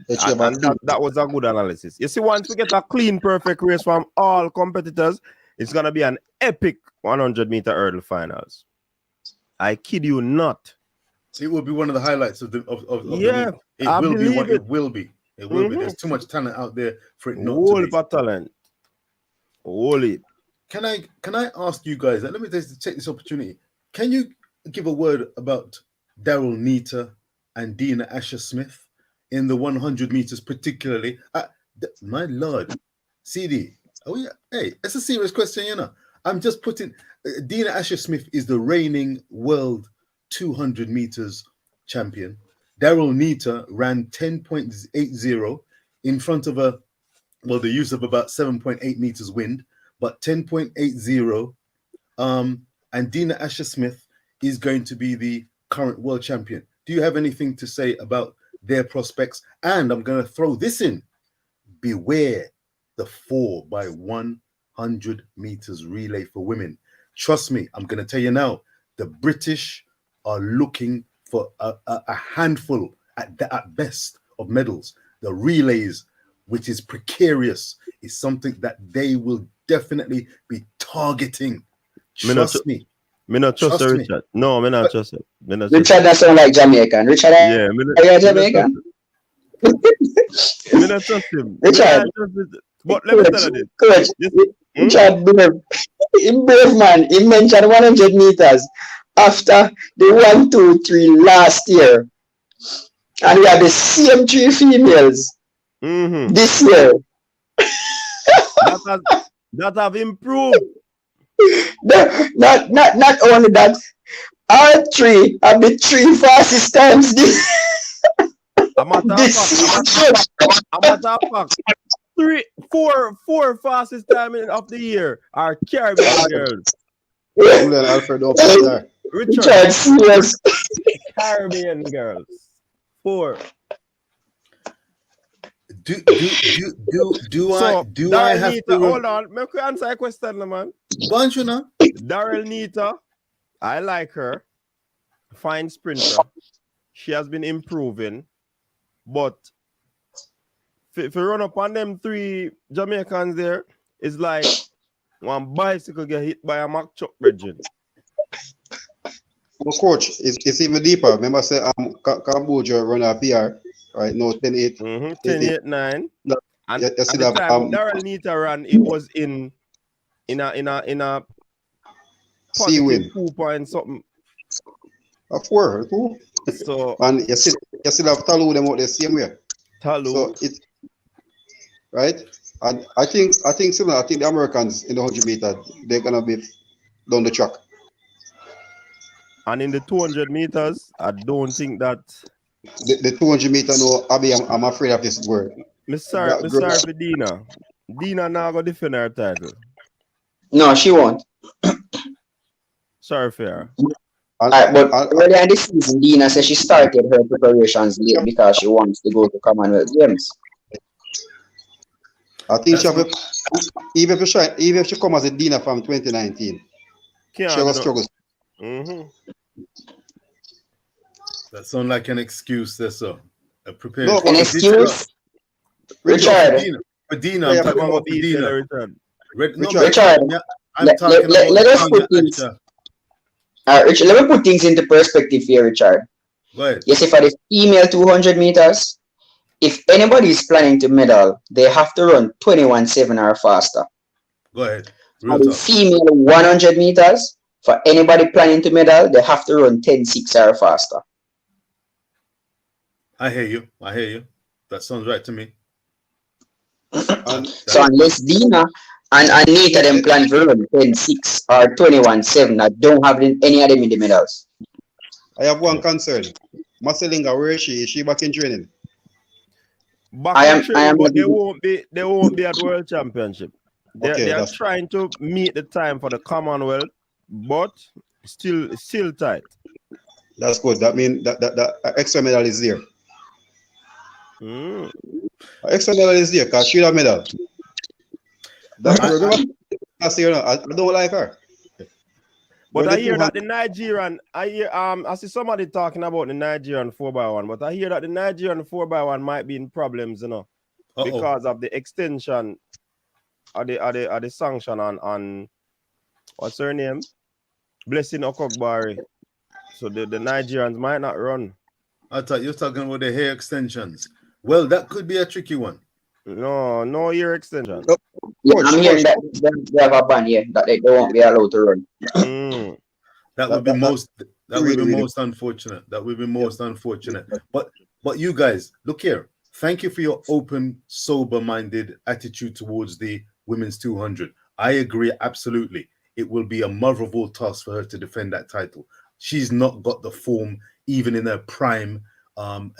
That was a good analysis. You see, once we get a clean, perfect race from all competitors, it's gonna be an epic 100-meter hurdle finals. I kid you not. It will be one of the highlights of the yeah. It will be. There's too much talent out there for it not to be. Talent. Holy. Can I ask you guys? Let me take this opportunity. Can you give a word about Daryl Nita and Dina Asher-Smith in the 100 meters, particularly? My Lord, CD. Oh yeah, hey, it's a serious question, I'm just putting. Dina Asher-Smith is the reigning world 200 meters champion. Daryl Nita ran 10.80 in front of the use of about 7.8 meters wind, but 10.80. And Dina Asher-Smith is going to be the current world champion. Do you have anything to say about their prospects? And I'm going to throw this in. Beware the 4x100 meters relay for women. Trust me, I'm going to tell you now, the British are looking for a handful at best of medals. the relays, which is precarious, is something that they will definitely be targeting. Trust me. Me not trust Trust me. Richard. No, me not trust it. Me not trust Richard that sound like Jamaican. Richard, yeah, are you Jamaican? me not trust him. Richard. But let me tell you this. Coach, Richard, brave man. He mentioned 100 meters after the 1, 2, 3 last year. And we have the same 3 females this year. that have improved. Not only that, all 3 have the 3 fastest times this four fastest time of the year are Caribbean girls. Julian Alfred up there. Richard, serious. Caribbean girls. 4. I have Nita, to hold on, make me answer a question, man. bunch, you know? Daryl Nita, I like her. Fine sprinter. She has been improving, but if you run up on them 3 Jamaicans there, it's like one bicycle get hit by a Mack truck, Bridget. Well, coach, it's even deeper. Remember, say Cambodia run a PR, right? No, 10-8. 10-8-9. No, And you at see the that, time Daryl Nita ran, it was in a C win. 2 point something. A 4, 2. So And you still have Talu them out the same way. Talu. So it's right. And I think similar. I think the Americans in the 100 meter, they're gonna be down the track. And in the 200 meters, I don't think that The 200 meter, no, Abby, I'm afraid of this word. I'm sorry for Dina. Dina now go defend her title. No, she won't. Sorry for her. But earlier in the season, Dina said she started her preparations late because she wants to go to Commonwealth Games. I think she have even if she come as a Dina from 2019, she will struggle. That sounds like an excuse, that's so. Prepare. No, An excuse? Richard. For Dina, I'm talking about Dina. Richard, let us put things. Richard, let me put things into perspective here, Richard. Right. You see, for the female 200 meters, if anybody is planning to medal, they have to run 21.7 or faster. Go ahead. For the female 100 meters, for anybody planning to medal, they have to run 10.6 or faster. I hear you. That sounds right to me. So unless Dina and Anita them plan to run 10.6 or 21.7, I don't have any of them in the medals. I have one concern. Marcelinga, where is she? Is she back in training? I am, but they won't be at World Championship. They are trying to meet the time for the Commonwealth, but still tight. That's good. That means that extra medal is there. Extra medal is there because she have medal. I don't like her. But I hear that the Nigerian, I see somebody talking about the Nigerian 4x1, but I hear that the Nigerian 4x1 might be in problems, because of the extension of the sanction on what's her name? Blessing Okogbari. So the Nigerians might not run. I thought you were talking about the hair extensions. Well, that could be a tricky one. No ear extension. Yeah, I'm hearing that they have a ban here that they won't be allowed to run. That would be most unfortunate. That would be most unfortunate. But you guys, look here. Thank you for your open, sober-minded attitude towards the women's 200. I agree absolutely. It will be a mother of all tasks for her to defend that title. She's not got the form, even in her prime of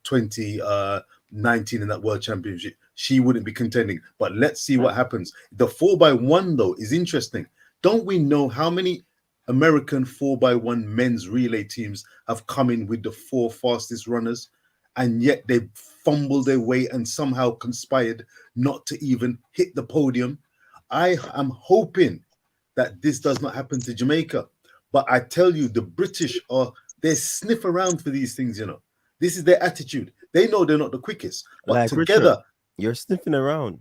2019 in that World Championship. She wouldn't be contending. But let's see what happens. The 4x1 though is interesting. Don't we know how many American 4x1 men's relay teams have come in with the 4 fastest runners, and yet they fumbled their way and somehow conspired not to even hit the podium? I am hoping that this does not happen to Jamaica. But I tell you, the British they sniff around for these things, This is their attitude. They know they're not the quickest, but Like together, Richard, you're sniffing around.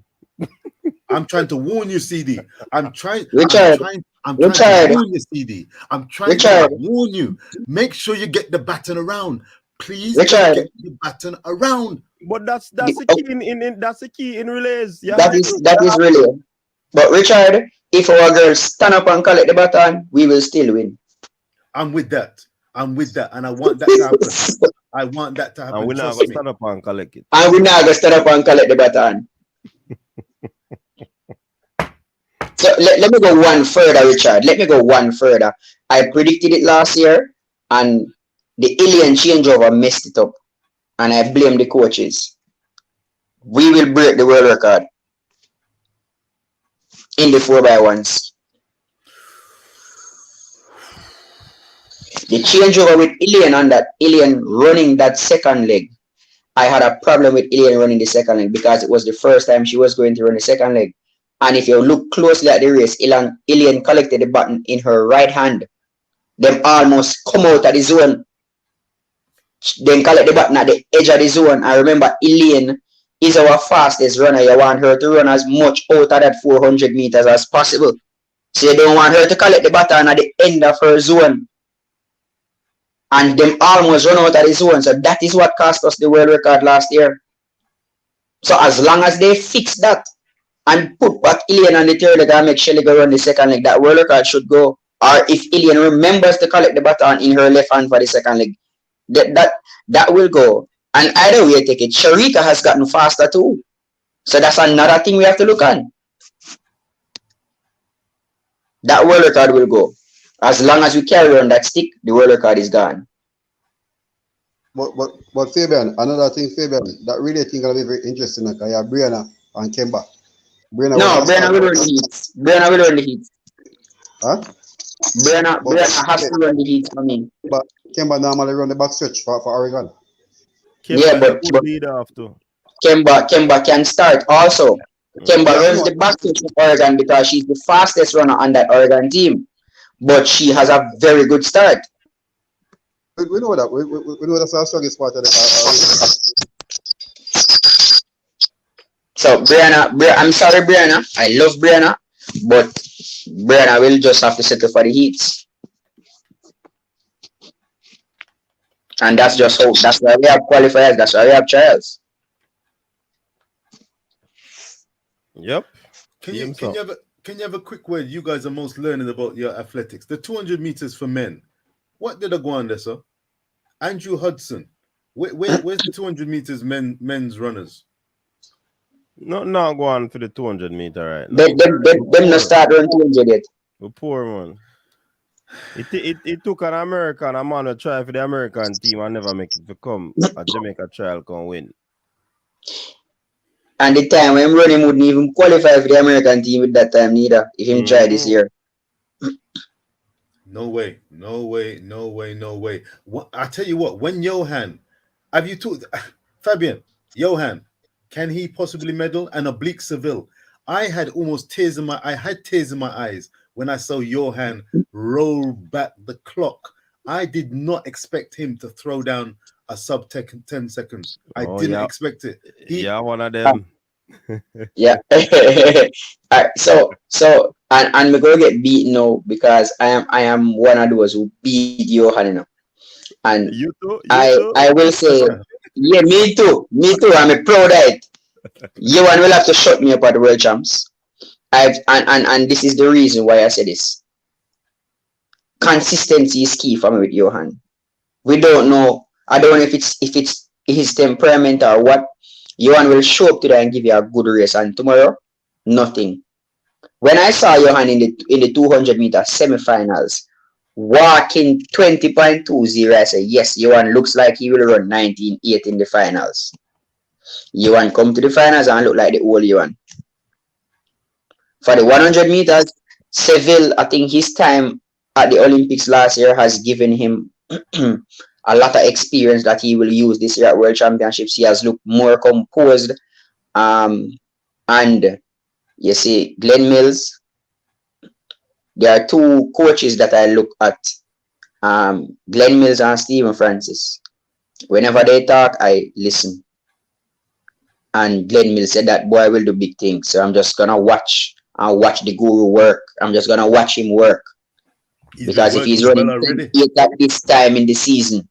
I'm trying to warn you, CD. I'm trying Richard, to Richard, warn you, CD. I'm trying Richard, to warn you. Make sure you get the baton around. Please just Richard. get the baton around. But that's the The- key in that's the key in relays. Yeah, that is really. But Richard, if our girls stand up and collect the baton, we will still win. I'm with that. And I want that to happen. I want that to happen. and we're not Trust gonna me. stand up and collect it. And we're not going to stand up and collect the baton. So let me go one further, Richard. Let me go one further. I predicted it last year, and the alien changeover messed it up. And I blame the coaches. We will break the world record in the 4x1s. The changeover with Alien on that, Alien running that second leg. I had a problem with Alien running the second leg because it was the first time she was going to run the second leg. And if you look closely at the race, Alien collected the button in her right hand. Them almost come out of the zone. Then collect the button at the edge of the zone. I remember Alien is our fastest runner. You want her to run as much out of that 400 meters as possible. So you don't want her to collect the button at the end of her zone. And them almost run out of the zone. So that is what cost us the world record last year. So as long as they fix that and put back Alien on the third leg and make Shelly go run the second leg, that world record should go. Or if Alien remembers to collect the baton in her left hand for the second leg, that will go. And either way, take it. Shericka has gotten faster too. So that's another thing we have to look on. That world record will go. As long as we carry on that stick, the world record is gone. But Fabian, another thing, Fabian, that really thing gonna be very interesting. Because you have Brianna and Kemba. No, Brianna will run the heat. Brianna will run the heat. Huh? Brianna has to run the heat for me. But Kemba normally run the back stretch for Oregon. Yeah, but lead after. Kemba can start also. Kemba runs the back stretch for Oregon because she's the fastest runner on that Oregon team. But she has a very good start. We know that. We know that's our strongest part of the. So Brianna, I'm sorry, Brianna. I love Brianna, but Brianna will just have to settle for the heats. And that's just hope. That's why we have qualifiers. That's why we have trials. Yep. Can you have a quick word? You guys are most learned about your athletics. The 200 meters for men. What did I go on there, sir? Andrew Hudson. Where's the 200 meters men's runners? No, go on for the 200 meter, right? Them not start run 200 yet. We're poor, man. It took an American, a man to try for the American team and never make it to come. A Jamaica trial can win. And the time when running wouldn't even qualify for the American team at that time neither, if him try this year. No way. I tell you what, when Johan, have you talked, Fabian, Johan, can he possibly medal? And Oblique Seville. I had tears in my eyes when I saw Johan roll back the clock. I did not expect him to throw down a sub 10 seconds. I didn't expect it. One of them. Yeah. Alright, so and we go get beat now because I am one of those who beat Johan enough. And you too? I will say, yeah, me too. I'm a proud of it. Johan will have to shut me up at the World Champs. And this is the reason why I say this. Consistency is key for me with Johan. We don't know. I don't know if it's his temperament or what. Johan will show up today and give you a good race, and tomorrow, nothing. When I saw Johan in the 200 meter semifinals, walking 20.20, I said, yes, Johan looks like he will run 19.8 in the finals. Johan come to the finals and look like the old Johan. For the 100 meters, Seville, I think his time at the Olympics last year has given him a lot of experience that he will use this year at World Championships. He has looked more composed. And you see, Glenn Mills, there are two coaches that I look at, Glenn Mills and Stephen Francis. Whenever they talk, I listen. And Glenn Mills said that boy will do big things. So I'm just gonna watch the guru work. I'm just gonna watch him work. Because if he's running 8 at this time in the season,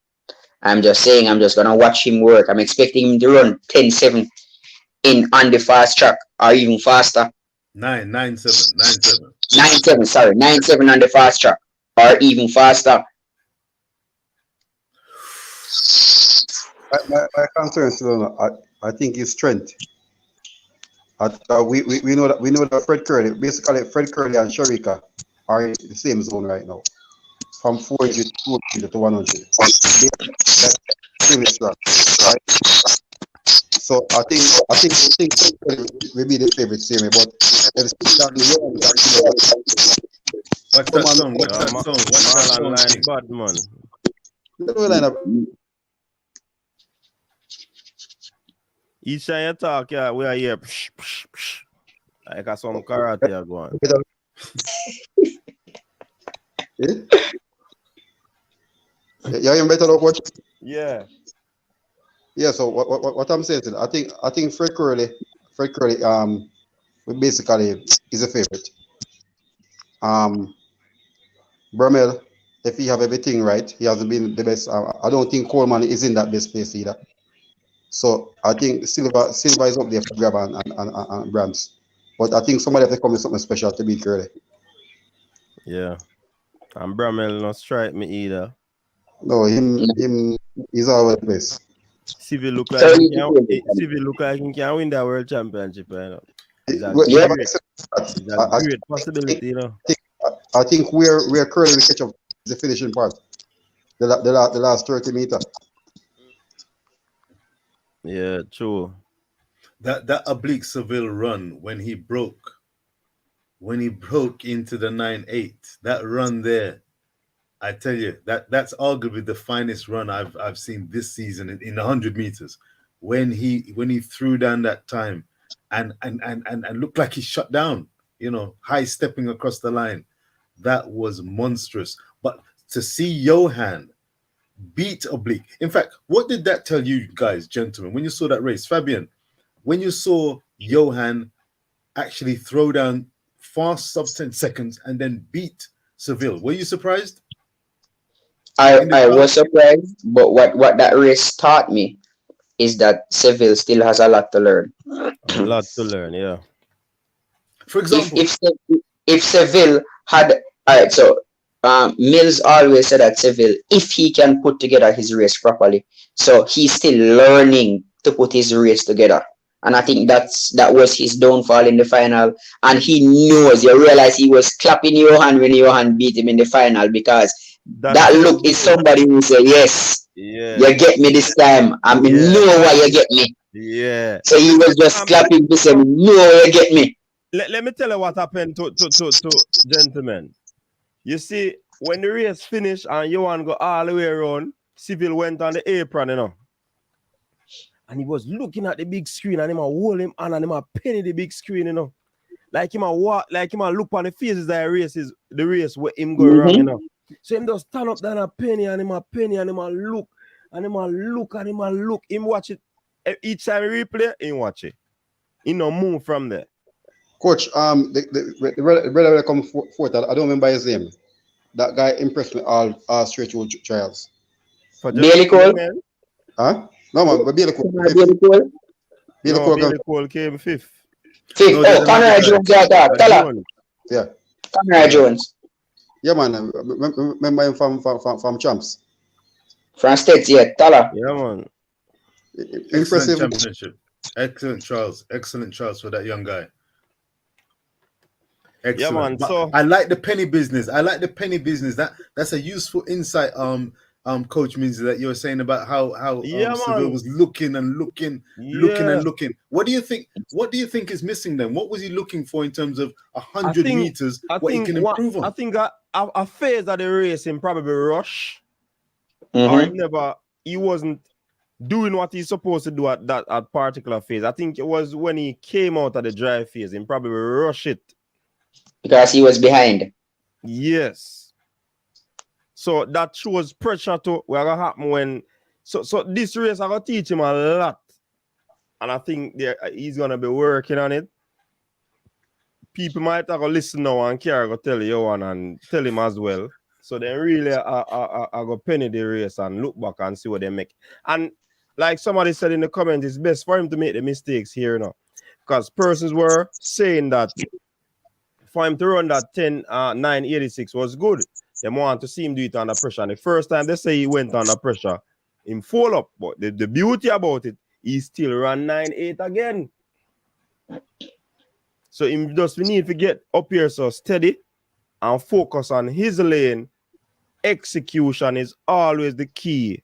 I'm just saying I'm just gonna watch him work. I'm expecting him to run 10-7 on the fast track or even faster. 9-7. 9-7, sorry, 9-7 on the fast track or even faster. My concern still, I think his strength. We know that Fred Curley, basically Fred Curley and Shericka are in the same zone right now, from 400 to 100. That's extremely strong, right? So I think will be the favorite series, but if it's down the road, What's that song? What's that song? Bad man. Each time you talk, yeah, we are here. Psh, psh, psh. Like a some karate going. Yeah, you better look what. Yeah. Yeah. So what I'm saying is, I think Fred Curley, basically is a favorite. Bromell, if he have everything right, he hasn't been the best. I don't think Coleman is in that best place either. So I think Silva is up there for grab and Brams. But I think somebody have to come with something special to beat Curley. Yeah. And Bromell not strike me either. No, him he's always the best. Civil look like he can win that world championship, you know. It's a great possibility, you know. I think where Curley will catch up is the finishing part. The last 30 meters. Yeah, true. That oblique Seville run when he broke into the 9-8, that run there, I tell you, that's arguably the finest run I've seen this season in 100 meters. When he threw down that time and looked like he shut down, you know, high stepping across the line, that was monstrous. But to see Johan beat oblique, in fact, what did that tell you guys, gentlemen, when you saw that race? Fabian, when you saw Johan actually throw down fast sub 10 seconds and then beat Seville, were you surprised? I was surprised, but what that race taught me is that Seville still has a lot to learn. A lot to learn, yeah. For example, if Seville had, all right, so Mills always said that Seville, if he can put together his race properly, so he's still learning to put his race together. And I think that was his downfall in the final. And he knows, you realize he was clapping Johan when Johan beat him in the final, because that look is somebody who said, yes, you get me this time. I mean, know why you get me. Yeah. So he was just clapping to say, no, you get me. Let me tell you what happened to gentlemen. You see, when the race finished and Johan go all the way around, Seville went on the apron, you know. And he was looking at the big screen and him a hold him and him a penny the big screen, you know. Like him a look on the faces that the race where him go wrong, you know. So him just stand up there and a penny and him a look and him a look. Him watch it each time he replay, him watch it. He no move from there. Coach, the brother that come forth, I don't remember his name. That guy impressed me all straight through trials. Bailey Cole? Huh? No, man, but Bailey Cole. Bailey Cole came fifth. Conrad Jones, yeah. Conrad Jones. Yeah, man. Remember him from Champs. From States, yeah. Tala. Yeah, man. Impressive championship. Excellent Charles for that young guy. Excellent. Yeah, man. So I like the penny business. That's a useful insight. Coach means that you're saying about how Seville was looking. What do you think is missing then? What was he looking for in terms of 100 meters? What he can improve on? I think a phase of the race him probably rush. Mm-hmm. Or he wasn't doing what he's supposed to do at that particular phase. I think it was when he came out of the drive phase, he probably rush it. Because he was behind. Yes. So that shows pressure to what will happen when. So this race I gonna teach him a lot. and I think he's gonna be working on it. People might have to listen now and Kiara go tell you one and tell him as well. So they really are go penny the race and look back and see what they make. And like somebody said in the comments, it's best for him to make the mistakes here now. Because persons were saying that for him to run that 986 was good. They want to see him do it under pressure. And the first time they say he went under pressure, him fall up. But the beauty about it, he still ran 9.8 again. So we need to get up here so steady and focus on his lane. Execution is always the key.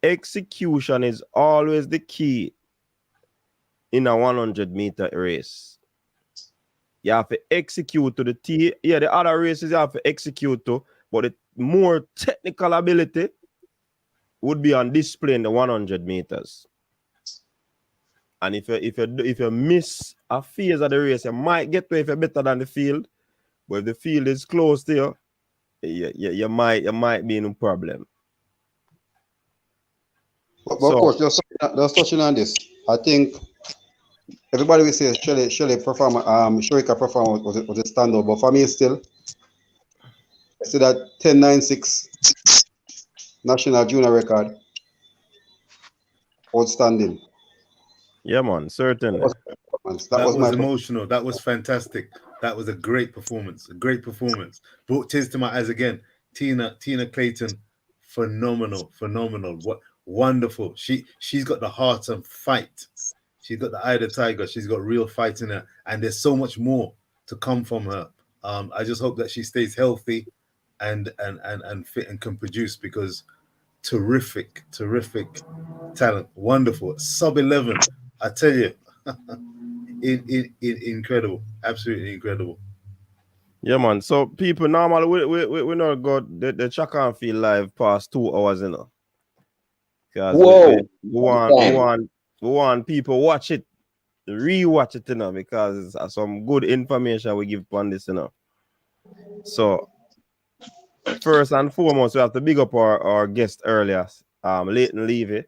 Execution is always the key in a 100-meter race. You have to execute to the T. Yeah, the other races you have to execute to, but the more technical ability would be on display in the 100 meters. And if you miss a phase of the race, you might get to if you're better than the field. But if the field is close to you, you might be in a problem. But of course, just touching on this, I think everybody will say Shericka performance was a standout, but for me still, I see that 10.96 national junior record, outstanding. Yeah, man, certainly. That was emotional. That was fantastic. That was a great performance. A great performance. Brought tears to my eyes again. Tina Clayton, phenomenal. What wonderful. She's got the heart and fight. She's got the eye of the tiger. She's got real fight in her, and there's so much more to come from her. I just hope that she stays healthy and fit and can produce, because terrific talent, wonderful. Sub-11, I tell you, incredible, absolutely incredible. Yeah, man. So people normally we not got the track and field live past 2 hours, you know. Because we want people watch it, rewatch it, you know, because it's some good information we give on this, you know. So first and foremost, we have to big up our guest earlier, Leighton Levy.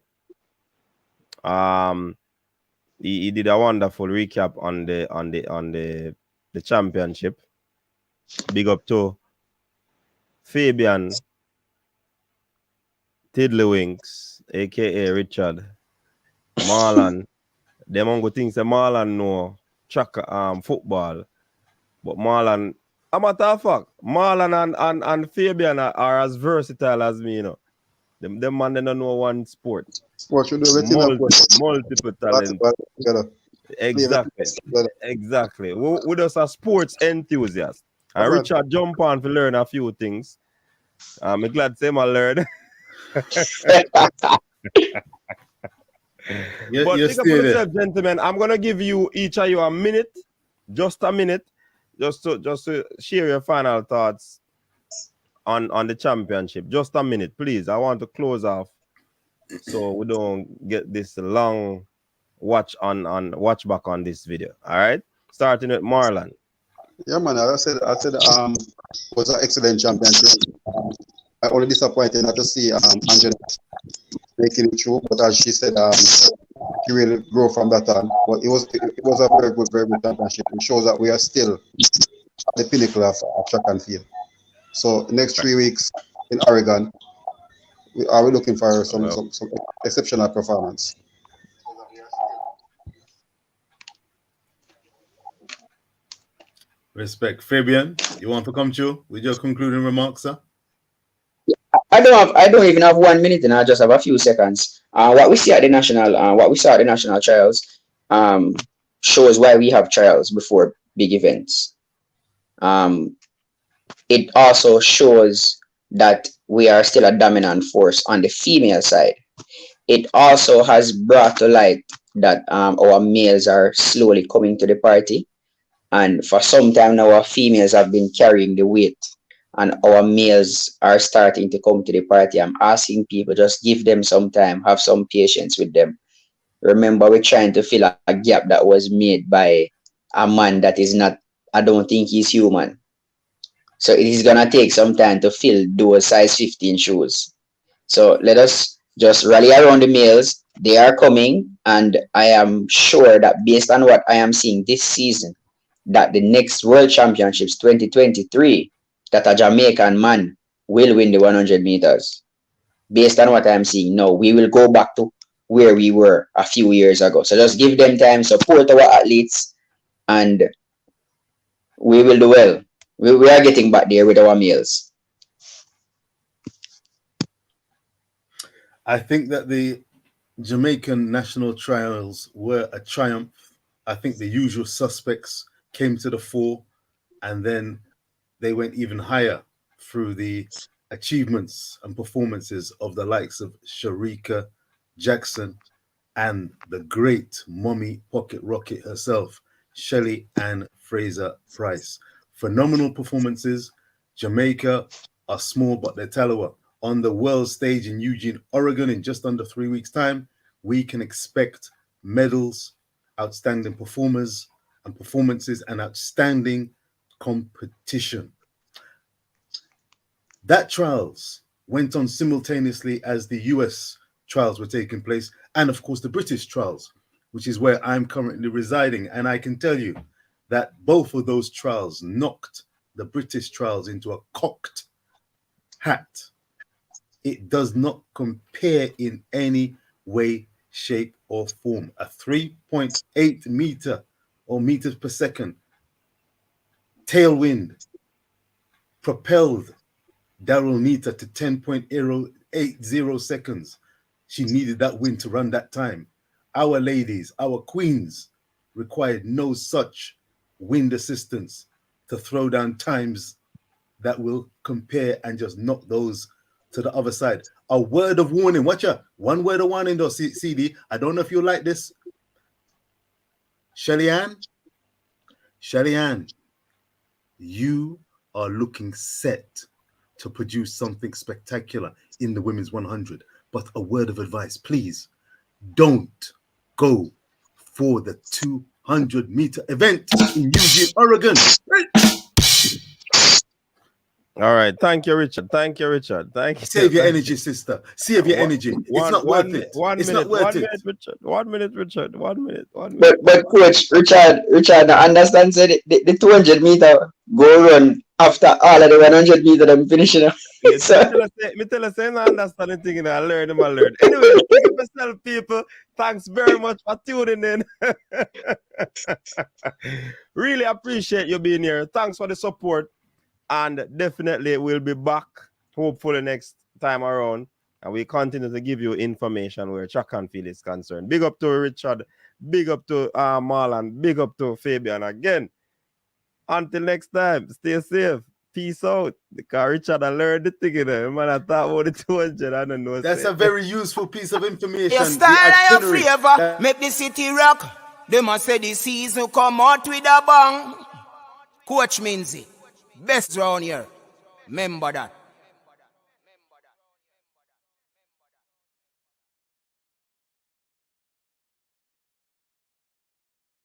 He did a wonderful recap on the championship. Big up to Fabian Tiddlywinks, aka Richard Marlon. Them on good things that Marlon know track football, but Marlon, a matter of fact, Marlon and Fabian are as versatile as me, you know. Them man, they don't know one sport. Sport should do everything. Multiple talent. Exactly. We just a sports enthusiast. And Richard jump on to learn a few things. I'm glad to say I learned. But think about yourself, gentlemen. I'm gonna give you each of you a minute, just a minute, just to share your final thoughts on the championship. Just a minute, please. I want to close off so we don't get this long watch back on this video. All right, starting with Marlon. Yeah, man. I said was an excellent championship. I only disappointed not to see Angela making it through, but as she said, she really grew from that on. But it was a very good championship. It shows that we are still at the pinnacle of track and field. So next 3 weeks in Oregon, we are looking for some exceptional performance. Respect. Fabian, you want to come through with your concluding remarks, sir? I don't even have 1 minute, and I just have a few seconds. What we see at the national trials, shows why we have trials before big events. It also shows that we are still a dominant force on the female side. It also has brought to light that our males are slowly coming to the party, and for some time now, our females have been carrying the weight. And our males are starting to come to the party. I'm asking people, just give them some time, have some patience with them. Remember, we're trying to fill a gap that was made by a man that is not, I don't think he's human. So it is going to take some time to fill those size 15 shoes. So let us just rally around the males, They are coming, and I am sure that based on what I am seeing this season, that the next World Championships 2023, that a Jamaican man will win the 100 meters. Based on what I'm seeing now, we will go back to where we were a few years ago. So just give them time, support our athletes, and we will do well. We are getting back there with our meals. I think that the Jamaican national trials were a triumph. I think the usual suspects came to the fore, and then they went even higher through the achievements and performances of the likes of Shericka, Jackson, and the great Mommy Pocket Rocket herself, Shelly Ann Fraser Price. Phenomenal performances. Jamaica are small, but they're Talawa. On the world stage in Eugene, Oregon, in just under 3 weeks' time, we can expect medals, outstanding performers and performances, and outstanding competition. That trials went on simultaneously as the US trials were taking place, and of course the British trials, which is where I'm currently residing. And I can tell you that both of those trials knocked the British trials into a cocked hat. It does not compare in any way, shape, or form. A 3.8 meter or meters per second tailwind propelled Daryl Nita to 10.080 seconds. She needed that wind to run that time. Our ladies, our queens, required no such wind assistance to throw down times that will compare and just knock those to the other side. A word of warning. Watch out. One word of warning though, CD. I don't know if you like this. Shelly Ann, you are looking set to produce something spectacular in the women's 100. But a word of advice, please don't go for the 200-meter event in Eugene, Oregon. All right. Thank you, Richard. Thank you, Richard. Thank you. Save your energy, sister. Save your energy. It's not worth it. It's not worth it. Richard. 1 minute, Richard. 1 minute. 1 But minute. Coach Richard, I understand said the 200 meter go run after all of the 100 meter them finishing. So, Me tell us, I understand the thing, I learn. Anyway, pick up yourself, people. Thanks very much for tuning in. Really appreciate you being here. Thanks for the support. And definitely we'll be back, hopefully next time around. And we continue to give you information where track and field is concerned. Big up to Richard. Big up to Marlon. Big up to Fabian again. Until next time, stay safe. Peace out. Because Richard, I learned the thing, you know. Man, I thought about the 200. I don't know. That's a very useful piece of information. Your style and your flavor make the city rock. They must say the season come out with a bang. Coach Minzy, best round here. Remember that.